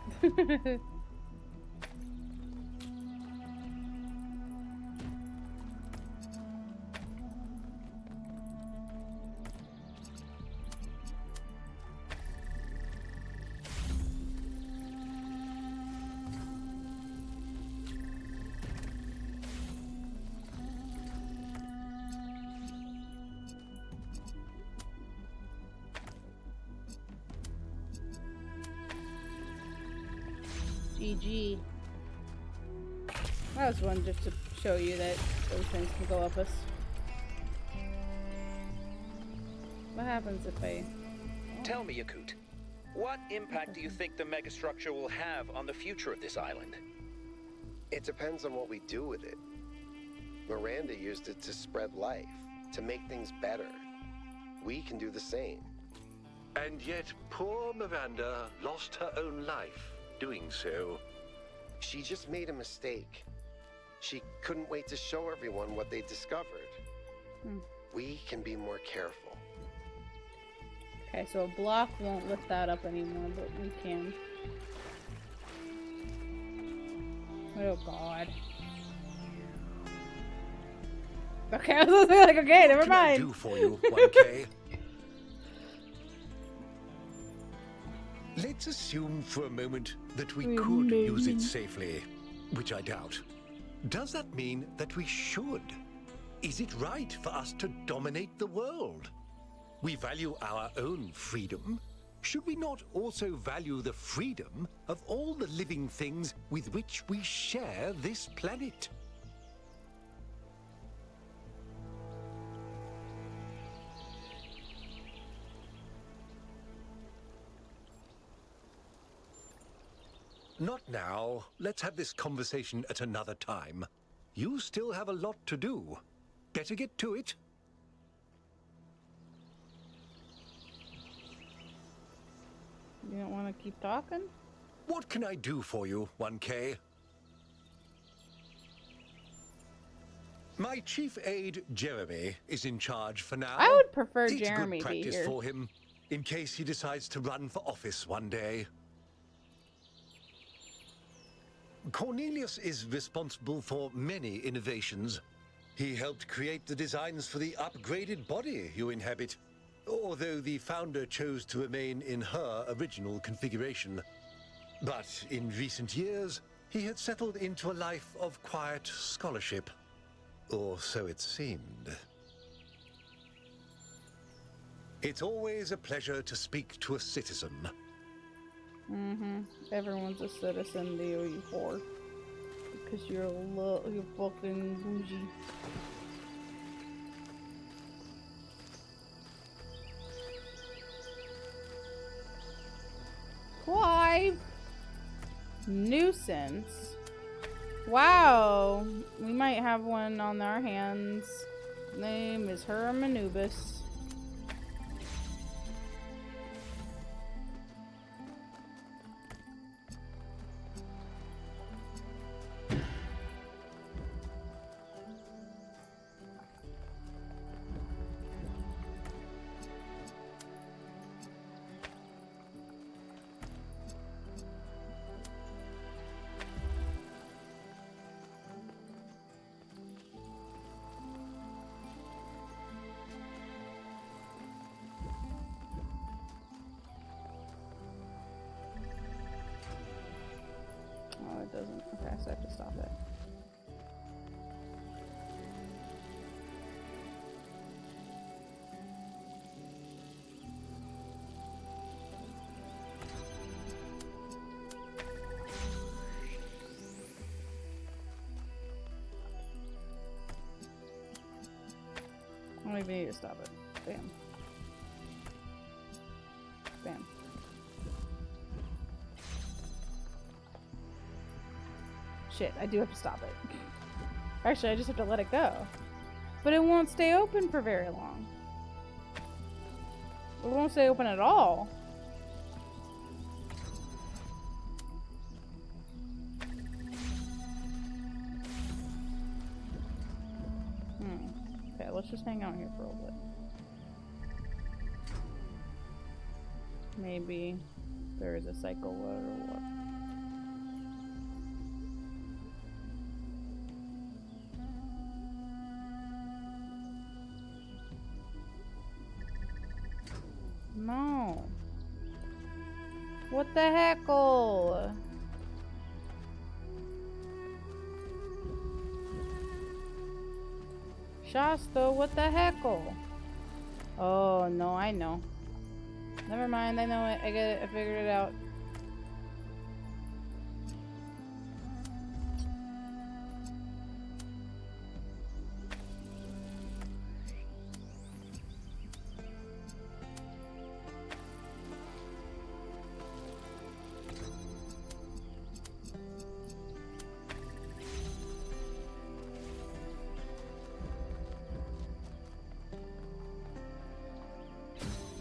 GG. That was one just to show you that those things can go up us. What happens if I... Tell me, Yakut, what impact do you think the megastructure will have on the future of this island? It depends on what we do with it. Miranda used it to spread life, to make things better. We can do the same. And yet, poor Miranda lost her own life doing so. She just made a mistake. She couldn't wait to show everyone what they discovered. We can be more careful. Okay, so a block won't lift that up anymore, but we can. Oh god. Okay, I was like, okay, never mind. What can I do for you, 1K? Let's assume for a moment that we could use it safely, which I doubt. Does that mean that we should? Is it right for us to dominate the world? We value our own freedom. Should we not also value the freedom of all the living things with which we share this planet? Not now. Let's have this conversation at another time. You still have a lot to do. Better get to it. You don't want to keep talking? What can I do for you, 1K? My chief aide, Jeremy, is in charge for now. I would prefer it's Jeremy good be practice here. for him, in case he decides to run for office one day. Cornelius is responsible for many innovations. He helped create the designs for the upgraded body you inhabit, although the founder chose to remain in her original configuration. But in recent years, he had settled into a life of quiet scholarship. Or so it seemed. It's always a pleasure to speak to a citizen. Everyone's a citizen, the you whore. Because you're you're fucking bougie. Clive! Nuisance. Wow. We might have one on our hands. Name is Hermanubis. Oh, it doesn't. Okay, so I have to stop it. I don't even need to stop it. Bam. Bam. Shit, I do have to stop it. Actually, I just have to let it go. But it won't stay open for very long. It won't stay open at all. Okay, let's just hang out here for a little bit. Maybe There is a cycle war. No. What the heckle? Shasta, what the heckle? Oh, no, I know. Never mind, I know it. I get it. I figured it out.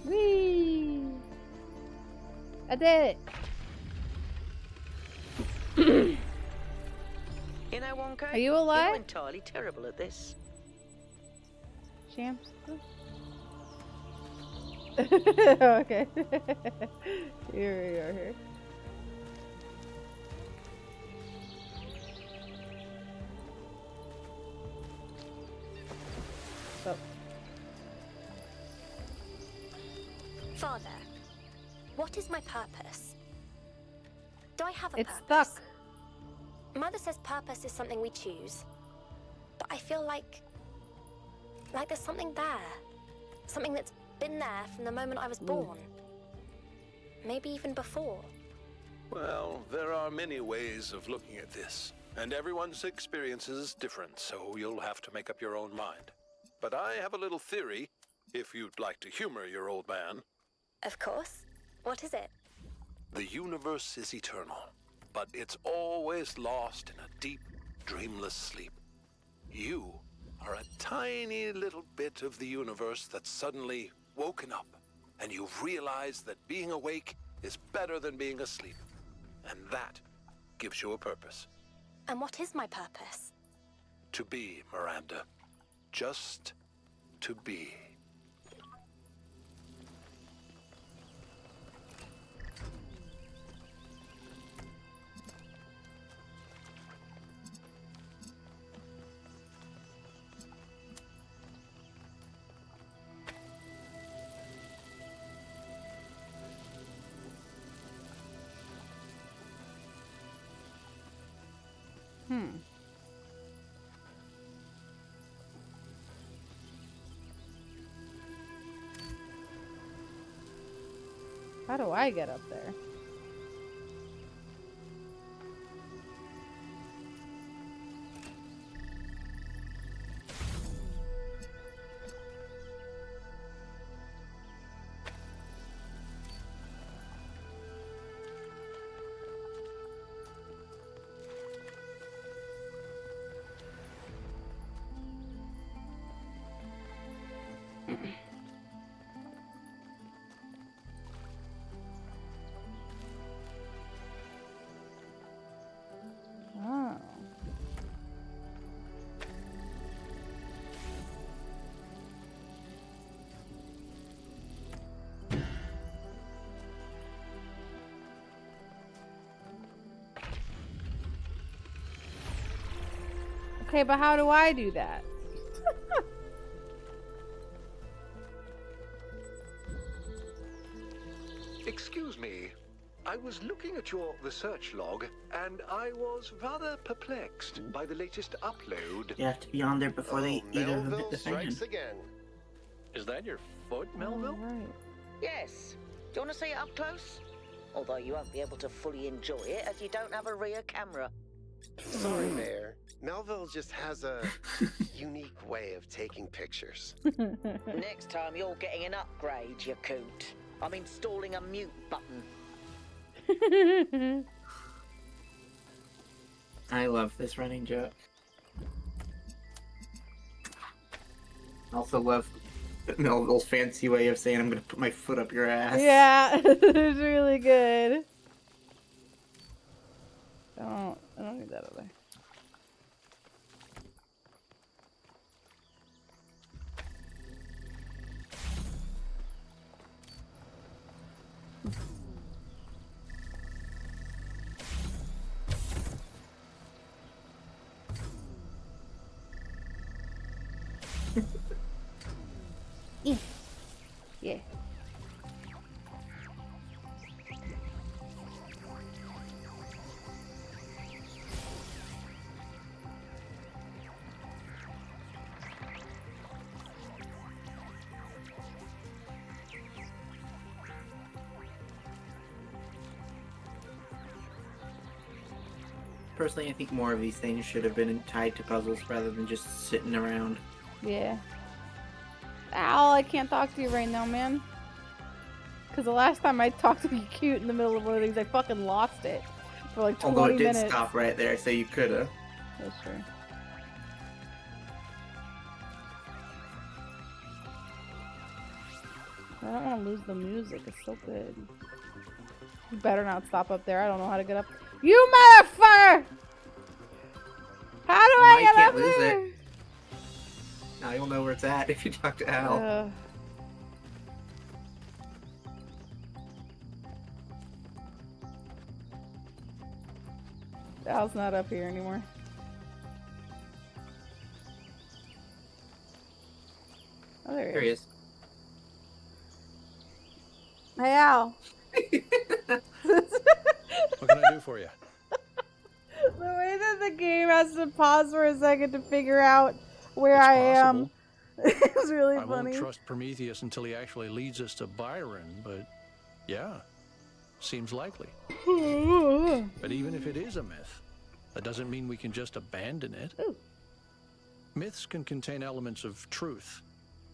Whee! I did it! You know, Wonka? Are you alive? You're entirely terrible at this. Champs? Okay. Here we are here. Oh. Father, what is my purpose? Do I have a It's purpose? stuck. Mother says purpose is something we choose. But I feel like there's something there. Something that's been there from the moment I was born. Maybe even before. Well, there are many ways of looking at this, and everyone's experience is different, so you'll have to make up your own mind. But I have a little theory, if you'd like to humor your old man. Of course. What is it? The universe is eternal, but it's always lost in a deep, dreamless sleep. You are a tiny little bit of the universe that's suddenly woken up, and you've realized that being awake is better than being asleep. And that gives you a purpose. And what is my purpose? To be, Miranda. Just to be. How do I get up there? Oh. Okay, but how do I do that? Excuse me. I was looking at your research log, and I was rather perplexed by the latest upload. You have to be on there before they either of them hit the Strikes fan. again. Is that your foot, Melville? Yes. Do you want to see it up close? Although you won't be able to fully enjoy it as you don't have a rear camera. Sorry, Mayor. Melville just has a unique way of taking pictures. Next time you're getting an upgrade, you coot. I'm installing a mute button. I love this running joke. I also love Melville's fancy way of saying I'm gonna put my foot up your ass. Yeah, it's really good. I don't need that other. Yeah. Personally, I think more of these things should have been tied to puzzles rather than just sitting around. Yeah. Al, I can't talk to you right now, man. Because the last time I talked to you cute in the middle of one of these, I fucking lost it for like 20 Although it did minutes. stop right there, so you coulda. That's true. I don't want to lose the music. It's so good. You better not stop up there. I don't know how to get up. You motherfucker! How do I get can't up lose there? it. Now you'll know where it's at if you talk to Al. Al's not up here anymore. Oh, there he is. Hey, Al. What can I do for you? The way that the game has to pause for a second to figure out where It's I am. possible. It was really I funny. won't trust Prometheus until he actually leads us to Byron, but yeah, seems likely. But even if it is a myth, that doesn't mean we can just abandon it. Ooh. Myths can contain elements of truth,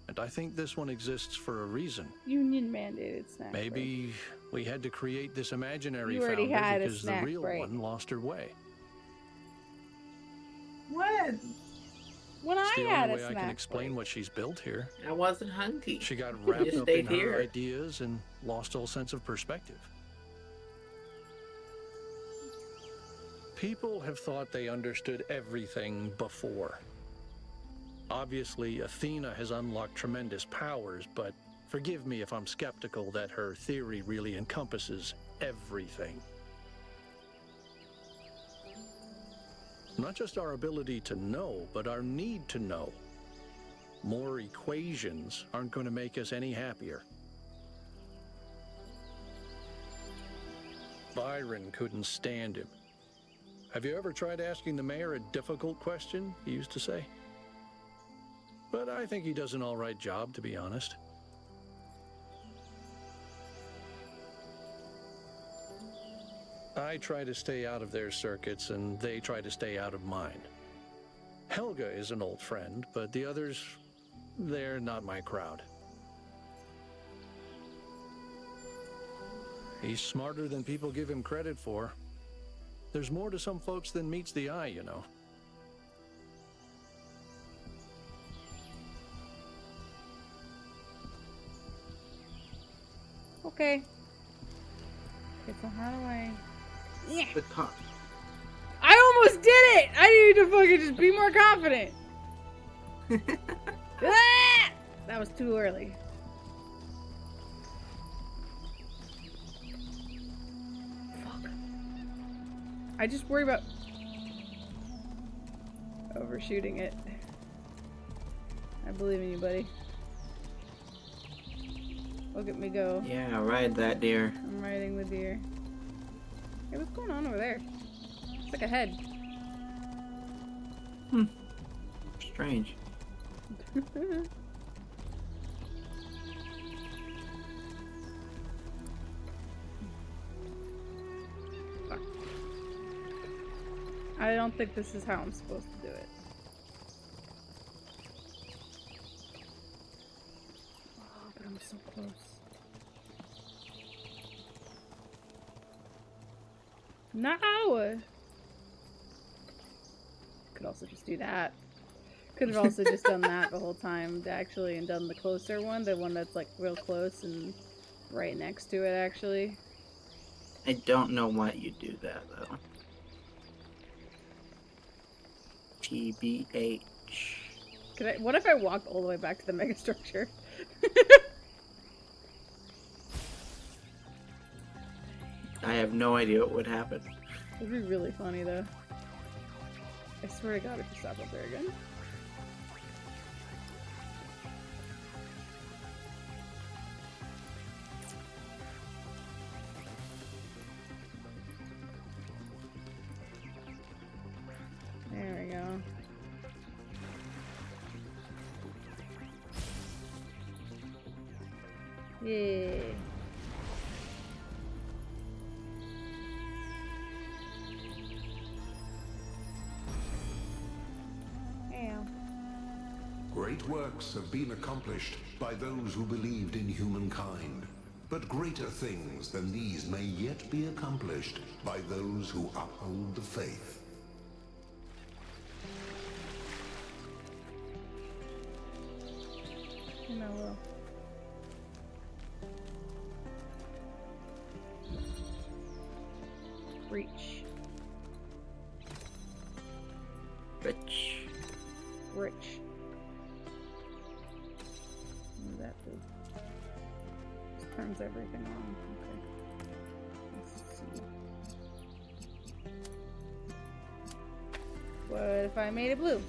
and I think this one exists for a reason. Union mandated snack Maybe we had to create this imaginary You already founder had a because the snack real break. one lost her way. When? When It's I the had only a way I can snack explain what she's built here. I wasn't hungry. She got You wrapped just up stayed in her here. ideas and lost all sense of perspective. People have thought they understood everything before. Obviously, Athena has unlocked tremendous powers, but forgive me if I'm skeptical that her theory really encompasses everything. Not just our ability to know, but our need to know. More equations aren't going to make us any happier. Byron couldn't stand him. Have you ever tried asking the mayor a difficult question, he used to say? But I think he does an all right job, to be honest. I try to stay out of their circuits, and they try to stay out of mine. Helga is an old friend, but the others, they're not my crowd. He's smarter than people give him credit for. There's more to some folks than meets the eye, you know. Okay. Okay, so how do I... Yeah. The car. I almost did it! I need to fucking just be more confident. Ah! That was too early. Fuck. I just worry about overshooting it. I believe in you, buddy. Look at me go. Yeah, ride that deer. I'm riding the deer. Hey, what's going on over there? It's like a head. Strange. Fuck. I don't think this is how I'm supposed to do it. Oh, but I'm so close. No! Could also just do that. Could have also just done that the whole time, actually, and done the closer one, the one that's like real close and right next to it, actually. I don't know why you do that, though. TBH. What if I walked all the way back to the megastructure? I have no idea what would happen. It'd be really funny, though. I swear to God, if you stop up there again. Yeah. Yeah. Great works have been accomplished by those who believed in humankind. But greater things than these may yet be accomplished by those who uphold the faith. And I will. Reach. Rich. Rich. What does that do? This turns everything on. Okay. Let's see. What if I made it blue?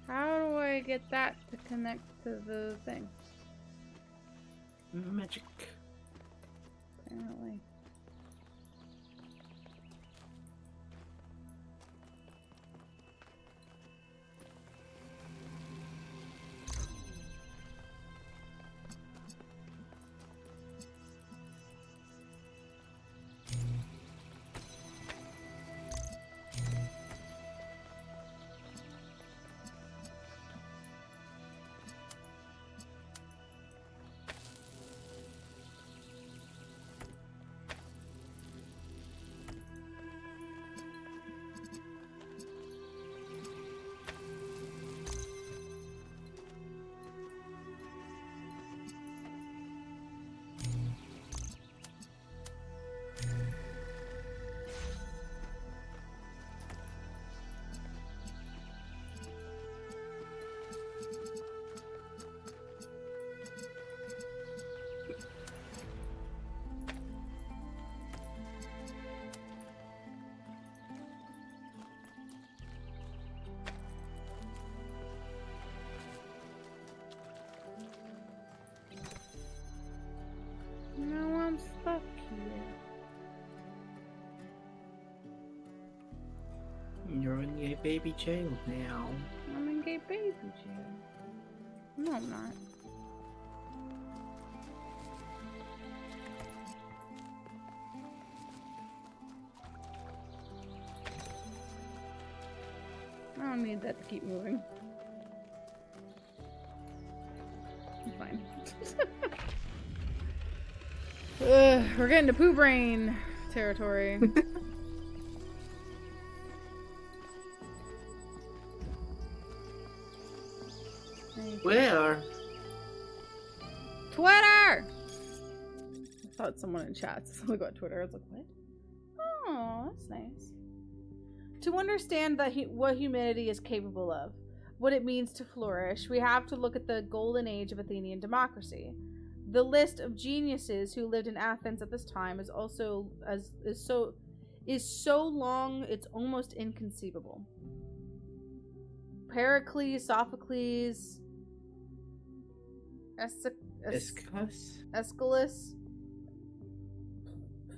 How do I get that to connect to the thing? Magic. Apparently. No, I'm stuck here. You're in gay baby jail now. I'm in gay baby jail. No, I'm not. I don't need that to keep moving. I'm fine. We're getting to poo brain territory. Where? Twitter! I thought someone in chat said something about Twitter. I was like, what? Oh, that's nice. To understand that what humanity is capable of, what it means to flourish, we have to look at the golden age of Athenian democracy. The list of geniuses who lived in Athens at this time is also so long it's almost inconceivable. Pericles, Sophocles, Aeschylus,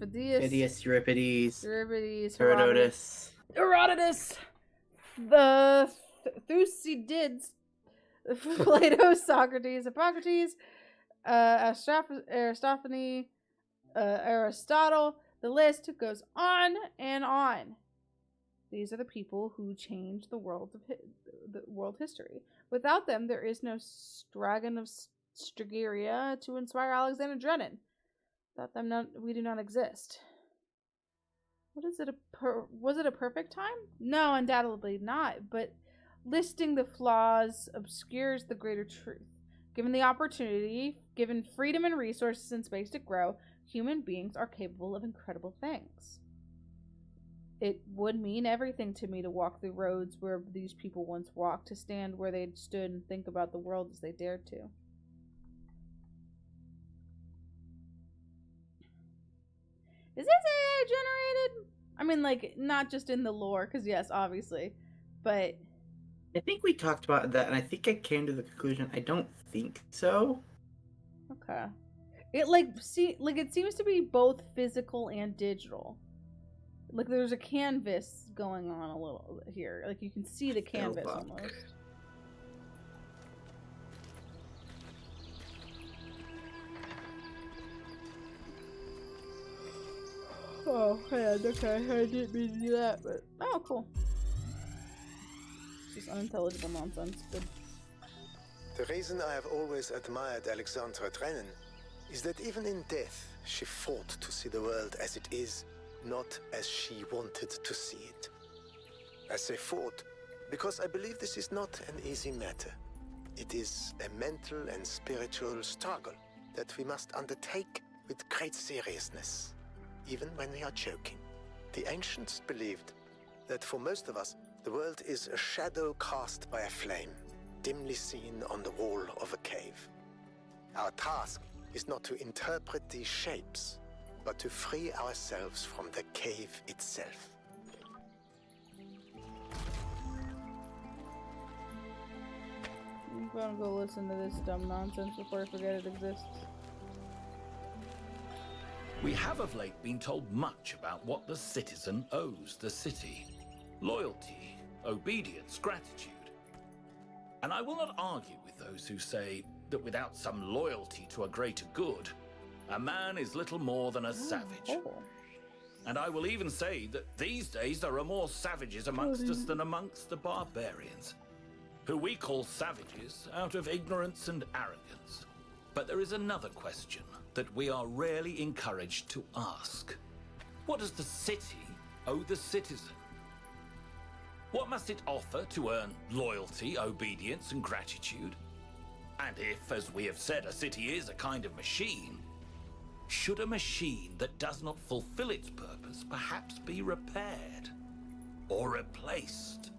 Phidias, Euripides, Euripides, Herodotus. Herodotus, the Thucydides, Plato, Socrates, Hippocrates, Aristophanes, Aristotle. The list goes on and on. These are the people who changed the world history. Without them, there is no Stragon of Stygia to inspire Alexander Drennan. Without them, we do not exist. What is it? Was it a perfect time? No, undoubtedly not. But listing the flaws obscures the greater truth. Given the opportunity, given freedom and resources and space to grow, human beings are capable of incredible things. It would mean everything to me to walk the roads where these people once walked, to stand where they stood and think about the world as they dared to. Is this AI generated? I mean, like, not just in the lore, because yes, obviously, but... I think we talked about that, and I think I came to the conclusion I don't think so. Okay. It, it seems to be both physical and digital. Like, there's a canvas going on a little here. Like, you can see the canvas almost. Oh, man, okay. I didn't mean to do that, but... Oh, cool. It's just unintelligible nonsense. Good. The reason I have always admired Alexandra Drennan is that even in death, she fought to see the world as it is, not as she wanted to see it. I say fought because I believe this is not an easy matter. It is a mental and spiritual struggle that we must undertake with great seriousness, even when we are joking. The ancients believed that for most of us, the world is a shadow cast by a flame, dimly seen on the wall of a cave. Our task is not to interpret these shapes, but to free ourselves from the cave itself. I'm gonna go listen to this dumb nonsense before I forget it exists. We have of late been told much about what the citizen owes the city. Loyalty, obedience, gratitude. And I will not argue with those who say that without some loyalty to a greater good, a man is little more than a savage. And I will even say that these days there are more savages amongst us than amongst the barbarians, who we call savages out of ignorance and arrogance. But there is another question that we are rarely encouraged to ask. What does the city owe the citizen? What must it offer to earn loyalty, obedience, and gratitude? And if, as we have said, a city is a kind of machine, should a machine that does not fulfill its purpose perhaps be repaired or replaced?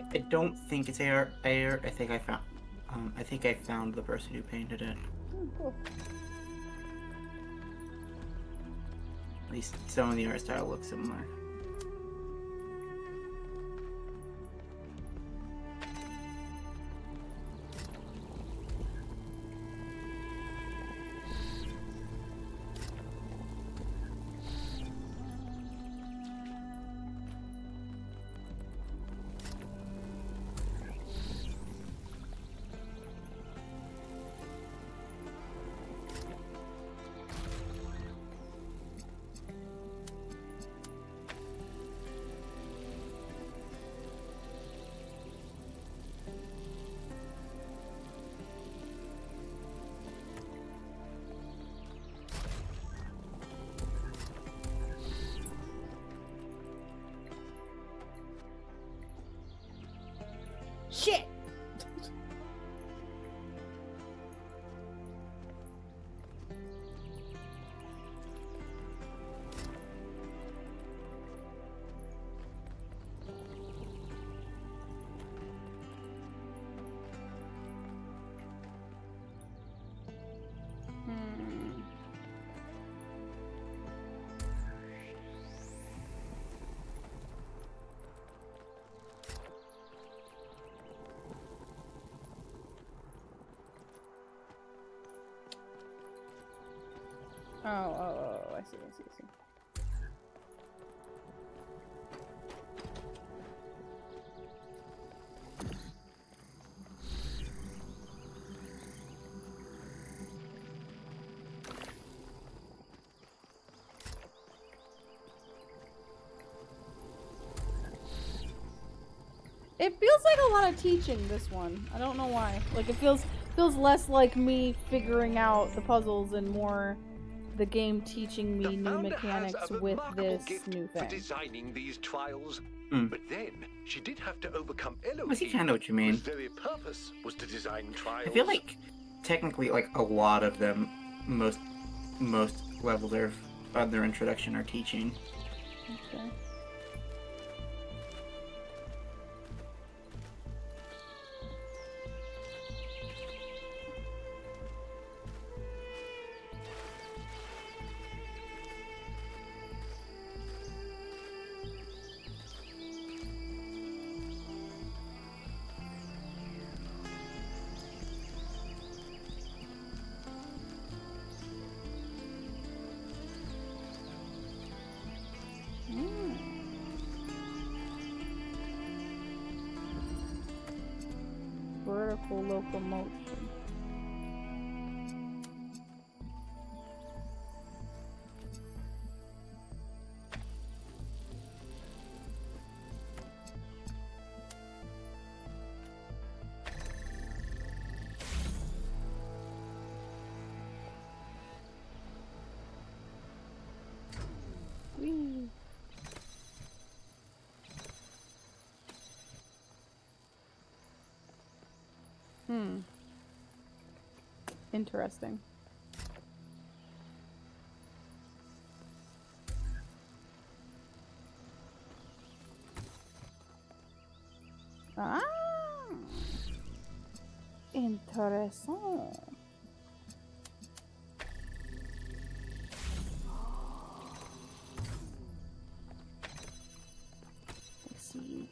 I don't think it's air. I think I found the person who painted it. Oh, cool. At least some of the art style looks similar. Shit! Oh, I see. It feels like a lot of teaching, this one. I don't know why. Like, it feels less like me figuring out the puzzles and more the game teaching me new mechanics with this new for thing. designing these trials. Mm. But then she did have to overcome Elohim, I see kind of what you mean. whose very purpose was to design trials. I feel like technically, like a lot of them, most levels of their introduction are teaching. Okay. Vertical locomotion. Whee. Interesting. Ah. Interessant. Let's see.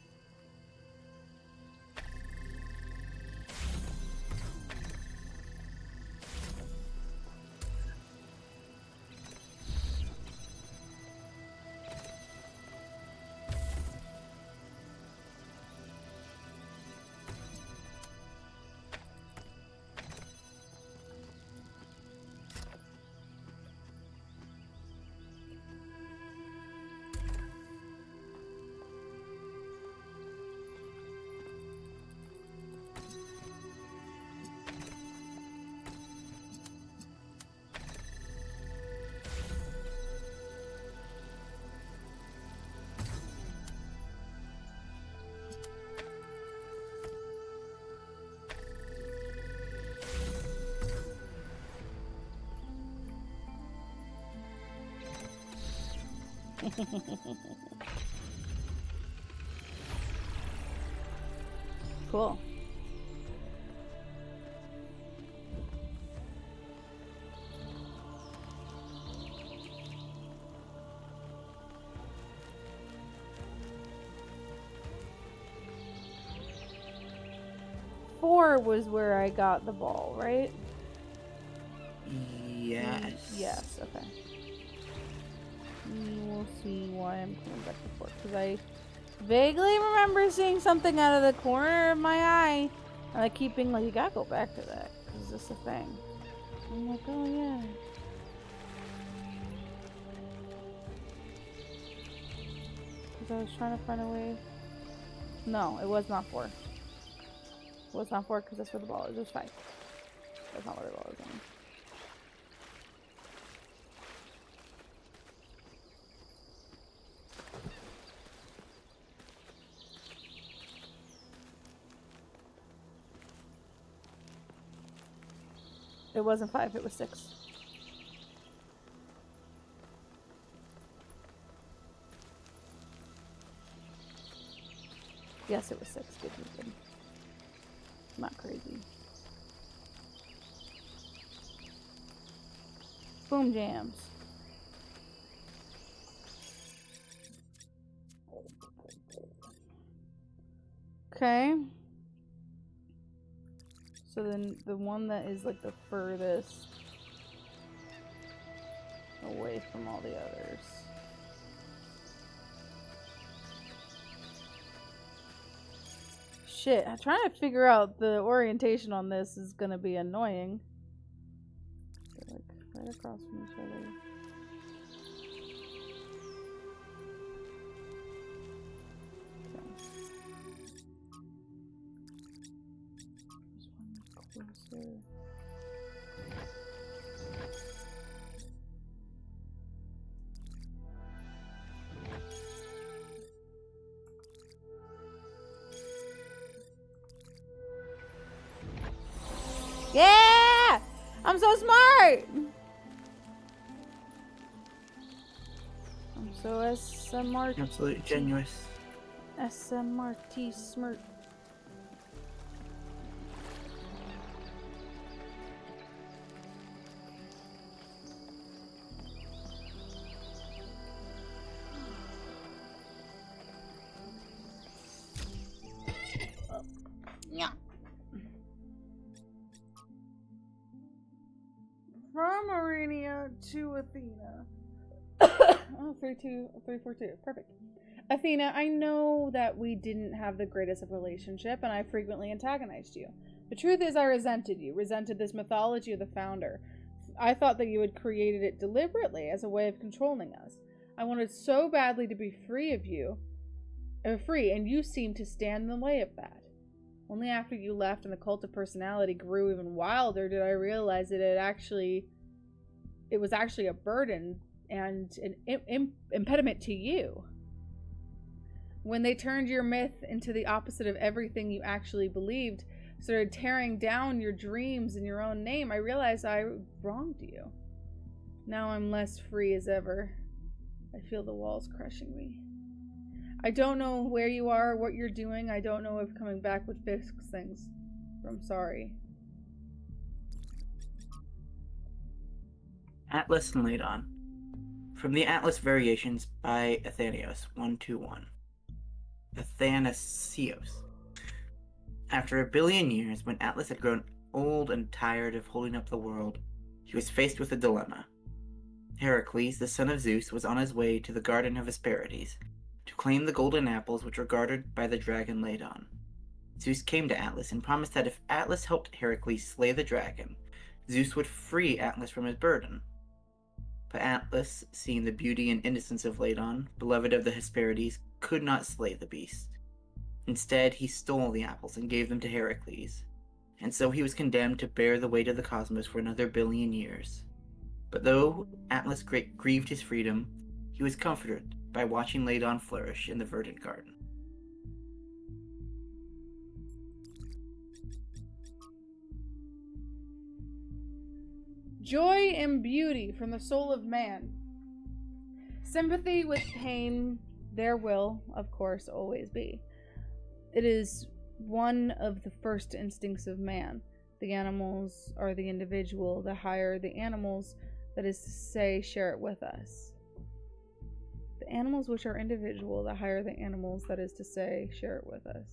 Cool. Four was where I got the ball, right? Yes. Yes, okay. We'll see why I'm coming back to 4. Because I vaguely remember seeing something out of the corner of my eye. And I keep being like, you gotta go back to that. Because this is a thing. I'm like, oh yeah. Because I was trying to find a way. No, it was not 4. It was not 4 because that's where the ball is. It was 5. That's not where the ball is. It wasn't 5, it was 6. Yes, it was 6. Good. Not crazy. Boom jams. Okay. So then the one that is like the furthest away from all the others. Shit, trying to figure out the orientation on this is gonna be annoying. They're like right across from each other. Closer. Yeah! I'm so smart! I'm so SMRT. Absolutely genuine. SMRT smart. Yeah. From Arenia to Athena. Oh, 342. Perfect. Athena, I know that we didn't have the greatest of relationship, and I frequently antagonized you. The truth is I resented you, resented this mythology of the Founder. I thought that you had created it deliberately as a way of controlling us. I wanted so badly to be free, and you seemed to stand in the way of that. Only after you left and the cult of personality grew even wilder did I realize that it was actually a burden and an impediment to you. When they turned your myth into the opposite of everything you actually believed, started tearing down your dreams in your own name, I realized I wronged you. Now I'm less free as ever. I feel the walls crushing me. I don't know where you are or what you're doing. I don't know if coming back would fix things. I'm sorry. Atlas and Ladon. From the Atlas Variations by Athanaeus 121. Athanasios. After 1 billion years, when Atlas had grown old and tired of holding up the world, he was faced with a dilemma. Heracles, the son of Zeus, was on his way to the Garden of Hesperides to claim the golden apples which were guarded by the dragon Ladon. Zeus came to Atlas and promised that if Atlas helped Heracles slay the dragon, Zeus would free Atlas from his burden. But Atlas, seeing the beauty and innocence of Ladon, beloved of the Hesperides, could not slay the beast. Instead, he stole the apples and gave them to Heracles, and so he was condemned to bear the weight of the cosmos for another 1 billion years. But though Atlas grieved his freedom, he was comforted by watching Ladon flourish in the verdant garden. Joy and beauty from the soul of man. Sympathy with pain, there will, of course, always be. It is one of the first instincts of man. The animals are the individual, the higher the animals, that is to say, share it with us. The animals which are individual, the higher the animals, that is to say, share it with us.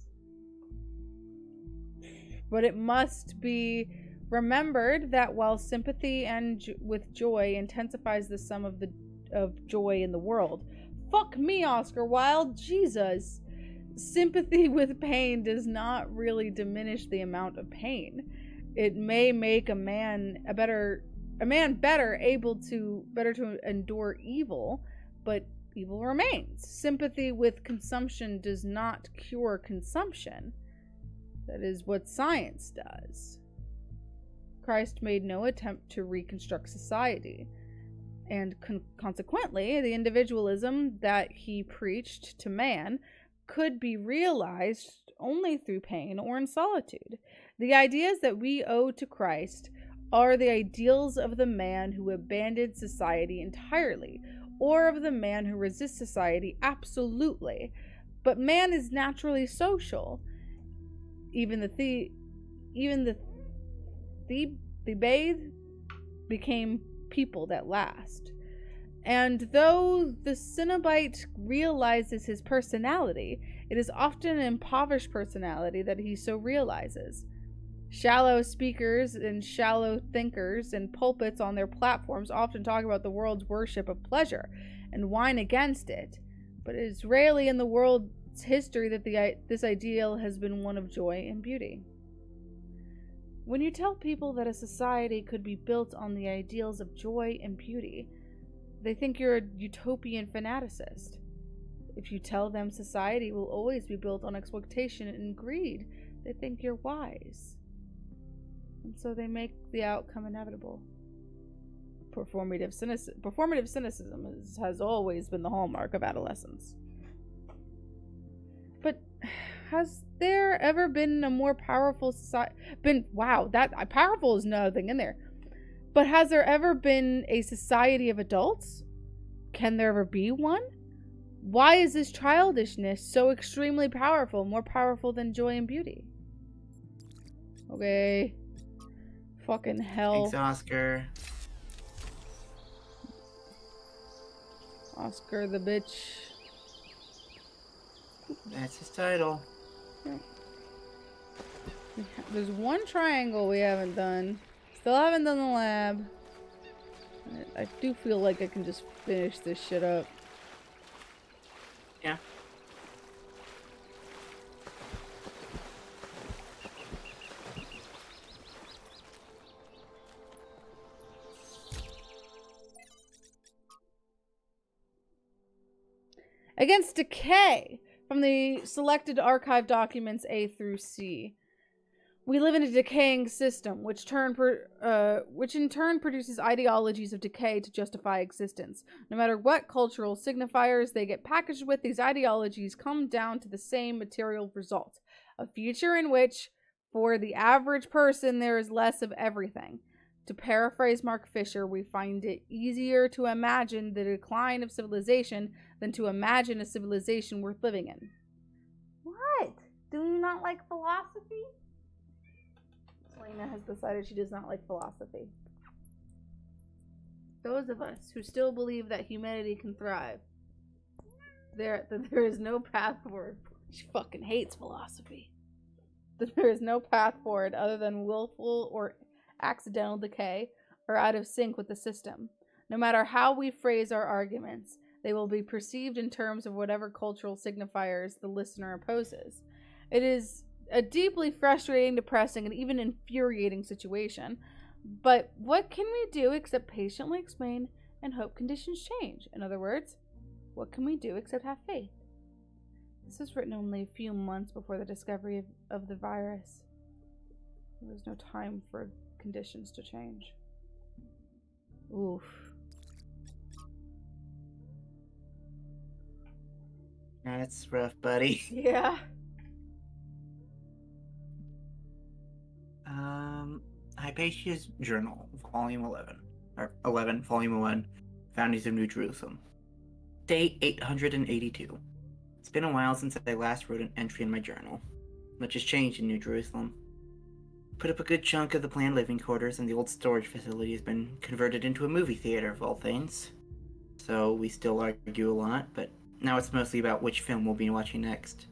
But it must be remembered that while sympathy with joy intensifies the sum of joy in the world, fuck me, Oscar Wilde, Jesus, sympathy with pain does not really diminish the amount of pain. It may make a man better able to endure evil, but evil remains. Sympathy with consumption does not cure consumption. That is what science does. Christ made no attempt to reconstruct society, and consequently, the individualism that he preached to man could be realized only through pain or in solitude. The ideas that we owe to Christ are the ideals of the man who abandoned society entirely, or of the man who resists society absolutely. But man is naturally social. Even the Thebaid became people that last. And though the Cenobite realizes his personality, it is often an impoverished personality that he so realizes. Shallow speakers and shallow thinkers and pulpits on their platforms often talk about the world's worship of pleasure and whine against it, but it is rarely in the world's history that this ideal has been one of joy and beauty. When you tell people that a society could be built on the ideals of joy and beauty, they think you're a utopian fanaticist. If you tell them society will always be built on exploitation and greed, they think you're wise. And so they make the outcome inevitable. Performative cynicism has always been the hallmark of adolescence. But has there ever been a more powerful society? Wow, that powerful is nothing in there. But has there ever been a society of adults? Can there ever be one? Why is this childishness so extremely powerful, more powerful than joy and beauty? Okay. Fucking hell. Thanks, Oscar. Oscar the bitch. That's his title. Yep. There's one triangle we haven't done. Still haven't done the lab. I do feel like I can just finish this shit up. Yeah. Against decay from the selected archive documents A through C. We live in a decaying system, which in turn produces ideologies of decay to justify existence. No matter what cultural signifiers they get packaged with, these ideologies come down to the same material result. A future in which, for the average person, there is less of everything. To paraphrase Mark Fisher, we find it easier to imagine the decline of civilization than to imagine a civilization worth living in. What? Do you not like philosophy? Selena has decided she does not like philosophy. Those of us who still believe that humanity can thrive, that there is no path forward. She fucking hates philosophy. That there is no path forward other than willful or accidental decay or out of sync with the system. No matter how we phrase our arguments, they will be perceived in terms of whatever cultural signifiers the listener opposes. It is a deeply frustrating, depressing, and even infuriating situation. But what can we do except patiently explain and hope conditions change? In other words, what can we do except have faith? This was written only a few months before the discovery of the virus. There was no time for conditions to change. Oof. That's rough, buddy. Yeah. Hypatia's Journal, Volume 11. Or 11, Volume 1, Foundings of New Jerusalem. Day 882. It's been a while since I last wrote an entry in my journal. Much has changed in New Jerusalem. Put up a good chunk of the planned living quarters, and the old storage facility has been converted into a movie theater of all things. So we still argue a lot, but now it's mostly about which film we'll be watching next.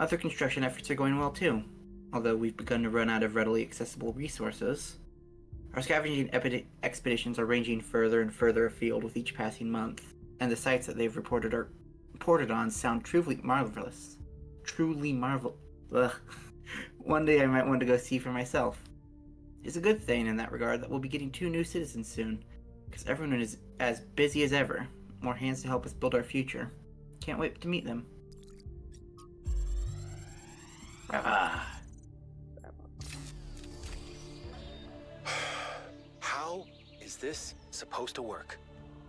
Other construction efforts are going well too, although we've begun to run out of readily accessible resources. Our scavenging expeditions are ranging further and further afield with each passing month, and the sites that they've reported on sound truly marvelous. Ugh. One day I might want to go see for myself. It's a good thing in that regard that we'll be getting 2 new citizens soon, because everyone is as busy as ever. More hands to help us build our future. Can't wait to meet them. How is this supposed to work?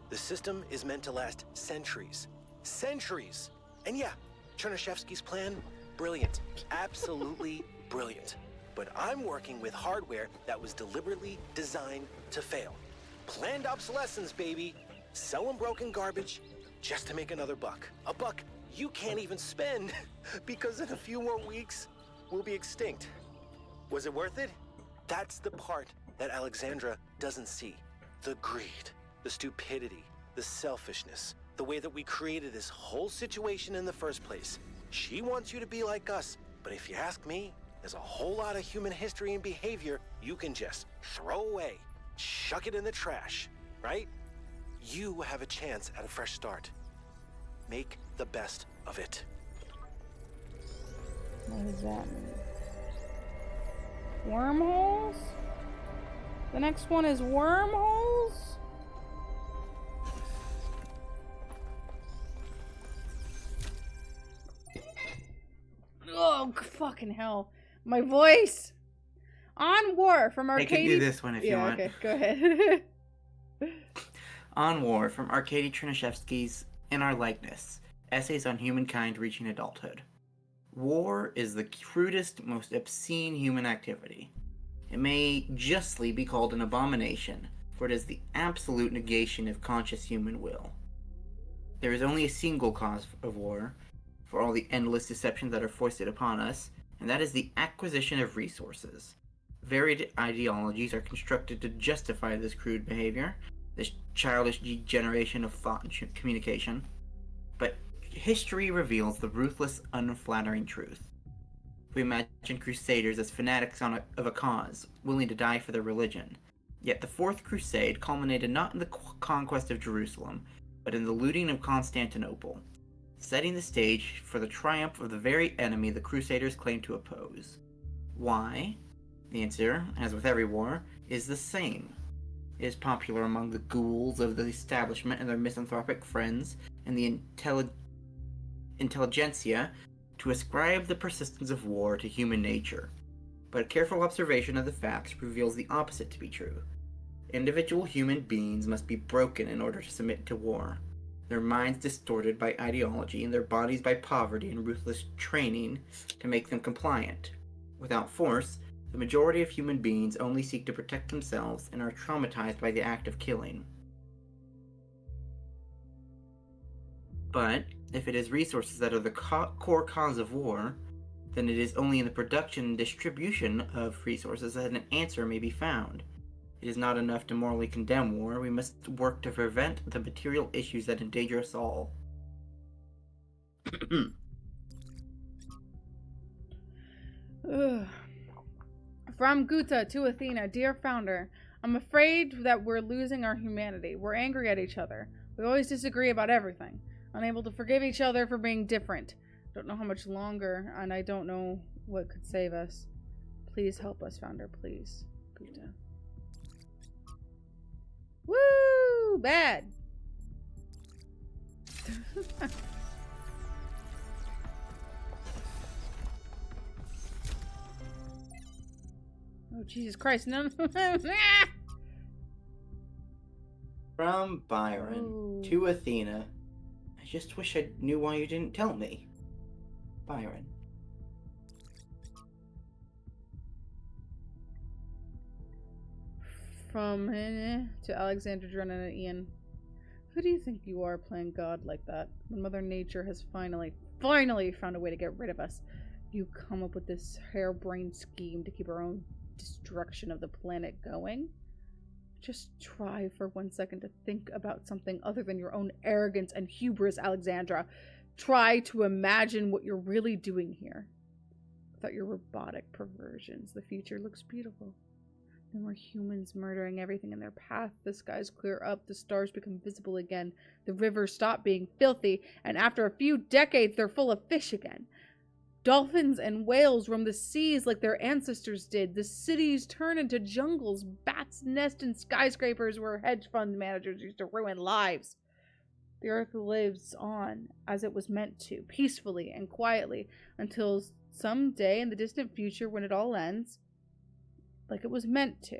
The system is meant to last centuries. Centuries! And yeah, Chernyshevsky's plan, brilliant. Absolutely brilliant. But I'm working with hardware that was deliberately designed to fail. Planned obsolescence, baby. Selling broken garbage just to make another buck. A buck you can't even spend because in a few more weeks, we'll be extinct. Was it worth it? That's the part that Alexandra doesn't see. The greed, the stupidity, the selfishness, the way that we created this whole situation in the first place. She wants you to be like us, but if you ask me, There's a whole lot of human history and behavior you can just throw away, chuck it in the trash, right? You have a chance at a fresh start. Make the best of it. What does that mean? Wormholes? The next one is wormholes? Oh, fucking hell. My voice! On War from Arcady... I can do this one if you want. Okay, go ahead. On War from Arkady Chernyshevsky's In Our Likeness, Essays on Humankind Reaching Adulthood. War is the crudest, most obscene human activity. It may justly be called an abomination, for it is the absolute negation of conscious human will. There is only a single cause of war, for all the endless deceptions that are foisted upon us, and that is the acquisition of resources. Varied ideologies are constructed to justify this crude behavior, this childish degeneration of thought and communication. But history reveals the ruthless, unflattering truth. We imagine crusaders as fanatics of a cause, willing to die for their religion. Yet the Fourth Crusade culminated not in the conquest of Jerusalem, but in the looting of Constantinople, setting the stage for the triumph of the very enemy the Crusaders claimed to oppose. Why? The answer, as with every war, is the same. It is popular among the ghouls of the establishment and their misanthropic friends, and the intelligentsia, to ascribe the persistence of war to human nature. But a careful observation of the facts reveals the opposite to be true. Individual human beings must be broken in order to submit to war, their minds distorted by ideology and their bodies by poverty and ruthless training to make them compliant. Without force, the majority of human beings only seek to protect themselves and are traumatized by the act of killing. But if it is resources that are the core cause of war, then it is only in the production and distribution of resources that an answer may be found. It is not enough to morally condemn war. We must work to prevent the material issues that endanger us all. From Guta to Athena, dear founder, I'm afraid that we're losing our humanity. We're angry at each other. We always disagree about everything. Unable to forgive each other for being different. Don't know how much longer, and I don't know what could save us. Please help us, founder, please. Guta. Woo! Bad! Oh, Jesus Christ, no. From Byron to Athena. I just wish I knew why you didn't tell me. Byron. From to Alexander Drennan and Ian. Who do you think you are playing God like that? When Mother Nature has finally found a way to get rid of us. You come up with this harebrained scheme to keep our own destruction of the planet going? Just try for 1 second to think about something other than your own arrogance and hubris, Alexandra. Try to imagine what you're really doing here. Without your robotic perversions, the future looks beautiful. No more humans murdering everything in their path. The skies clear up, the stars become visible again, the rivers stop being filthy, and after a few decades they're full of fish again. Dolphins and whales roam the seas like their ancestors did. The cities turn into jungles. Bats nest in skyscrapers where hedge fund managers used to ruin lives. The earth lives on as it was meant to, peacefully and quietly, until some day in the distant future when it all ends, like it was meant to.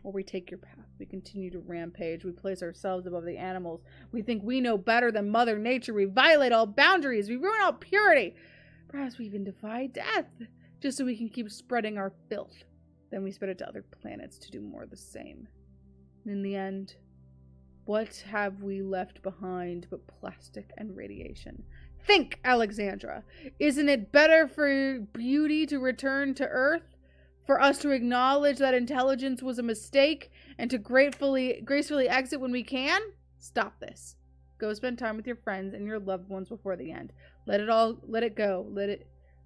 Or we take your path. We continue to rampage. We place ourselves above the animals. We think we know better than Mother Nature. We violate all boundaries. We ruin all purity. Perhaps we even defy death, just so we can keep spreading our filth. Then we spread it to other planets to do more of the same. And in the end, what have we left behind but plastic and radiation? Think, Alexandra. Isn't it better for beauty to return to Earth? For us to acknowledge that intelligence was a mistake and to gracefully exit when we can? Stop this. Go spend time with your friends and your loved ones before the end. Let it go.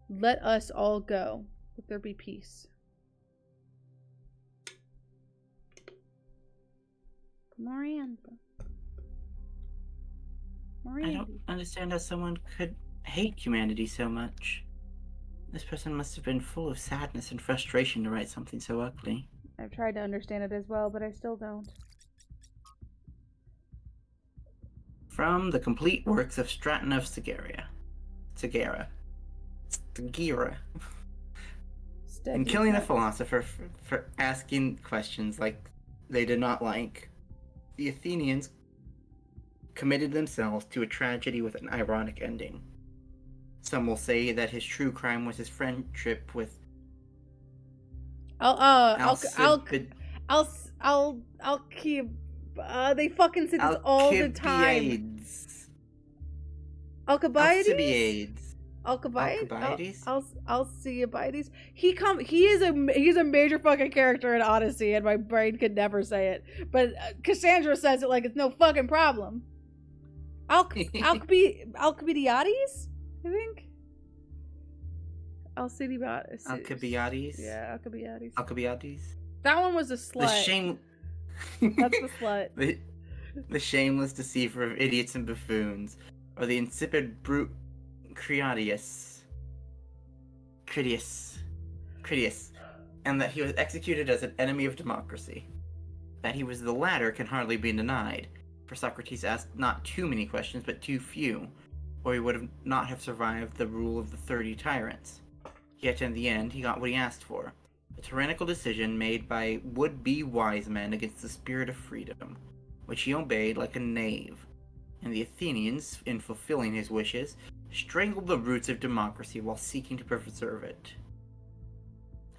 Let us all go. Let there be peace. Miranda. I don't understand how someone could hate humanity so much. This person must have been full of sadness and frustration to write something so ugly. I've tried to understand it as well, but I still don't. From the complete works of Stratton of Segura. In killing a philosopher for asking questions like they did not like, the Athenians committed themselves to a tragedy with an ironic ending. Some will say that his true crime was his friendship with they fucking say this all the time. Alcibiades. Alcibiades. He's a major fucking character in Odyssey, and my brain could never say it. But Cassandra says it like it's no fucking problem. Alcibiades, I think. Alcibiades. Yeah, Alcibiades. Alcibiades. That one was a slut. That's the slut. The shameless deceiver of idiots and buffoons, or the insipid brute Critias, and that he was executed as an enemy of democracy. That he was the latter can hardly be denied, for Socrates asked not too many questions, but too few, or he would not have survived the rule of the 30 tyrants. Yet in the end, he got what he asked for, a tyrannical decision made by would-be wise men against the spirit of freedom, which he obeyed like a knave, and the Athenians, in fulfilling his wishes, strangled the roots of democracy while seeking to preserve it.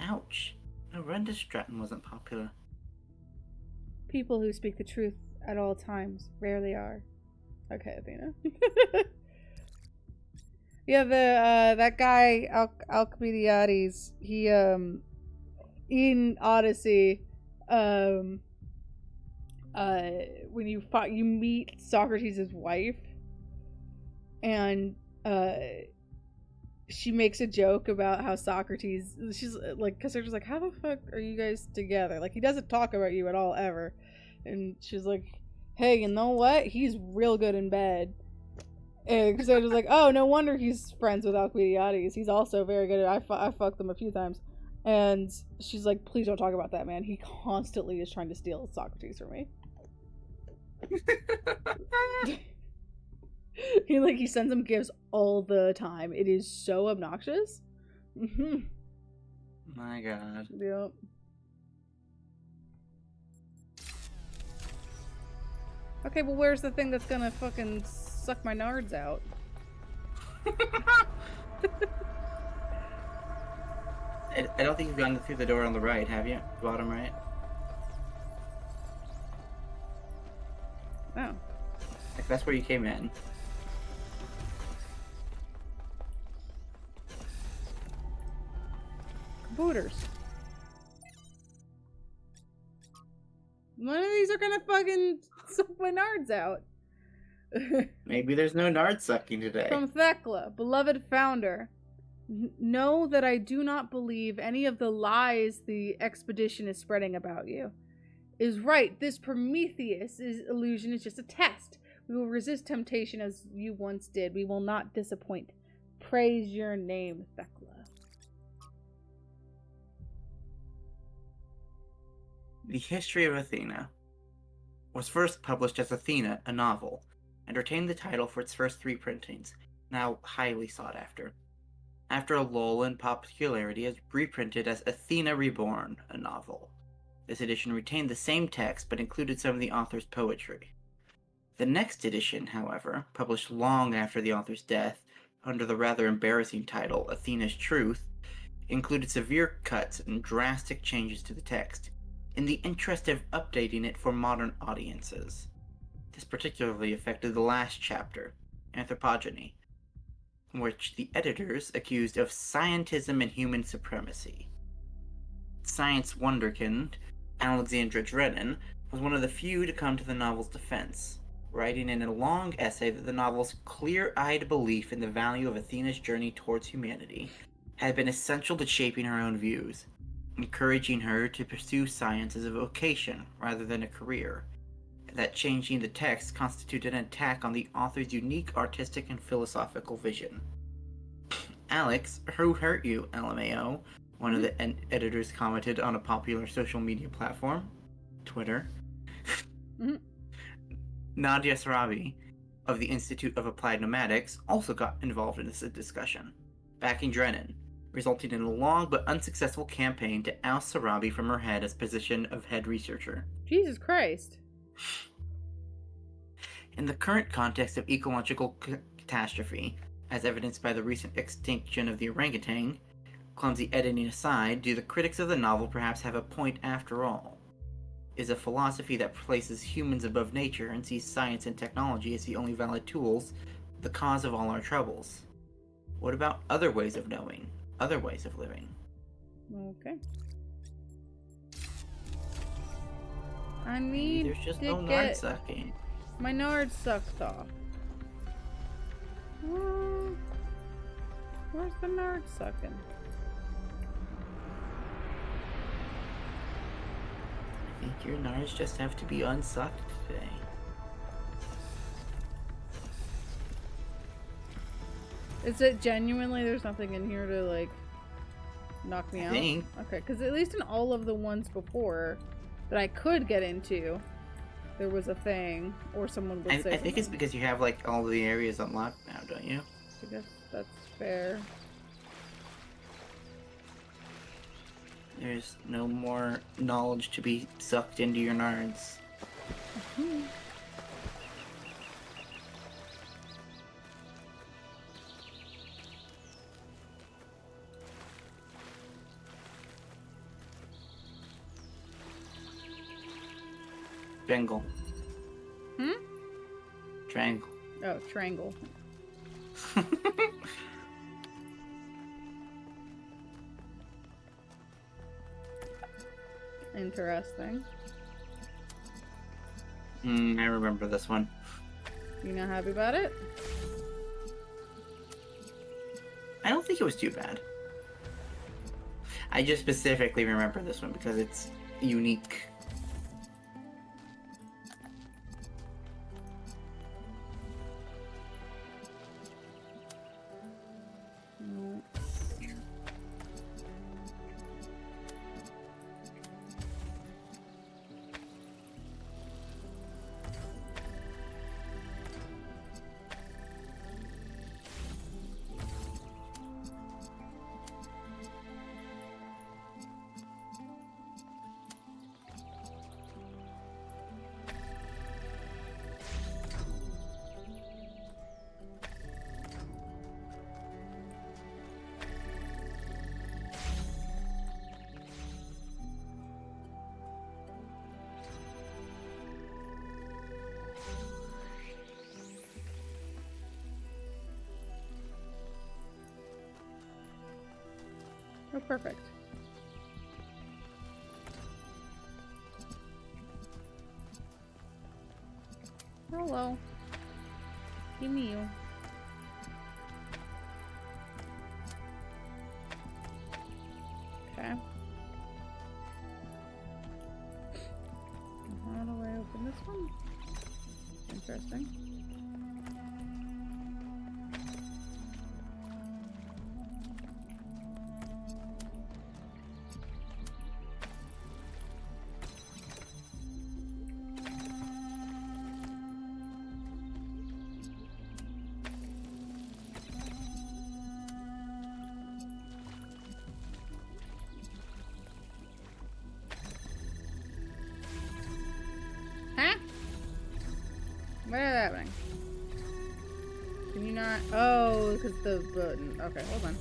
Ouch. No wonder Stratton wasn't popular. People who speak the truth at all times rarely are. Okay, Athena. Yeah, that guy Alcibiades, he in Odyssey, when you meet Socrates' wife, and she makes a joke about how Socrates, she's like, Cassandra's like, how the fuck are you guys together? Like, he doesn't talk about you at all ever. And she's like, hey, you know what? He's real good in bed. And Cassandra's like, oh, no wonder he's friends with Alcibiades. He's also very good at I fucked him a few times. And she's like, please don't talk about that, man. He constantly is trying to steal Socrates from me. He sends him gifts all the time. It is so obnoxious. My god. Yep. Okay, well, where's the thing that's gonna fucking suck my nards out? I don't think you've gone through the door on the right, have you? Bottom right? Oh. Like, that's where you came in. Computers. None of these are gonna fucking suck my nards out. Maybe there's no nard sucking today. From Thecla, beloved founder. Know that I do not believe any of the lies the expedition is spreading about you. Is right, this Prometheus' illusion is just a test. We will resist temptation as you once did. We will not disappoint. Praise your name, Thecla. The History of Athena was first published as Athena, a novel, and retained the title for its first 3 printings, now highly sought after. After a lull in popularity, it was reprinted as Athena Reborn, a novel. This edition retained the same text, but included some of the author's poetry. The next edition, however, published long after the author's death, under the rather embarrassing title Athena's Truth, included severe cuts and drastic changes to the text, in the interest of updating it for modern audiences. This particularly affected the last chapter, Anthropogeny, which the editors accused of scientism and human supremacy. Science wonderkind Alexandra Drennan was one of the few to come to the novel's defense, writing in a long essay that the novel's clear-eyed belief in the value of Athena's journey towards humanity had been essential to shaping her own views, encouraging her to pursue science as a vocation rather than a career. That changing the text constituted an attack on the author's unique artistic and philosophical vision. Alex, who hurt you, LMAO? One of the editors commented on a popular social media platform, Twitter. Nadia Sarabi of the Institute of Applied Nomadics also got involved in this discussion, backing Drennan, resulting in a long but unsuccessful campaign to oust Sarabi from her position of head researcher. Jesus Christ. In the current context of ecological catastrophe, as evidenced by the recent extinction of the orangutan, clumsy editing aside, do the critics of the novel perhaps have a point after all? Is a philosophy that places humans above nature and sees science and technology as the only valid tools the cause of all our troubles? What about other ways of knowing, other ways of living? Okay. I need there's just to no get nard sucking. my nard sucked off. Where's the nard sucking? I think your nards just have to be unsucked today. Is it genuinely there's nothing in here to like knock me out? I think. Okay, because at least in all of the ones before that I could get into, there was a thing or someone would say I think it's because you have like all the areas unlocked now, don't you? I guess that's fair. There's no more knowledge to be sucked into your nards. Triangle. Triangle. Oh, triangle. Interesting. I remember this one. You not happy about it? I don't think it was too bad. I just specifically remember this one because it's unique. Oh, perfect. Hello. Give me you. Okay. How do I open this one? Interesting. Huh? What is happening? Can you not? Oh, because the button. Okay, hold on.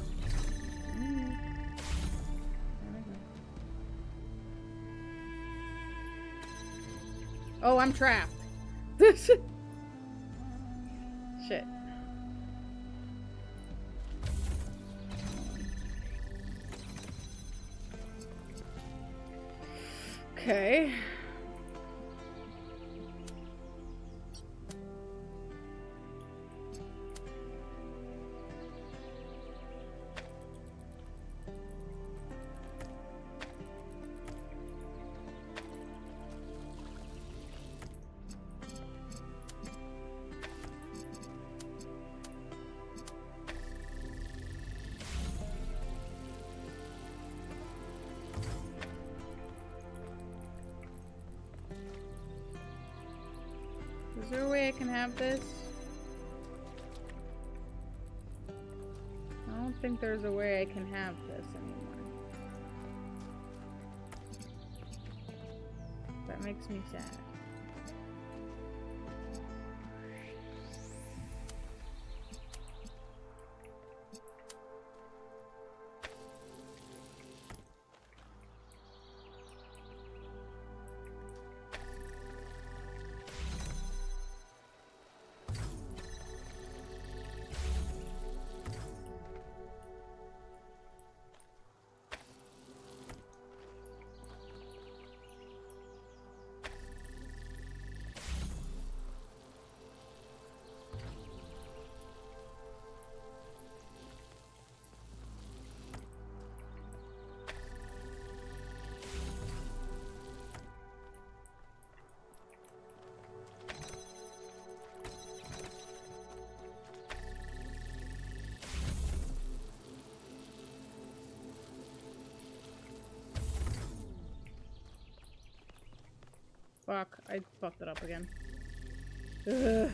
Oh, I'm trapped. Shit. Okay. Is there a way I can have this? I don't think there's a way I can have this anymore. That makes me sad. Fuck, I fucked it up again. Ugh.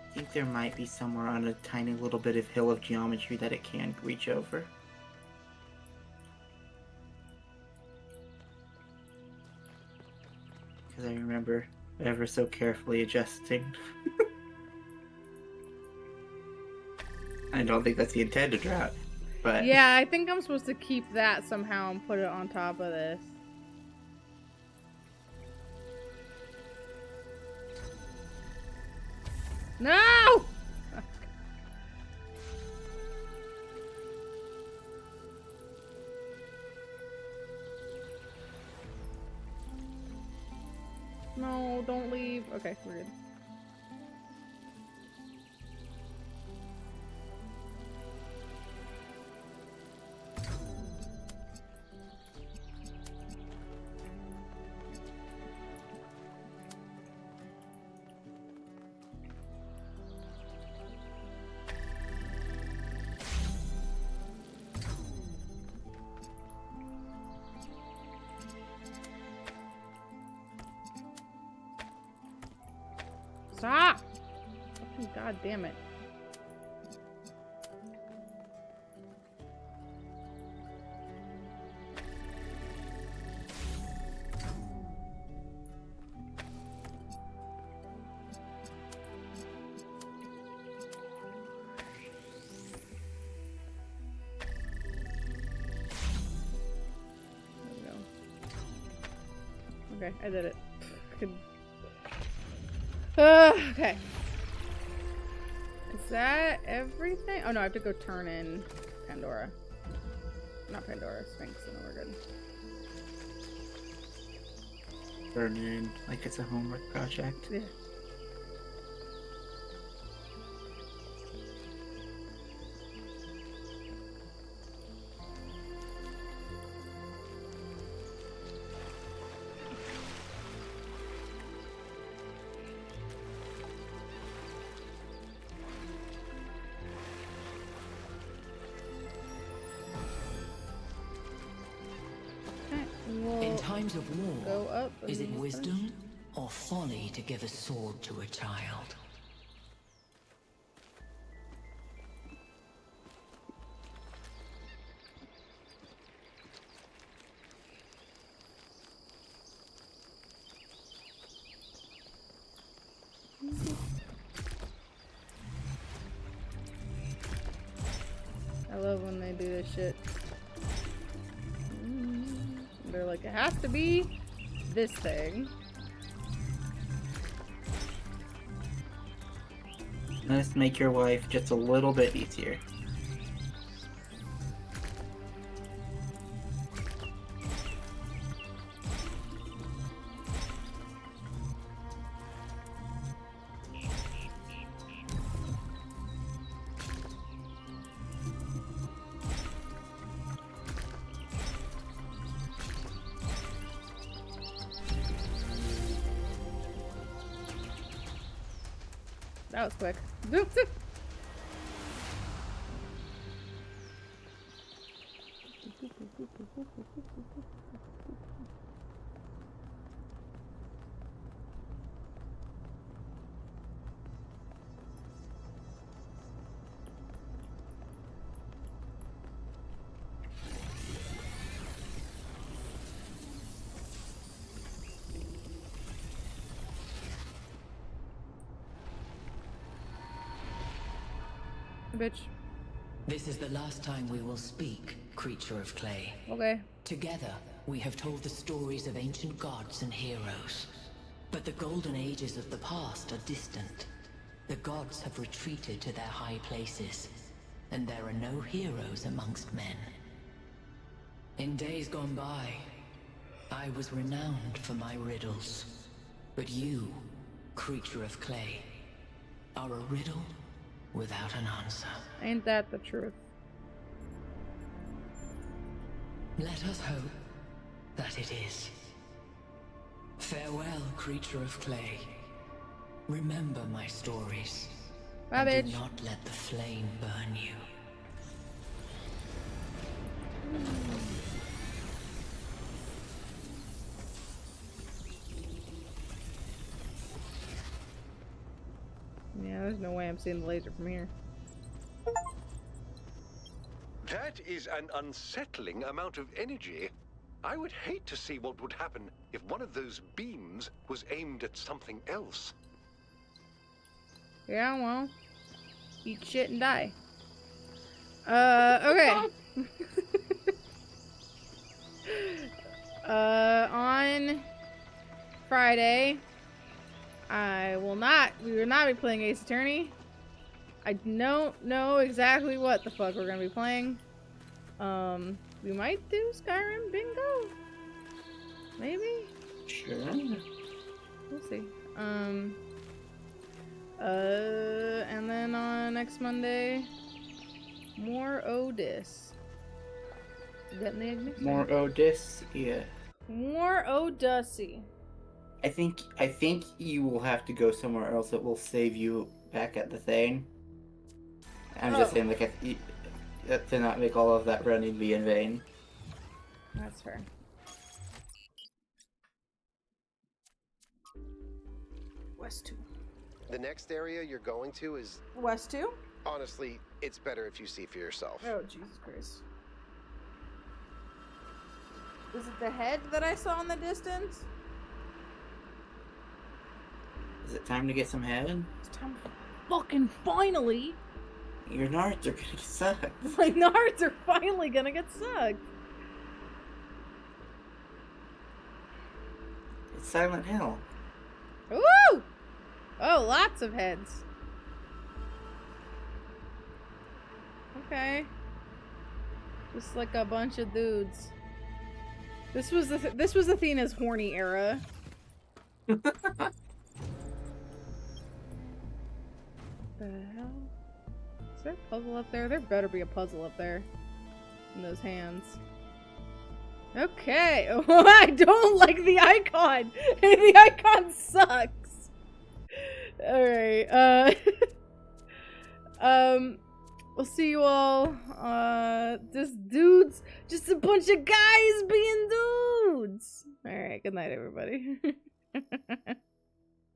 I think there might be somewhere on a tiny little bit of hill of geometry that it can reach over. Because I remember ever so carefully adjusting. I don't think that's the intended route, but... Yeah, I think I'm supposed to keep that somehow and put it on top of this. No! No, don't leave. Okay, we're good. Stop! Fucking god damn it. There we go. Okay, I did it. Okay. Is that everything? Oh no, I have to go turn in Pandora. Not Pandora, Sphinx, and then we're good. Turn in like it's a homework project. Yeah. In times of war, Go up. is it wisdom or folly to give a sword to a child? I love when they do this shit. They're like, it has to be this thing. Let's make your life just a little bit easier. That was quick. Bitch. This is the last time we will speak, creature of clay. Okay. Together, we have told the stories of ancient gods and heroes. But the golden ages of the past are distant. The gods have retreated to their high places, and there are no heroes amongst men. In days gone by, I was renowned for my riddles. But you, creature of clay, are a riddle without an answer. Ain't that the truth? Let us hope that it is. Farewell, creature of clay. Remember my stories. Bye, and bitch. do not let the flame burn you. Yeah, there's no way I'm seeing the laser from here. That is an unsettling amount of energy. I would hate to see what would happen if one of those beams was aimed at something else. Yeah, well, eat shit and die. Okay. On Friday, we will not be playing Ace Attorney. I don't know exactly what the fuck we're gonna be playing. We might do Skyrim Bingo. Maybe? Sure. We'll see. And then on next Monday, more Odys. Is that in the ignition? More Odys, yeah. More Odyssey. I think you will have to go somewhere else that will save you back at the thing. I'm just saying, like, to not make all of that running be in vain. That's fair. West 2. The next area you're going to is... West 2? Honestly, it's better if you see for yourself. Oh, Jesus Christ. Is it the head that I saw in the distance? Is it time to get some heaven? It's time fucking finally! Your nards are gonna get sucked. My nards are finally gonna get sucked. It's Silent Hill. Woo! Oh, lots of heads. Okay. Just like a bunch of dudes. This was Athena's horny era. The hell? Is there a puzzle up there? There better be a puzzle up there. In those hands. Okay. Oh, I don't like the icon. The icon sucks. Alright. We'll see you all. Just a bunch of guys being dudes. Alright, good night, everybody.